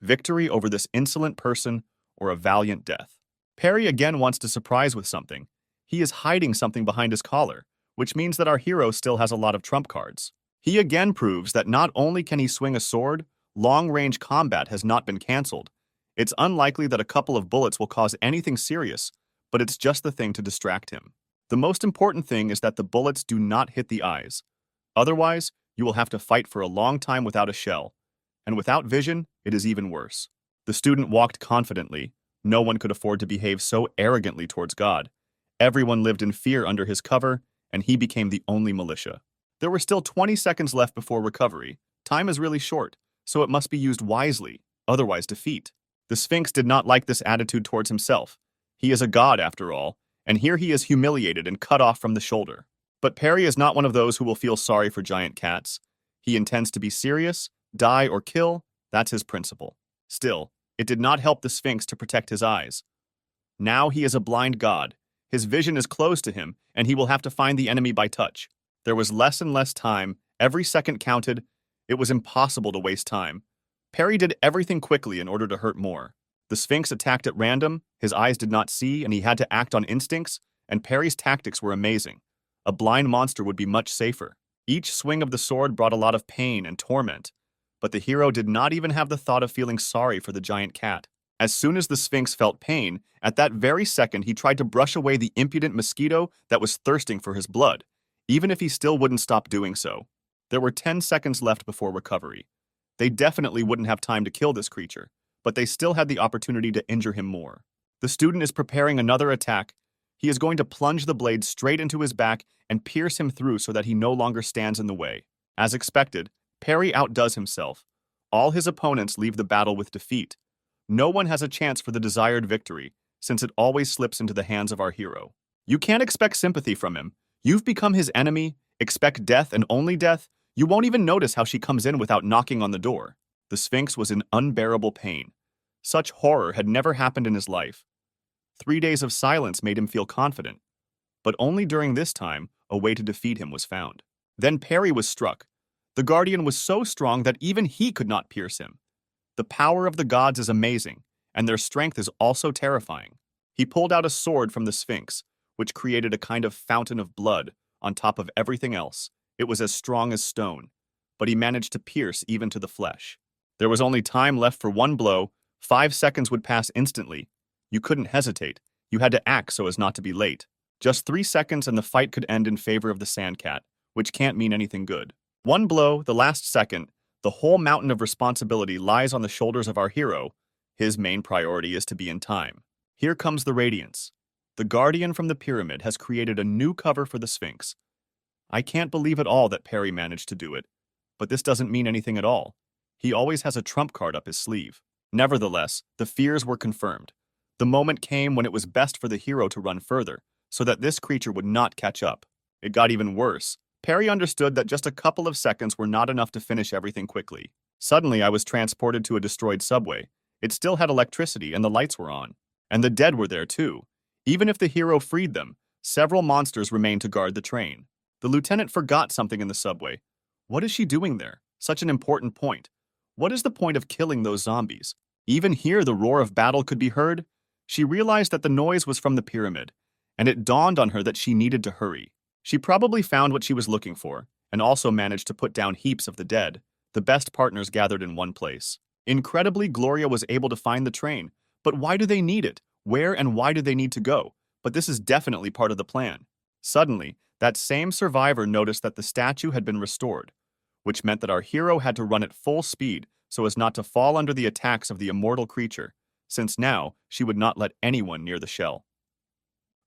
victory over this insolent person or a valiant death. Perry again wants to surprise with something. He is hiding something behind his collar, which means that our hero still has a lot of trump cards. He again proves that not only can he swing a sword, long-range combat has not been cancelled. It's unlikely that a couple of bullets will cause anything serious, but it's just the thing to distract him. The most important thing is that the bullets do not hit the eyes. Otherwise, you will have to fight for a long time without a shell. And without vision, it is even worse. The student walked confidently. No one could afford to behave so arrogantly towards God. Everyone lived in fear under his cover, and he became the only militia. There were still 20 seconds left before recovery. Time is really short, so it must be used wisely, otherwise defeat. The Sphinx did not like this attitude towards himself. He is a god, after all, and here he is humiliated and cut off from the shoulder. But Perry is not one of those who will feel sorry for giant cats. He intends to be serious, die or kill. That's his principle. Still, it did not help the Sphinx to protect his eyes. Now he is a blind god. His vision is closed to him, and he will have to find the enemy by touch. There was less and less time. Every second counted. It was impossible to waste time. Perry did everything quickly in order to hurt more. The Sphinx attacked at random, his eyes did not see, and he had to act on instincts, and Perry's tactics were amazing. A blind monster would be much safer. Each swing of the sword brought a lot of pain and torment, but the hero did not even have the thought of feeling sorry for the giant cat. As soon as the Sphinx felt pain, at that very second he tried to brush away the impudent mosquito that was thirsting for his blood, even if he still wouldn't stop doing so. There were 10 seconds left before recovery. They definitely wouldn't have time to kill this creature, but they still had the opportunity to injure him more. The student is preparing another attack. He is going to plunge the blade straight into his back and pierce him through so that he no longer stands in the way. As expected, Perry outdoes himself. All his opponents leave the battle with defeat. No one has a chance for the desired victory, since it always slips into the hands of our hero. You can't expect sympathy from him. You've become his enemy. Expect death and only death. You won't even notice how she comes in without knocking on the door. The Sphinx was in unbearable pain. Such horror had never happened in his life. 3 days of silence made him feel confident. But only during this time, a way to defeat him was found. Then Perry was struck. The Guardian was so strong that even he could not pierce him. The power of the gods is amazing, and their strength is also terrifying. He pulled out a sword from the Sphinx, which created a kind of fountain of blood on top of everything else. It was as strong as stone, but he managed to pierce even to the flesh. There was only time left for one blow. 5 seconds would pass instantly. You couldn't hesitate. You had to act so as not to be late. Just 3 seconds and the fight could end in favor of the Sandcat, which can't mean anything good. One blow, the last second, the whole mountain of responsibility lies on the shoulders of our hero. His main priority is to be in time. Here comes the radiance. The Guardian from the pyramid has created a new cover for the Sphinx. I can't believe at all that Perry managed to do it, but this doesn't mean anything at all. He always has a trump card up his sleeve. Nevertheless, the fears were confirmed. The moment came when it was best for the hero to run further, so that this creature would not catch up. It got even worse. Perry understood that just a couple of seconds were not enough to finish everything quickly. Suddenly, I was transported to a destroyed subway. It still had electricity and the lights were on. And the dead were there too. Even if the hero freed them, several monsters remained to guard the train. The lieutenant forgot something in the subway. What is she doing there? Such an important point. What is the point of killing those zombies? Even here, the roar of battle could be heard. She realized that the noise was from the pyramid, and it dawned on her that she needed to hurry. She probably found what she was looking for, and also managed to put down heaps of the dead, the best partners gathered in one place. Incredibly, Gloria was able to find the train. But why do they need it? Where and why do they need to go? But this is definitely part of the plan. Suddenly, that same survivor noticed that the statue had been restored, which meant that our hero had to run at full speed so as not to fall under the attacks of the immortal creature, since now she would not let anyone near the shell.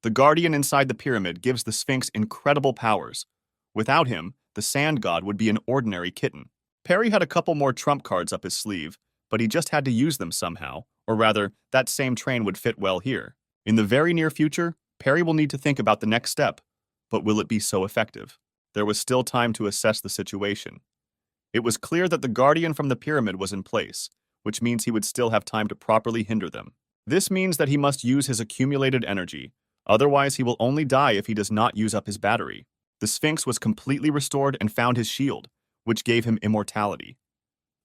The Guardian inside the pyramid gives the Sphinx incredible powers. Without him, the sand god would be an ordinary kitten. Perry had a couple more trump cards up his sleeve, but he just had to use them somehow, or rather, that same train would fit well here. In the very near future, Perry will need to think about the next step, but will it be so effective? There was still time to assess the situation. It was clear that the Guardian from the pyramid was in place, which means he would still have time to properly hinder them. This means that he must use his accumulated energy, otherwise he will only die if he does not use up his battery. The Sphinx was completely restored and found his shield, which gave him immortality.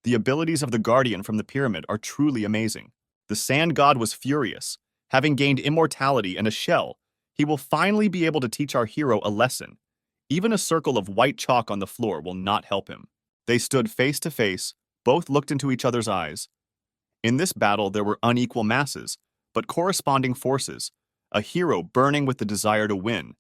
The abilities of the Guardian from the pyramid are truly amazing. The sand god was furious. Having gained immortality and a shell, he will finally be able to teach our hero a lesson. Even a circle of white chalk on the floor will not help him. They stood face to face, both looked into each other's eyes. In this battle there were unequal masses, but corresponding forces, a hero burning with the desire to win,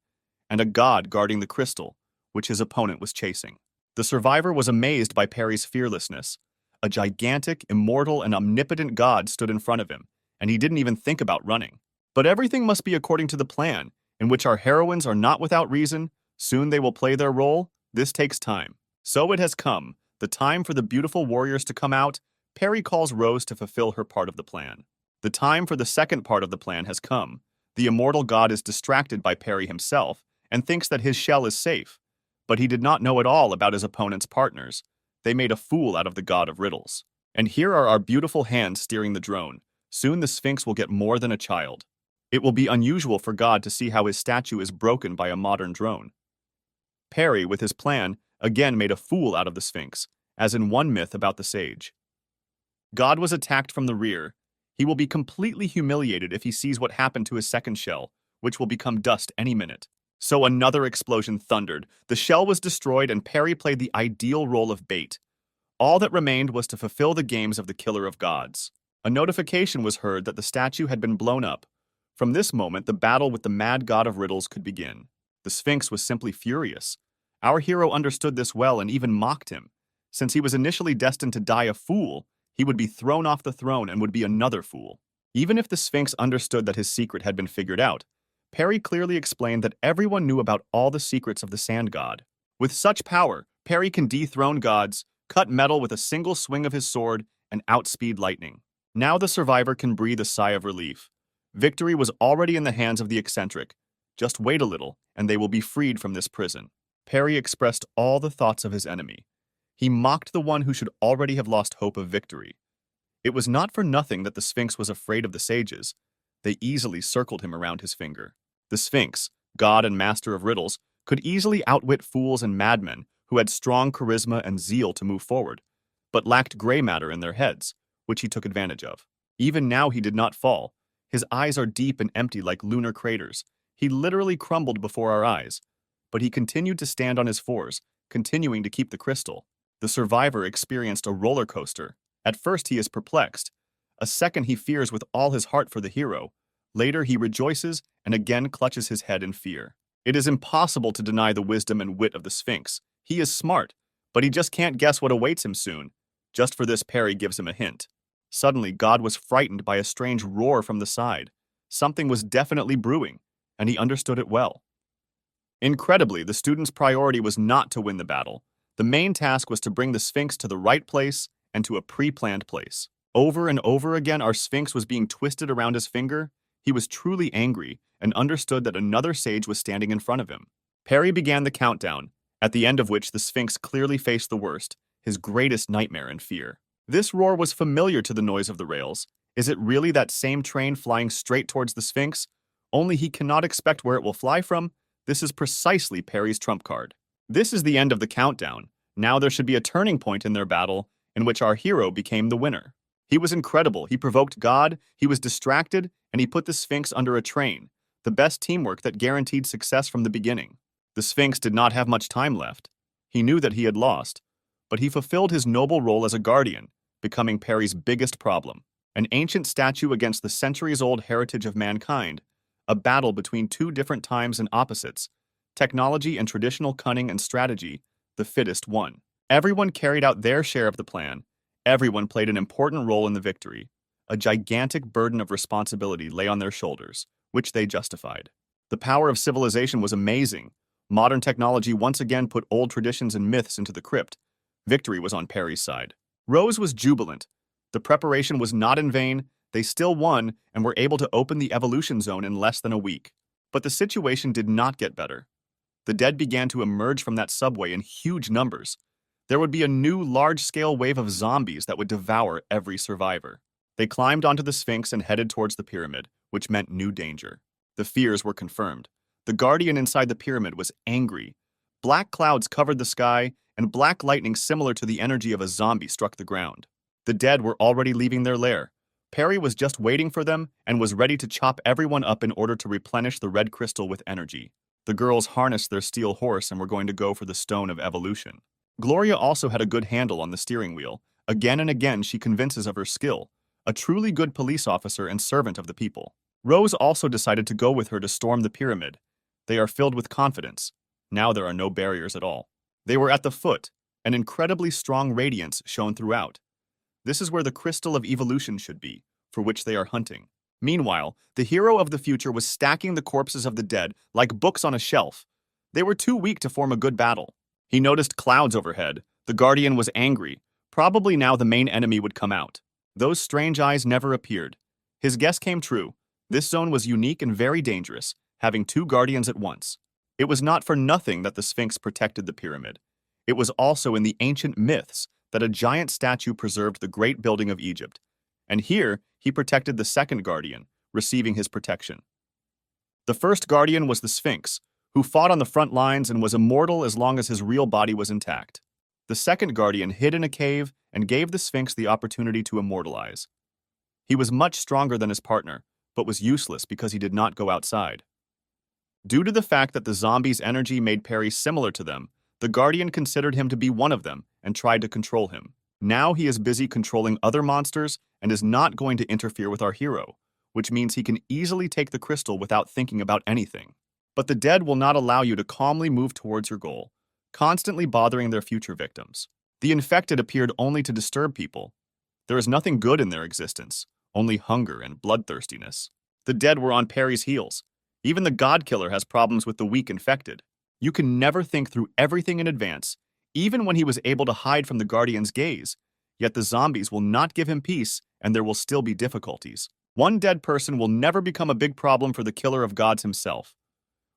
and a god guarding the crystal, which his opponent was chasing. The survivor was amazed by Perry's fearlessness. A gigantic, immortal, and omnipotent god stood in front of him, and he didn't even think about running. But everything must be according to the plan, in which our heroines are not without reason. Soon they will play their role. This takes time. So it has come, the time for the beautiful warriors to come out. Perry calls Rose to fulfill her part of the plan. The time for the second part of the plan has come. The immortal god is distracted by Perry himself and thinks that his shell is safe. But he did not know at all about his opponent's partners. They made a fool out of the god of riddles. And here are our beautiful hands steering the drone. Soon the Sphinx will get more than a child. It will be unusual for God to see how his statue is broken by a modern drone. Perry, with his plan, again made a fool out of the Sphinx, as in one myth about the sage. God was attacked from the rear. He will be completely humiliated if he sees what happened to his second shell, which will become dust any minute. So another explosion thundered. The shell was destroyed and Perry played the ideal role of bait. All that remained was to fulfill the games of the killer of gods. A notification was heard that the statue had been blown up. From this moment, the battle with the mad god of riddles could begin. The Sphinx was simply furious. Our hero understood this well and even mocked him. Since he was initially destined to die a fool, he would be thrown off the throne and would be another fool. Even if the Sphinx understood that his secret had been figured out, Perry clearly explained that everyone knew about all the secrets of the sand god. With such power, Perry can dethrone gods, cut metal with a single swing of his sword, and outspeed lightning. Now the survivor can breathe a sigh of relief. Victory was already in the hands of the eccentric. Just wait a little, and they will be freed from this prison. Perry expressed all the thoughts of his enemy. He mocked the one who should already have lost hope of victory. It was not for nothing that the Sphinx was afraid of the sages. They easily circled him around his finger. The Sphinx, god and master of riddles, could easily outwit fools and madmen who had strong charisma and zeal to move forward, but lacked gray matter in their heads, which he took advantage of. Even now he did not fall. His eyes are deep and empty like lunar craters. He literally crumbled before our eyes, but he continued to stand on his fours, continuing to keep the crystal. The survivor experienced a roller coaster. At first he is perplexed. A second he fears with all his heart for the hero. Later he rejoices and again clutches his head in fear. It is impossible to deny the wisdom and wit of the Sphinx. He is smart, but he just can't guess what awaits him soon. Just for this, Perry gives him a hint. Suddenly, God was frightened by a strange roar from the side. Something was definitely brewing, and he understood it well. Incredibly, the student's priority was not to win the battle. The main task was to bring the Sphinx to the right place and to a pre-planned place. Over and over again, our Sphinx was being twisted around his finger. He was truly angry and understood that another sage was standing in front of him. Perry began the countdown, at the end of which the Sphinx clearly faced the worst, his greatest nightmare and fear. This roar was familiar to the noise of the rails. Is it really that same train flying straight towards the Sphinx? Only he cannot expect where it will fly from. This is precisely Perry's trump card. This is the end of the countdown. Now there should be a turning point in their battle in which our hero became the winner. He was incredible. He provoked God, he was distracted, and he put the Sphinx under a train. The best teamwork that guaranteed success from the beginning. The Sphinx did not have much time left. He knew that he had lost, but he fulfilled his noble role as a guardian, becoming Perry's biggest problem. An ancient statue against the centuries-old heritage of mankind, a battle between two different times and opposites, technology and traditional cunning and strategy, the fittest won. Everyone carried out their share of the plan. Everyone played an important role in the victory. A gigantic burden of responsibility lay on their shoulders, which they justified. The power of civilization was amazing. Modern technology once again put old traditions and myths into the crypt. Victory was on Perry's side. Rose was jubilant. The preparation was not in vain. They still won and were able to open the evolution zone in less than a week. But the situation did not get better. The dead began to emerge from that subway in huge numbers. There would be a new large-scale wave of zombies that would devour every survivor. They climbed onto the Sphinx and headed towards the pyramid, which meant new danger. The fears were confirmed. The guardian inside the pyramid was angry. Black clouds covered the sky, and black lightning similar to the energy of a zombie struck the ground. The dead were already leaving their lair. Perry was just waiting for them and was ready to chop everyone up in order to replenish the red crystal with energy. The girls harnessed their steel horse and were going to go for the stone of evolution. Gloria also had a good handle on the steering wheel. Again and again she convinces of her skill, a truly good police officer and servant of the people. Rose also decided to go with her to storm the pyramid. They are filled with confidence. Now there are no barriers at all. They were at the foot. An incredibly strong radiance shone throughout. This is where the crystal of evolution should be, for which they are hunting. Meanwhile, the hero of the future was stacking the corpses of the dead like books on a shelf. They were too weak to form a good battle. He noticed clouds overhead. The guardian was angry. Probably now the main enemy would come out. Those strange eyes never appeared. His guess came true. This zone was unique and very dangerous, having two guardians at once. It was not for nothing that the Sphinx protected the pyramid. It was also in the ancient myths that a giant statue preserved the great building of Egypt. And here, he protected the second guardian, receiving his protection. The first guardian was the Sphinx, who fought on the front lines and was immortal as long as his real body was intact. The second guardian hid in a cave and gave the Sphinx the opportunity to immortalize. He was much stronger than his partner, but was useless because he did not go outside. Due to the fact that the zombie's energy made Perry similar to them, the guardian considered him to be one of them and tried to control him. Now he is busy controlling other monsters and is not going to interfere with our hero, which means he can easily take the crystal without thinking about anything. But the dead will not allow you to calmly move towards your goal, constantly bothering their future victims. The infected appeared only to disturb people. There is nothing good in their existence, only hunger and bloodthirstiness. The dead were on Perry's heels. Even the God Killer has problems with the weak infected. You can never think through everything in advance, even when he was able to hide from the Guardian's gaze. Yet the zombies will not give him peace, and there will still be difficulties. One dead person will never become a big problem for the Killer of Gods himself.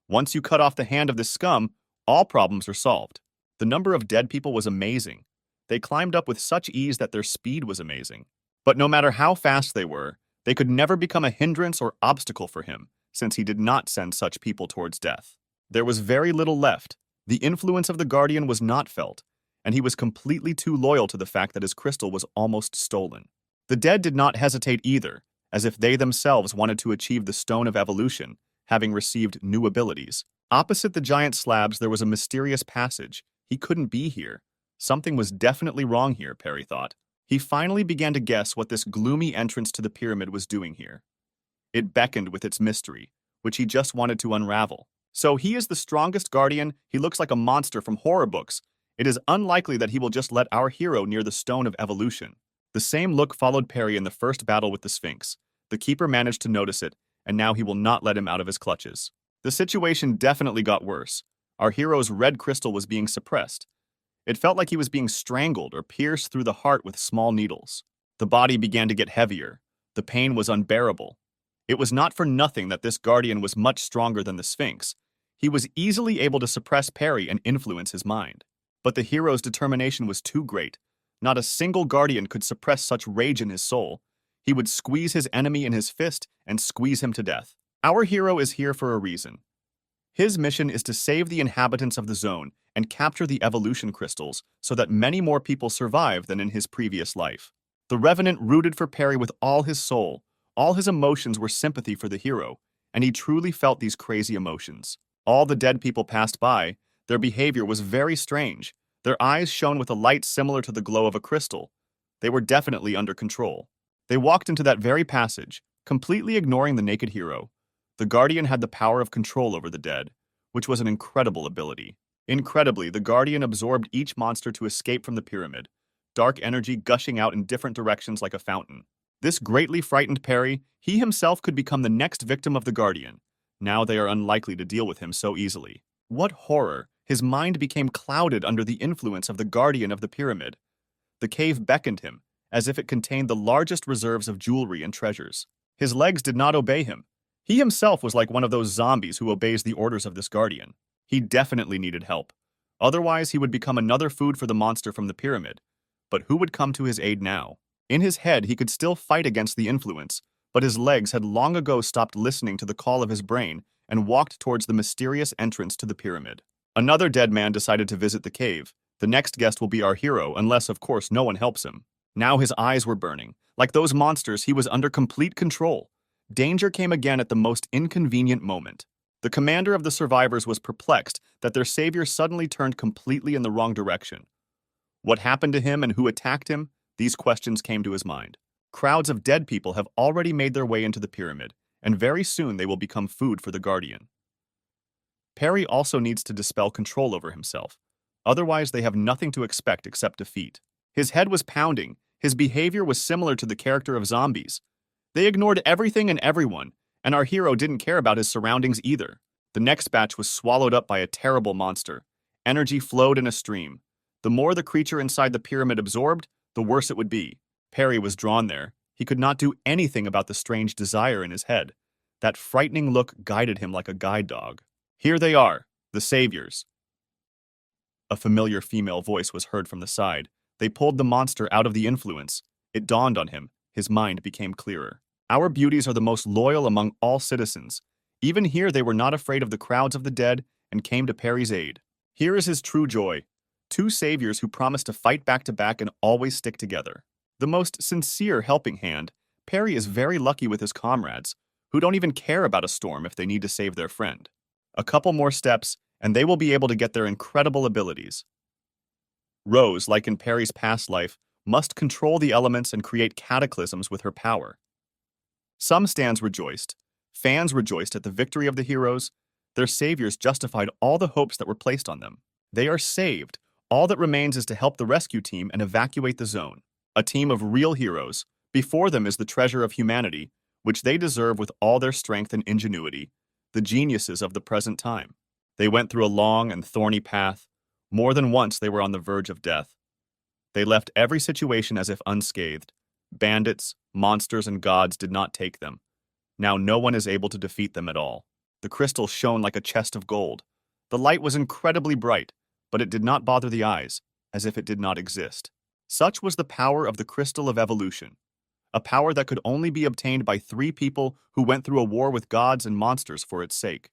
Once you cut off the hand of this scum, all problems are solved. The number of dead people was amazing. They climbed up with such ease that their speed was amazing. But no matter how fast they were, they could never become a hindrance or obstacle for him, since he did not send such people towards death. There was very little left. The influence of the Guardian was not felt, and he was completely too loyal to the fact that his crystal was almost stolen. The dead did not hesitate either, as if they themselves wanted to achieve the Stone of Evolution, having received new abilities. Opposite the giant slabs, there was a mysterious passage. He couldn't be here. Something was definitely wrong here, Perry thought. He finally began to guess what this gloomy entrance to the pyramid was doing here. It beckoned with its mystery, which he just wanted to unravel. So he is the strongest guardian. He looks like a monster from horror books. It is unlikely that he will just let our hero near the Stone of Evolution. The same look followed Perry in the first battle with the Sphinx. The keeper managed to notice it, and now he will not let him out of his clutches. The situation definitely got worse. Our hero's red crystal was being suppressed. It felt like he was being strangled or pierced through the heart with small needles. The body began to get heavier. The pain was unbearable. It was not for nothing that this guardian was much stronger than the Sphinx. He was easily able to suppress Perry and influence his mind. But the hero's determination was too great. Not a single guardian could suppress such rage in his soul. He would squeeze his enemy in his fist and squeeze him to death. Our hero is here for a reason. His mission is to save the inhabitants of the zone and capture the evolution crystals so that many more people survive than in his previous life. The Revenant rooted for Perry with all his soul. All his emotions were sympathy for the hero, and he truly felt these crazy emotions. All the dead people passed by. Their behavior was very strange. Their eyes shone with a light similar to the glow of a crystal. They were definitely under control. They walked into that very passage, completely ignoring the naked hero. The Guardian had the power of control over the dead, which was an incredible ability. Incredibly, the Guardian absorbed each monster to escape from the pyramid, dark energy gushing out in different directions like a fountain. This greatly frightened Perry. He himself could become the next victim of the Guardian. Now they are unlikely to deal with him so easily. What horror! His mind became clouded under the influence of the Guardian of the pyramid. The cave beckoned him, as if it contained the largest reserves of jewelry and treasures. His legs did not obey him. He himself was like one of those zombies who obeys the orders of this Guardian. He definitely needed help. Otherwise, he would become another food for the monster from the pyramid. But who would come to his aid now? In his head, he could still fight against the influence, but his legs had long ago stopped listening to the call of his brain and walked towards the mysterious entrance to the pyramid. Another dead man decided to visit the cave. The next guest will be our hero, unless, of course, no one helps him. Now his eyes were burning. Like those monsters, he was under complete control. Danger came again at the most inconvenient moment. The commander of the survivors was perplexed that their savior suddenly turned completely in the wrong direction. What happened to him and who attacked him? These questions came to his mind. Crowds of dead people have already made their way into the pyramid, and very soon they will become food for the Guardian. Perry also needs to dispel control over himself. Otherwise, they have nothing to expect except defeat. His head was pounding. His behavior was similar to the character of zombies. They ignored everything and everyone, and our hero didn't care about his surroundings either. The next batch was swallowed up by a terrible monster. Energy flowed in a stream. The more the creature inside the pyramid absorbed, the worse it would be. Perry was drawn there. He could not do anything about the strange desire in his head. That frightening look guided him like a guide dog. Here they are, the saviors. A familiar female voice was heard from the side. They pulled the monster out of the influence. It dawned on him. His mind became clearer. Our beauties are the most loyal among all citizens. Even here, they were not afraid of the crowds of the dead and came to Perry's aid. Here is his true joy. Two saviors who promise to fight back to back and always stick together. The most sincere helping hand, Perry is very lucky with his comrades, who don't even care about a storm if they need to save their friend. A couple more steps, and they will be able to get their incredible abilities. Rose, like in Perry's past life, must control the elements and create cataclysms with her power. Some stands rejoiced. Fans rejoiced at the victory of the heroes. Their saviors justified all the hopes that were placed on them. They are saved. All that remains is to help the rescue team and evacuate the zone. A team of real heroes. Before them is the treasure of humanity, which they deserve with all their strength and ingenuity, the geniuses of the present time. They went through a long and thorny path. More than once they were on the verge of death. They left every situation as if unscathed. Bandits, monsters, and gods did not take them. Now no one is able to defeat them at all. The crystal shone like a chest of gold. The light was incredibly bright, but it did not bother the eyes, as if it did not exist. Such was the power of the crystal of evolution, a power that could only be obtained by three people who went through a war with gods and monsters for its sake.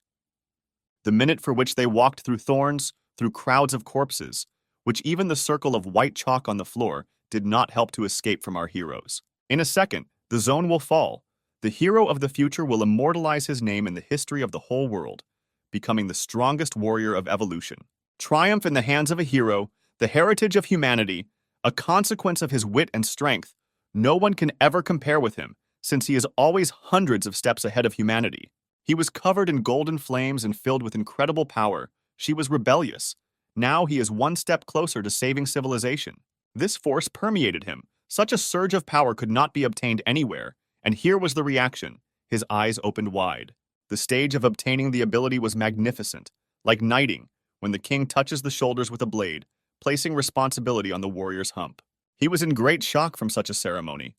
The minute for which they walked through thorns, through crowds of corpses, which even the circle of white chalk on the floor did not help to escape from our heroes. In a second, the zone will fall. The hero of the future will immortalize his name in the history of the whole world, becoming the strongest warrior of evolution. Triumph in the hands of a hero, the heritage of humanity, a consequence of his wit and strength. No one can ever compare with him, since he is always hundreds of steps ahead of humanity. He was covered in golden flames and filled with incredible power. She was rebellious. Now he is one step closer to saving civilization. This force permeated him. Such a surge of power could not be obtained anywhere, and here was the reaction. His eyes opened wide. The stage of obtaining the ability was magnificent, like knighting, when the king touches the shoulders with a blade, placing responsibility on the warrior's hump. He was in great shock from such a ceremony.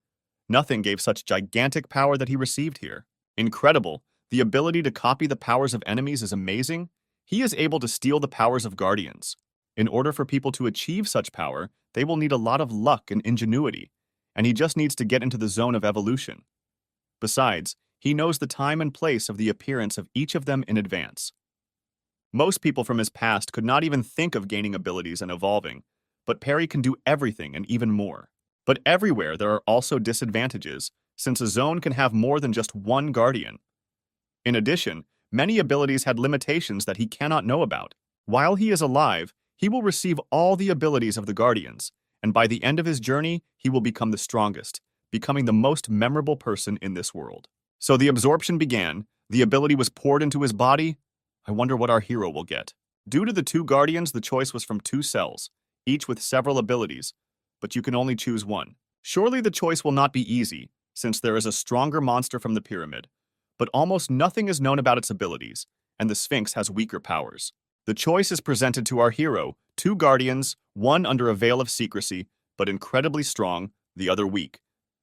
Nothing gave such gigantic power that he received here. Incredible. The ability to copy the powers of enemies is amazing. He is able to steal the powers of guardians. In order for people to achieve such power, they will need a lot of luck and ingenuity, and he just needs to get into the zone of evolution. Besides, he knows the time and place of the appearance of each of them in advance. Most people from his past could not even think of gaining abilities and evolving, but Perry can do everything and even more. But everywhere there are also disadvantages, since a zone can have more than just one guardian. In addition, many abilities had limitations that he cannot know about. While he is alive, he will receive all the abilities of the guardians, and by the end of his journey, he will become the strongest, becoming the most memorable person in this world. So the absorption began, the ability was poured into his body. I wonder what our hero will get. Due to the two guardians, the choice was from two cells, each with several abilities, but you can only choose one. Surely the choice will not be easy, since there is a stronger monster from the pyramid, but almost nothing is known about its abilities, and the Sphinx has weaker powers. The choice is presented to our hero, two guardians, one under a veil of secrecy, but incredibly strong, the other weak.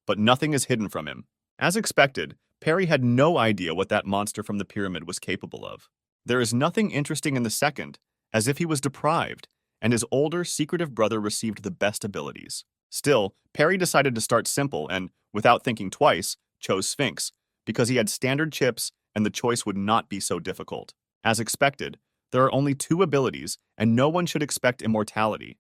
But nothing is hidden from him. As expected, Perry had no idea what that monster from the pyramid was capable of. There is nothing interesting in the second, as if he was deprived, and his older, secretive brother received the best abilities. Still, Perry decided to start simple and, without thinking twice, chose Sphinx, because he had standard chips and the choice would not be so difficult. As expected, there are only two abilities, and no one should expect immortality.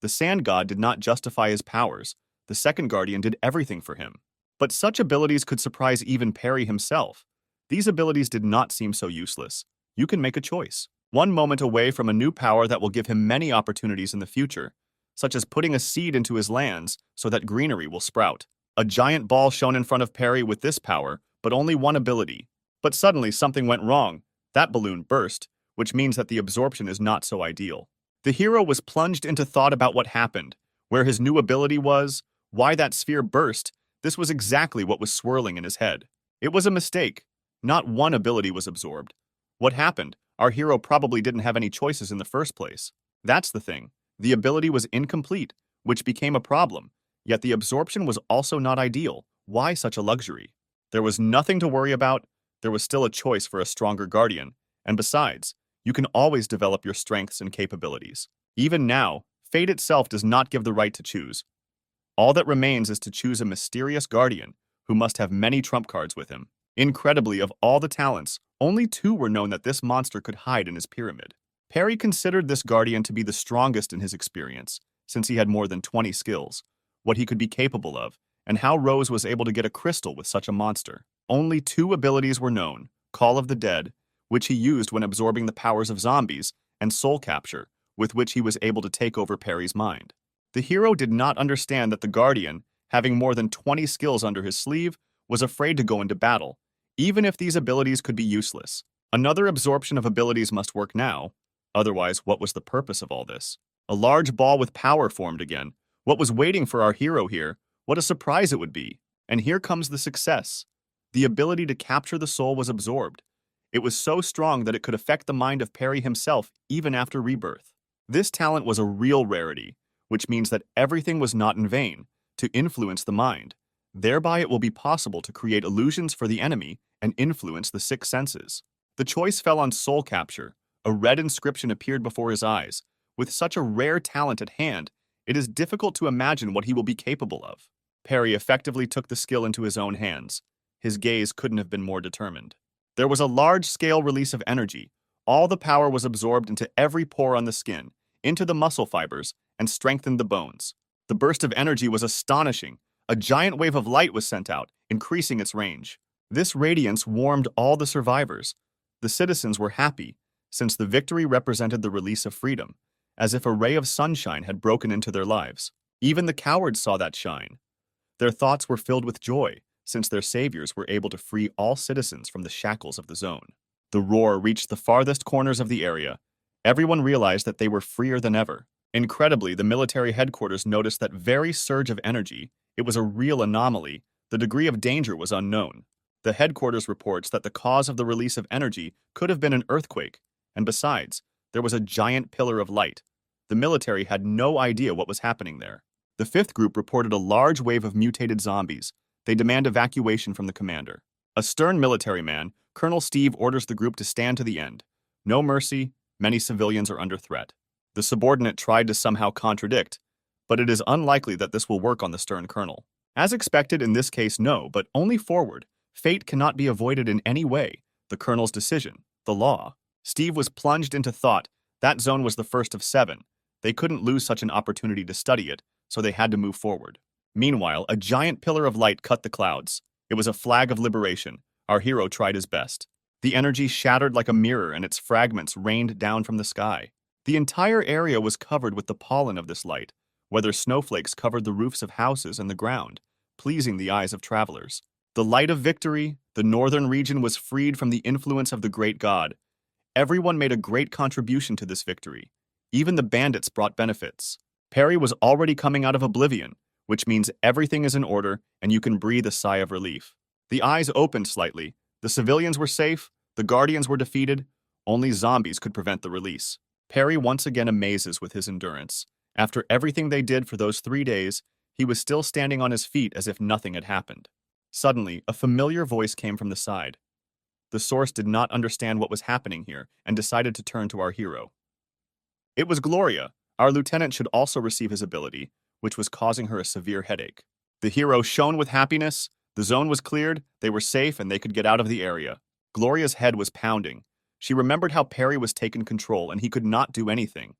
The Sand God did not justify his powers. The second guardian did everything for him. But such abilities could surprise even Perry himself. These abilities did not seem so useless. You can make a choice. One moment away from a new power that will give him many opportunities in the future, such as putting a seed into his lands so that greenery will sprout. A giant ball shone in front of Perry with this power, but only one ability. But suddenly something went wrong. That balloon burst, which means that the absorption is not so ideal. The hero was plunged into thought about what happened, where his new ability was, why that sphere burst. This was exactly what was swirling in his head. It was a mistake. Not one ability was absorbed. What happened? Our hero probably didn't have any choices in the first place. That's the thing. The ability was incomplete, which became a problem. Yet the absorption was also not ideal. Why such a luxury? There was nothing to worry about. There was still a choice for a stronger guardian. And besides, you can always develop your strengths and capabilities. Even now, fate itself does not give the right to choose. All that remains is to choose a mysterious guardian who must have many trump cards with him. Incredibly, of all the talents, only 2 were known that this monster could hide in his pyramid. Perry considered this guardian to be the strongest in his experience, since he had more than 20 skills, what he could be capable of, and how Rose was able to get a crystal with such a monster. Only 2 abilities were known: Call of the Dead, which he used when absorbing the powers of zombies, and Soul Capture, with which he was able to take over Perry's mind. The hero did not understand that the guardian, having more than 20 skills under his sleeve, was afraid to go into battle, even if these abilities could be useless. Another absorption of abilities must work now, otherwise what was the purpose of all this? A large ball with power formed again. What was waiting for our hero here? What a surprise it would be. And here comes the success. The ability to capture the soul was absorbed. It was so strong that it could affect the mind of Perry himself even after rebirth. This talent was a real rarity, which means that everything was not in vain, to influence the mind. Thereby it will be possible to create illusions for the enemy and influence the 6 senses. The choice fell on Soul Capture. A red inscription appeared before his eyes. With such a rare talent at hand, it is difficult to imagine what he will be capable of. Perry effectively took the skill into his own hands. His gaze couldn't have been more determined. There was a large-scale release of energy. All the power was absorbed into every pore on the skin, into the muscle fibers, and strengthened the bones. The burst of energy was astonishing. A giant wave of light was sent out, increasing its range. This radiance warmed all the survivors. The citizens were happy, since the victory represented the release of freedom, as if a ray of sunshine had broken into their lives. Even the cowards saw that shine. Their thoughts were filled with joy, since their saviors were able to free all citizens from the shackles of the zone. The roar reached the farthest corners of the area. Everyone realized that they were freer than ever. Incredibly, the military headquarters noticed that very surge of energy. It was a real anomaly. The degree of danger was unknown. The headquarters reports that the cause of the release of energy could have been an earthquake, and besides, there was a giant pillar of light. The military had no idea what was happening there. The 5th group reported a large wave of mutated zombies. They demand evacuation from the commander. A stern military man, Colonel Steve, orders the group to stand to the end. No mercy, many civilians are under threat. The subordinate tried to somehow contradict, but it is unlikely that this will work on the stern colonel. As expected, in this case, no, but only forward. Fate cannot be avoided in any way. The colonel's decision, the law. Steve was plunged into thought. That zone was the first of 7. They couldn't lose such an opportunity to study it, so they had to move forward. Meanwhile, a giant pillar of light cut the clouds. It was a flag of liberation. Our hero tried his best. The energy shattered like a mirror and its fragments rained down from the sky. The entire area was covered with the pollen of this light, whether snowflakes covered the roofs of houses and the ground, pleasing the eyes of travelers. The light of victory, the northern region was freed from the influence of the great god. Everyone made a great contribution to this victory. Even the bandits brought benefits. Perry was already coming out of oblivion, which means everything is in order and you can breathe a sigh of relief. The eyes opened slightly. The civilians were safe, the guardians were defeated, only zombies could prevent the release. Perry once again amazes with his endurance. After everything they did for those 3 days, he was still standing on his feet as if nothing had happened. Suddenly, a familiar voice came from the side. The source did not understand what was happening here and decided to turn to our hero. It was Gloria. Our lieutenant should also receive his ability, which was causing her a severe headache. The hero shone with happiness. The zone was cleared, they were safe, and they could get out of the area. Gloria's head was pounding. She remembered how Perry was taken control and he could not do anything.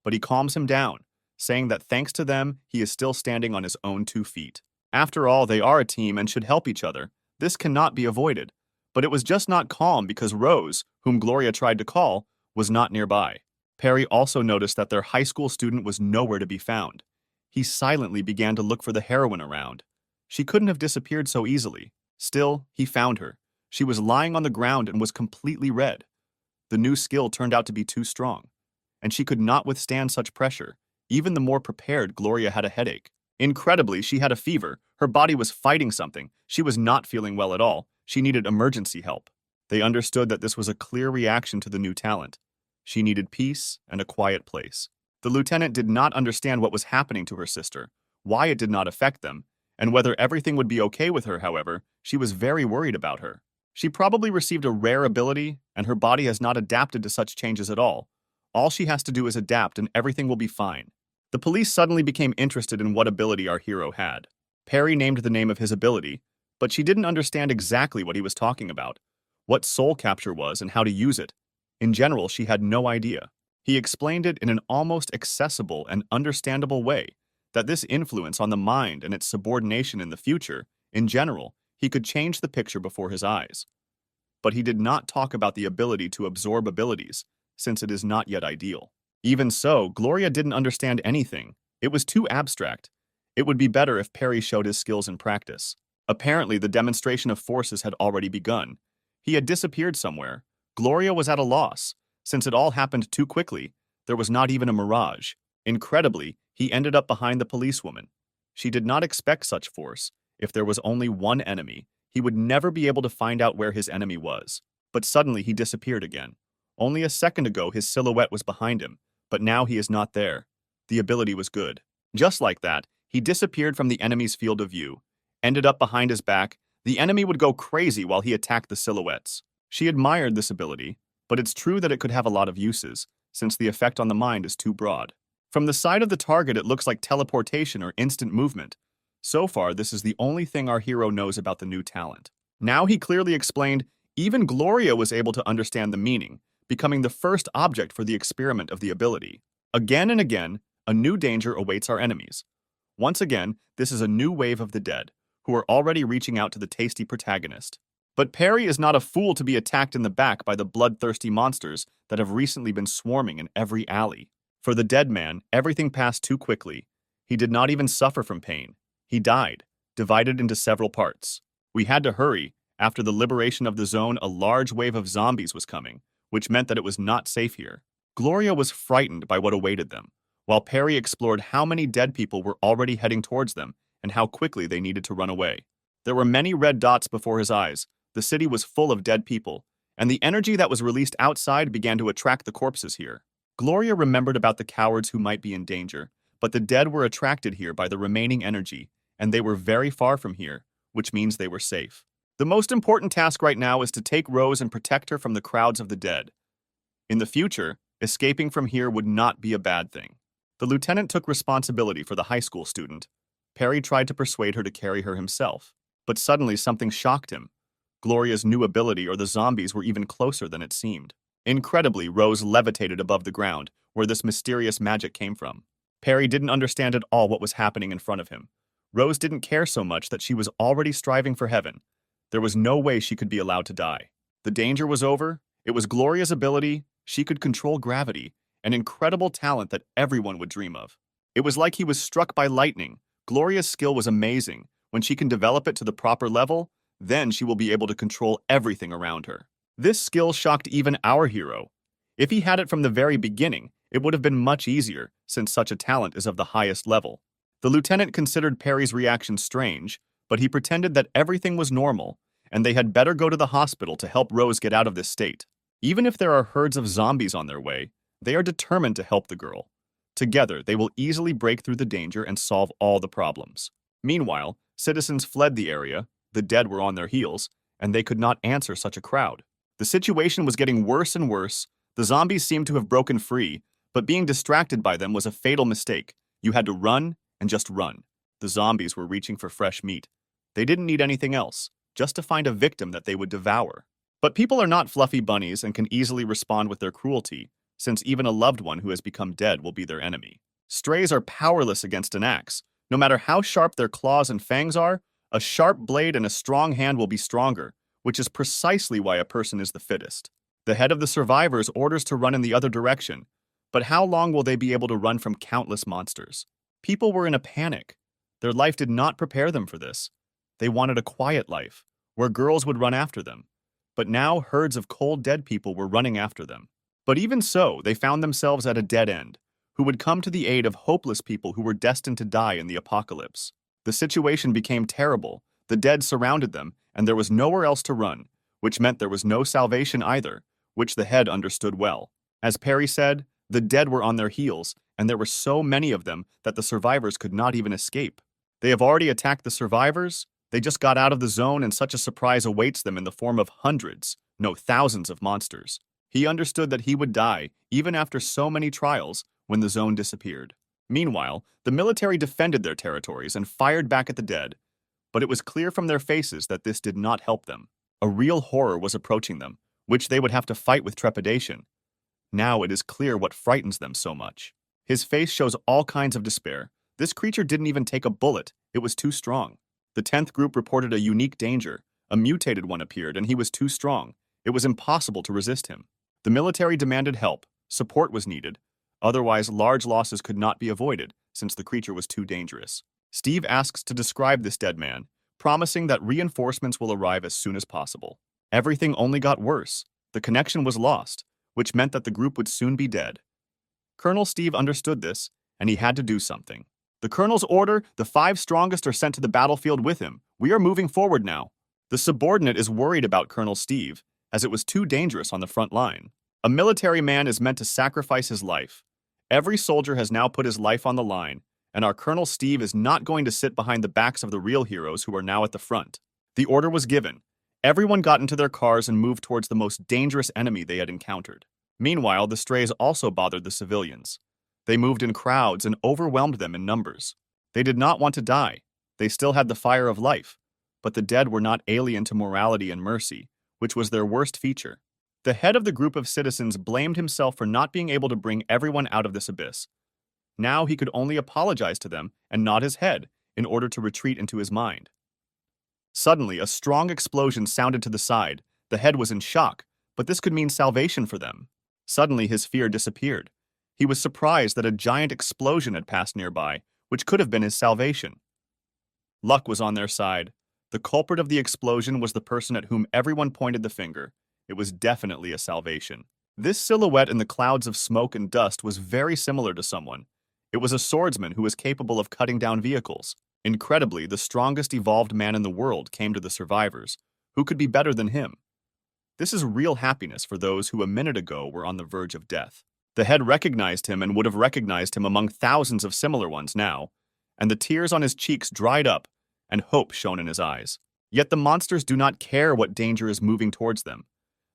But he calms him down, saying that thanks to them, he is still standing on his own 2 feet. After all, they are a team and should help each other. This cannot be avoided. But it was just not calm because Rose, whom Gloria tried to call, was not nearby. Perry also noticed that their high school student was nowhere to be found. He silently began to look for the heroine around. She couldn't have disappeared so easily. Still, he found her. She was lying on the ground and was completely red. The new skill turned out to be too strong, and she could not withstand such pressure. Even the more prepared Gloria had a headache. Incredibly, she had a fever. Her body was fighting something. She was not feeling well at all. She needed emergency help. They understood that this was a clear reaction to the new talent. She needed peace and a quiet place. The lieutenant did not understand what was happening to her sister, why it did not affect them, and whether everything would be okay with her. However, she was very worried about her. She probably received a rare ability, and her body has not adapted to such changes at all. All she has to do is adapt and everything will be fine. The police suddenly became interested in what ability our hero had. Perry named the name of his ability, But she didn't understand exactly what he was talking about, what soul capture was and how to use it. In general, she had no idea. He explained it in an almost accessible and understandable way, that this influence on the mind and its subordination in the future, in general, he could change the picture before his eyes. But he did not talk about the ability to absorb abilities, since it is not yet ideal. Even so, Gloria didn't understand anything. It was too abstract. It would be better if Perry showed his skills in practice. Apparently, the demonstration of forces had already begun. He had disappeared somewhere. Gloria was at a loss. Since it all happened too quickly, there was not even a mirage. Incredibly, he ended up behind the policewoman. She did not expect such force. If there was only one enemy, he would never be able to find out where his enemy was. But suddenly he disappeared again. Only a second ago his silhouette was behind him, but now he is not there. The ability was good. Just like that, he disappeared from the enemy's field of view, ended up behind his back. The enemy would go crazy while he attacked the silhouettes. She admired this ability, but it's true that it could have a lot of uses, since the effect on the mind is too broad. From the side of the target, it looks like teleportation or instant movement. So far, this is the only thing our hero knows about the new talent. Now he clearly explained, even Gloria was able to understand the meaning, becoming the first object for the experiment of the ability. Again and again, a new danger awaits our enemies. Once again, this is a new wave of the dead, who are already reaching out to the tasty protagonist. But Perry is not a fool to be attacked in the back by the bloodthirsty monsters that have recently been swarming in every alley. For the dead man, everything passed too quickly. He did not even suffer from pain. He died, divided into several parts. We had to hurry. After the liberation of the zone, a large wave of zombies was coming, which meant that it was not safe here. Gloria was frightened by what awaited them, while Perry explored how many dead people were already heading towards them and how quickly they needed to run away. There were many red dots before his eyes. The city was full of dead people, and the energy that was released outside began to attract the corpses here. Gloria remembered about the cowards who might be in danger, but the dead were attracted here by the remaining energy, and they were very far from here, which means they were safe. The most important task right now is to take Rose and protect her from the crowds of the dead. In the future, escaping from here would not be a bad thing. The lieutenant took responsibility for the high school student. Perry tried to persuade her to carry her himself, but suddenly something shocked him. Gloria's new ability, or the zombies, were even closer than it seemed. Incredibly, Rose levitated above the ground, where this mysterious magic came from. Perry didn't understand at all what was happening in front of him. Rose didn't care so much that she was already striving for heaven. There was no way she could be allowed to die. The danger was over. It was Gloria's ability. She could control gravity, an incredible talent that everyone would dream of. It was like he was struck by lightning. Gloria's skill was amazing. When she can develop it to the proper level, then she will be able to control everything around her. This skill shocked even our hero. If he had it from the very beginning, it would have been much easier, since such a talent is of the highest level. The lieutenant considered Perry's reaction strange, but he pretended that everything was normal, and they had better go to the hospital to help Rose get out of this state. Even if there are herds of zombies on their way, they are determined to help the girl. Together, they will easily break through the danger and solve all the problems. Meanwhile, citizens fled the area, the dead were on their heels, and they could not answer such a crowd. The situation was getting worse and worse. The zombies seemed to have broken free, but being distracted by them was a fatal mistake. You had to run and just run. The zombies were reaching for fresh meat. They didn't need anything else, just to find a victim that they would devour. But people are not fluffy bunnies and can easily respond with their cruelty, since even a loved one who has become dead will be their enemy. Strays are powerless against an axe. No matter how sharp their claws and fangs are, a sharp blade and a strong hand will be stronger, which is precisely why a person is the fittest. The head of the survivors orders to run in the other direction, but how long will they be able to run from countless monsters? People were in a panic. Their life did not prepare them for this. They wanted a quiet life, where girls would run after them. But now herds of cold dead people were running after them. But even so, they found themselves at a dead end, who would come to the aid of hopeless people who were destined to die in the apocalypse. The situation became terrible. The dead surrounded them, and there was nowhere else to run, which meant there was no salvation either, which the head understood well. As Perry said, the dead were on their heels, and there were so many of them that the survivors could not even escape. They have already attacked the survivors. They just got out of the zone, and such a surprise awaits them in the form of hundreds, no thousands of monsters. He understood that he would die, even after so many trials, when the zone disappeared. Meanwhile, the military defended their territories and fired back at the dead. but it was clear from their faces that this did not help them. A real horror was approaching them, which they would have to fight with trepidation. Now it is clear what frightens them so much. His face shows all kinds of despair. This creature didn't even take a bullet, it was too strong. The 10th group reported a unique danger. A mutated one appeared, and he was too strong. It was impossible to resist him. The military demanded help. Support was needed. Otherwise, large losses could not be avoided, since the creature was too dangerous. Steve asks to describe this dead man, promising that reinforcements will arrive as soon as possible. Everything only got worse. The connection was lost, which meant that the group would soon be dead. Colonel Steve understood this, and he had to do something. The colonel's order, the 5 strongest are sent to the battlefield with him. We are moving forward now. The subordinate is worried about Colonel Steve, as it was too dangerous on the front line. A military man is meant to sacrifice his life. Every soldier has now put his life on the line, and our Colonel Steve is not going to sit behind the backs of the real heroes who are now at the front. The order was given. Everyone got into their cars and moved towards the most dangerous enemy they had encountered. Meanwhile, the strays also bothered the civilians. They moved in crowds and overwhelmed them in numbers. They did not want to die. They still had the fire of life. But the dead were not alien to morality and mercy, which was their worst feature. The head of the group of citizens blamed himself for not being able to bring everyone out of this abyss. Now he could only apologize to them and nod his head in order to retreat into his mind. Suddenly, a strong explosion sounded to the side. The head was in shock, but this could mean salvation for them. Suddenly, his fear disappeared. He was surprised that a giant explosion had passed nearby, which could have been his salvation. Luck was on their side. The culprit of the explosion was the person at whom everyone pointed the finger. It was definitely a salvation. This silhouette in the clouds of smoke and dust was very similar to someone. It was a swordsman who was capable of cutting down vehicles. Incredibly, the strongest evolved man in the world came to the survivors. Who could be better than him? This is real happiness for those who a minute ago were on the verge of death. The head recognized him and would have recognized him among thousands of similar ones now, and the tears on his cheeks dried up, and hope shone in his eyes. Yet the monsters do not care what danger is moving towards them.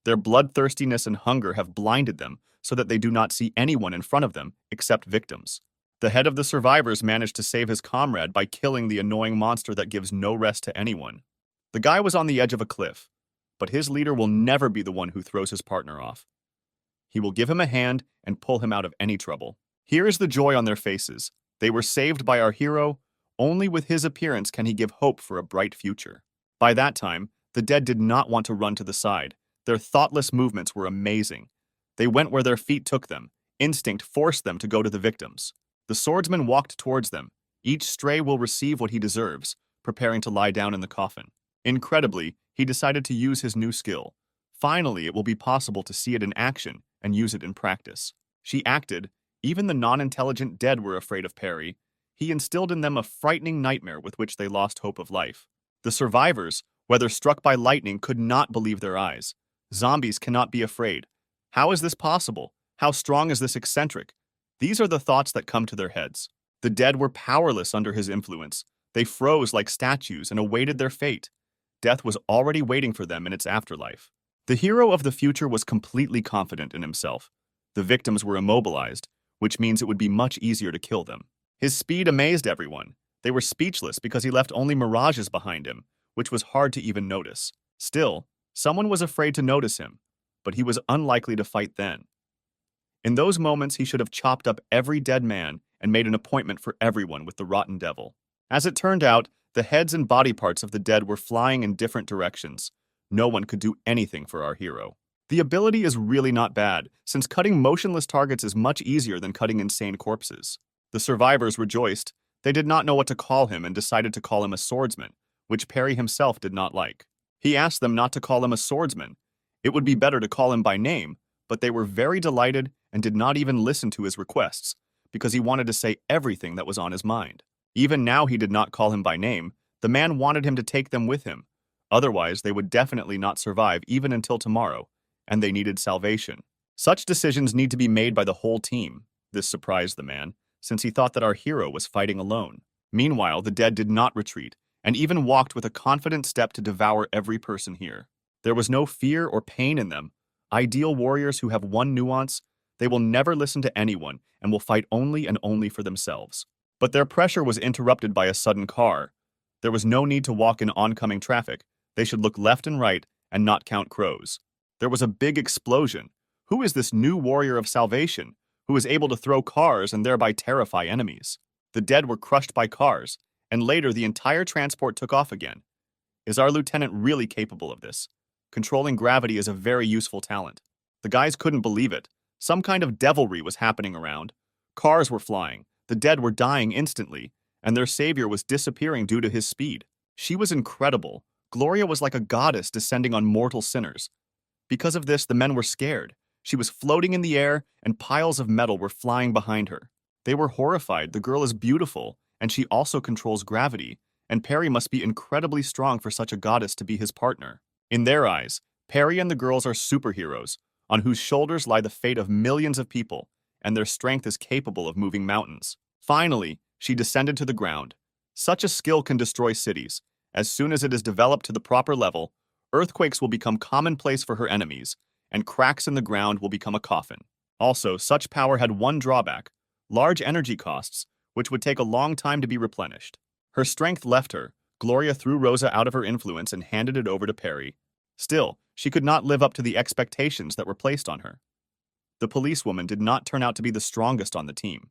Their bloodthirstiness and hunger have blinded them so that they do not see anyone in front of them except victims. The head of the survivors managed to save his comrade by killing the annoying monster that gives no rest to anyone. The guy was on the edge of a cliff, but his leader will never be the one who throws his partner off. He will give him a hand and pull him out of any trouble. Here is the joy on their faces. They were saved by our hero. Only with his appearance can he give hope for a bright future. By that time, the dead did not want to run to the side. Their thoughtless movements were amazing. They went where their feet took them. Instinct forced them to go to the victims. The swordsman walked towards them. Each stray will receive what he deserves, preparing to lie down in the coffin. Incredibly, he decided to use his new skill. Finally, it will be possible to see it in action and use it in practice. She acted. Even the non-intelligent dead were afraid of Perry. He instilled in them a frightening nightmare with which they lost hope of life. The survivors, whether struck by lightning, could not believe their eyes. Zombies cannot be afraid. How is this possible? How strong is this eccentric? These are the thoughts that come to their heads. The dead were powerless under his influence. They froze like statues and awaited their fate. Death was already waiting for them in its afterlife. The hero of the future was completely confident in himself. The victims were immobilized, which means it would be much easier to kill them. His speed amazed everyone. They were speechless because he left only mirages behind him, which was hard to even notice. Still, someone was afraid to notice him, but he was unlikely to fight then. In those moments, he should have chopped up every dead man and made an appointment for everyone with the rotten devil. As it turned out, the heads and body parts of the dead were flying in different directions. No one could do anything for our hero. The ability is really not bad, since cutting motionless targets is much easier than cutting insane corpses. The survivors rejoiced. They did not know what to call him and decided to call him a swordsman, which Perry himself did not like. He asked them not to call him a swordsman. It would be better to call him by name, but they were very delighted and did not even listen to his requests, because he wanted to say everything that was on his mind. Even now he did not call him by name. The man wanted him to take them with him. Otherwise, they would definitely not survive even until tomorrow, and they needed salvation. Such decisions need to be made by the whole team. This surprised the man, since he thought that our hero was fighting alone. Meanwhile, the dead did not retreat, and even walked with a confident step to devour every person here. There was no fear or pain in them. Ideal warriors who have one nuance: they will never listen to anyone and will fight only and only for themselves. But their pressure was interrupted by a sudden car. There was no need to walk in oncoming traffic. They should look left and right and not count crows. There was a big explosion. Who is this new warrior of salvation who is able to throw cars and thereby terrify enemies? The dead were crushed by cars, and later the entire transport took off again. Is our lieutenant really capable of this? Controlling gravity is a very useful talent. The guys couldn't believe it. Some kind of devilry was happening around. Cars were flying, the dead were dying instantly, and their savior was disappearing due to his speed. She was incredible. Gloria was like a goddess descending on mortal sinners. Because of this, the men were scared. She was floating in the air, and piles of metal were flying behind her. They were horrified. The girl is beautiful, and she also controls gravity, and Perry must be incredibly strong for such a goddess to be his partner. In their eyes, Perry and the girls are superheroes, on whose shoulders lie the fate of millions of people, and their strength is capable of moving mountains. Finally, she descended to the ground. Such a skill can destroy cities. As soon as it is developed to the proper level, earthquakes will become commonplace for her enemies, and cracks in the ground will become a coffin. Also, such power had one drawback: large energy costs, which would take a long time to be replenished. Her strength left her. Gloria threw Rosa out of her influence and handed it over to Perry. Still, she could not live up to the expectations that were placed on her. The policewoman did not turn out to be the strongest on the team.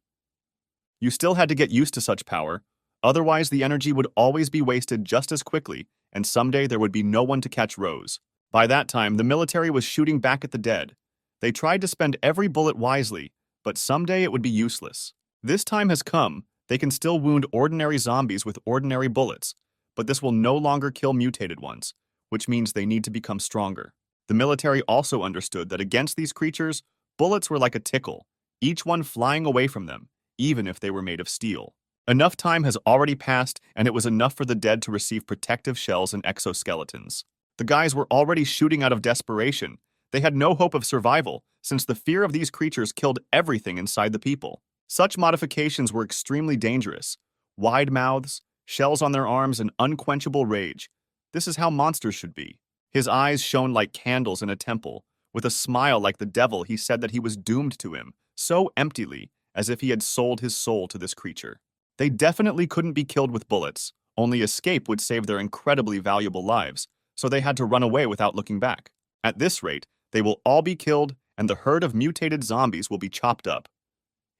You still had to get used to such power, otherwise the energy would always be wasted just as quickly, and someday there would be no one to catch Rose. By that time, the military was shooting back at the dead. They tried to spend every bullet wisely, but someday it would be useless. This time has come. They can still wound ordinary zombies with ordinary bullets, but this will no longer kill mutated ones, which means they need to become stronger. The military also understood that against these creatures, bullets were like a tickle, each one flying away from them, even if they were made of steel. Enough time has already passed, and it was enough for the dead to receive protective shells and exoskeletons. The guys were already shooting out of desperation. They had no hope of survival, since the fear of these creatures killed everything inside the people. Such modifications were extremely dangerous. Wide mouths, shells on their arms, and unquenchable rage. This is how monsters should be. His eyes shone like candles in a temple. With a smile like the devil, he said that he was doomed to him, so emptily, as if he had sold his soul to this creature. They definitely couldn't be killed with bullets. Only escape would save their incredibly valuable lives, so they had to run away without looking back. At this rate, they will all be killed, and the herd of mutated zombies will be chopped up.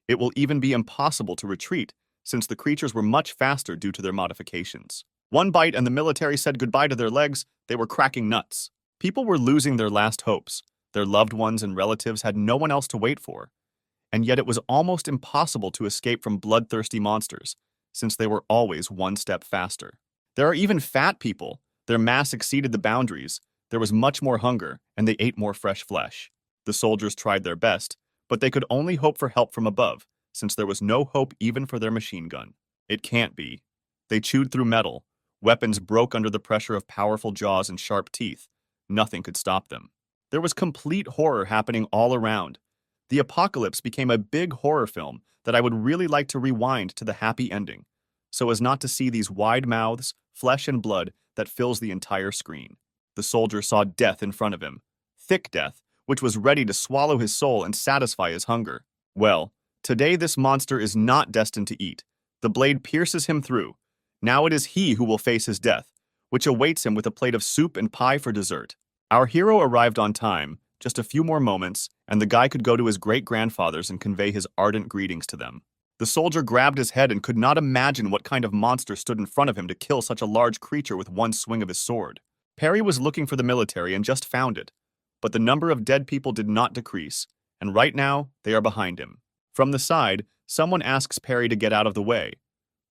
It will even be impossible to retreat, since the creatures were much faster due to their modifications. One bite and the military said goodbye to their legs. They were cracking nuts. People were losing their last hopes. Their loved ones and relatives had no one else to wait for. And yet it was almost impossible to escape from bloodthirsty monsters, since they were always one step faster. There are even fat people. Their mass exceeded the boundaries. There was much more hunger, and they ate more fresh flesh. The soldiers tried their best, but they could only hope for help from above, since there was no hope even for their machine gun. It can't be. They chewed through metal. Weapons broke under the pressure of powerful jaws and sharp teeth. Nothing could stop them. There was complete horror happening all around. The apocalypse became a big horror film that I would really like to rewind to the happy ending, so as not to see these wide mouths, flesh and blood that fills the entire screen. The soldier saw death in front of him. Thick death, which was ready to swallow his soul and satisfy his hunger. Well, today this monster is not destined to eat. The blade pierces him through. Now it is he who will face his death, which awaits him with a plate of soup and pie for dessert. Our hero arrived on time, just a few more moments, and the guy could go to his great-grandfathers and convey his ardent greetings to them. The soldier grabbed his head and could not imagine what kind of monster stood in front of him to kill such a large creature with one swing of his sword. Perry was looking for the military and just found it, but the number of dead people did not decrease, and right now, they are behind him. From the side, someone asks Perry to get out of the way.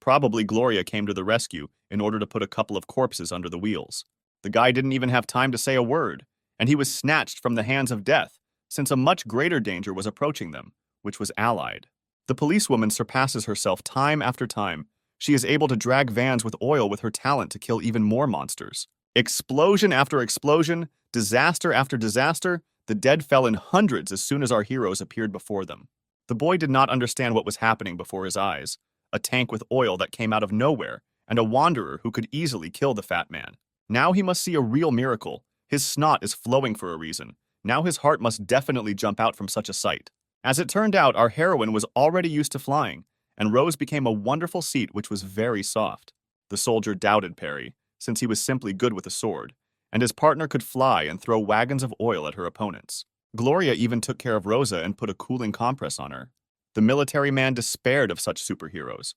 Probably Gloria came to the rescue in order to put a couple of corpses under the wheels. The guy didn't even have time to say a word, and he was snatched from the hands of death, since a much greater danger was approaching them, which was allied. The policewoman surpasses herself time after time. She is able to drag vans with oil with her talent to kill even more monsters. Explosion after explosion, disaster after disaster, the dead fell in hundreds as soon as our heroes appeared before them. The boy did not understand what was happening before his eyes. A tank with oil that came out of nowhere, and a wanderer who could easily kill the fat man. Now he must see a real miracle. His snot is flowing for a reason. Now his heart must definitely jump out from such a sight. As it turned out, our heroine was already used to flying, and Rose became a wonderful seat which was very soft. The soldier doubted Perry, since he was simply good with a sword, and his partner could fly and throw wagons of oil at her opponents. Gloria even took care of Rosa and put a cooling compress on her. The military man despaired of such superheroes.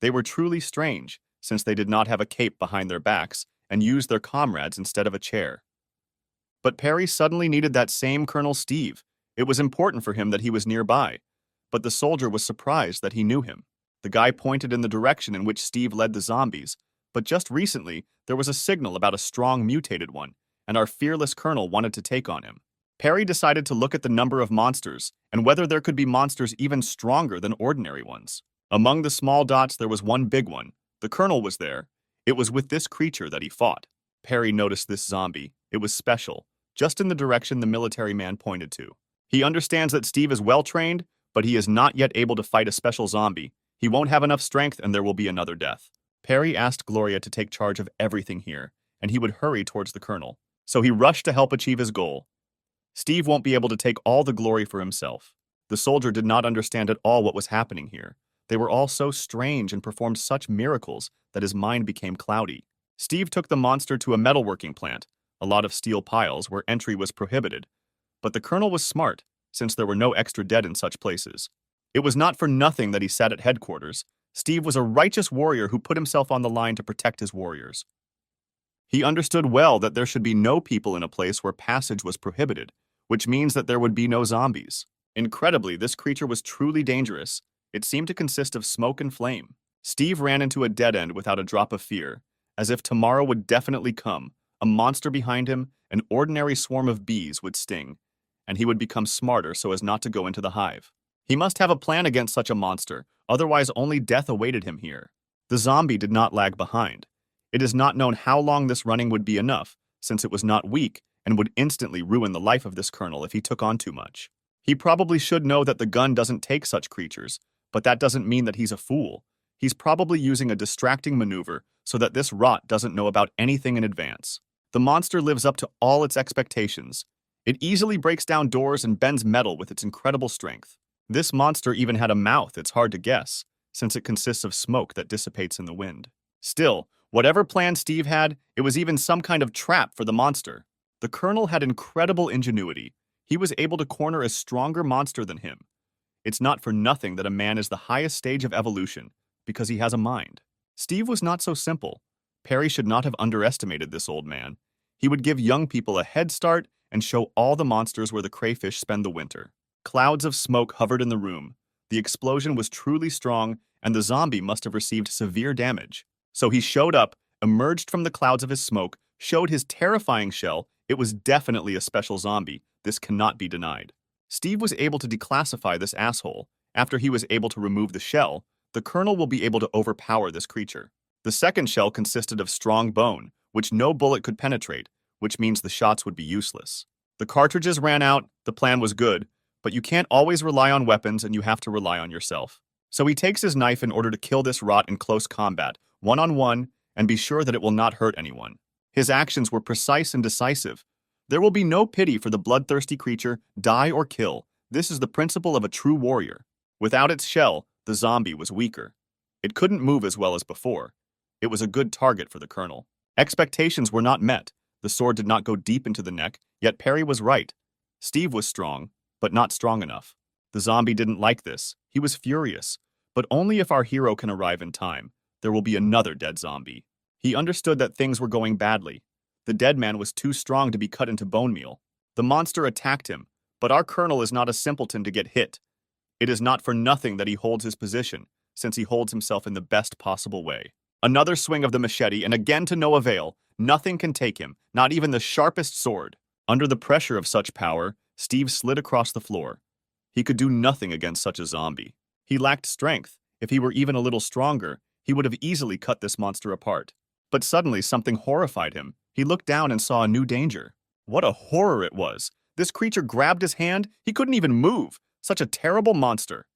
They were truly strange, since they did not have a cape behind their backs and used their comrades instead of a chair. But Perry suddenly needed that same Colonel Steve. It was important for him that he was nearby, but the soldier was surprised that he knew him. The guy pointed in the direction in which Steve led the zombies, but just recently there was a signal about a strong mutated one, and our fearless colonel wanted to take on him. Perry decided to look at the number of monsters and whether there could be monsters even stronger than ordinary ones. Among the small dots there was one big one. The colonel was there. It was with this creature that he fought. Perry noticed this zombie. It was special, just in the direction the military man pointed to. He understands that Steve is well-trained, but he is not yet able to fight a special zombie. He won't have enough strength and there will be another death. Perry asked Gloria to take charge of everything here, and he would hurry towards the colonel. So he rushed to help achieve his goal. Steve won't be able to take all the glory for himself. The soldier did not understand at all what was happening here. They were all so strange and performed such miracles that his mind became cloudy. Steve took the monster to a metalworking plant, a lot of steel piles where entry was prohibited. But the colonel was smart, since there were no extra dead in such places. It was not for nothing that he sat at headquarters. Steve was a righteous warrior who put himself on the line to protect his warriors. He understood well that there should be no people in a place where passage was prohibited, which means that there would be no zombies. Incredibly, this creature was truly dangerous. It seemed to consist of smoke and flame. Steve ran into a dead end without a drop of fear, as if tomorrow would definitely come. A monster behind him, an ordinary swarm of bees would sting, and he would become smarter so as not to go into the hive. He must have a plan against such a monster, otherwise only death awaited him here. The zombie did not lag behind. It is not known how long this running would be enough, since it was not weak and would instantly ruin the life of this colonel if he took on too much. He probably should know that the gun doesn't take such creatures, but that doesn't mean that he's a fool. He's probably using a distracting maneuver so that this rot doesn't know about anything in advance. The monster lives up to all its expectations. It easily breaks down doors and bends metal with its incredible strength. This monster even had a mouth. It's hard to guess, since it consists of smoke that dissipates in the wind. Still, whatever plan Steve had, it was even some kind of trap for the monster. The colonel had incredible ingenuity. He was able to corner a stronger monster than him. It's not for nothing that a man is the highest stage of evolution, because he has a mind. Steve was not so simple. Perry should not have underestimated this old man. He would give young people a head start and show all the monsters where the crayfish spend the winter. Clouds of smoke hovered in the room. The explosion was truly strong, and the zombie must have received severe damage. So he showed up, emerged from the clouds of his smoke, showed his terrifying shell. It was definitely a special zombie. This cannot be denied. Steve was able to declassify this asshole. After he was able to remove the shell, the colonel will be able to overpower this creature. The second shell consisted of strong bone, which no bullet could penetrate, which means the shots would be useless. The cartridges ran out. The plan was good, but you can't always rely on weapons and you have to rely on yourself. So he takes his knife in order to kill this rot in close combat, one-on-one, and be sure that it will not hurt anyone. His actions were precise and decisive. There will be no pity for the bloodthirsty creature, die or kill. This is the principle of a true warrior. Without its shell, the zombie was weaker. It couldn't move as well as before. It was a good target for the colonel. Expectations were not met. The sword did not go deep into the neck, yet Perry was right. Steve was strong, but not strong enough. The zombie didn't like this. He was furious. But only if our hero can arrive in time, there will be another dead zombie. He understood that things were going badly. The dead man was too strong to be cut into bone meal. The monster attacked him, but our colonel is not a simpleton to get hit. It is not for nothing that he holds his position, since he holds himself in the best possible way. Another swing of the machete, and again to no avail. Nothing can take him, not even the sharpest sword. Under the pressure of such power, Steve slid across the floor. He could do nothing against such a zombie. He lacked strength. If he were even a little stronger, he would have easily cut this monster apart. But suddenly something horrified him. He looked down and saw a new danger. What a horror it was! This creature grabbed his hand. He couldn't even move. Such a terrible monster.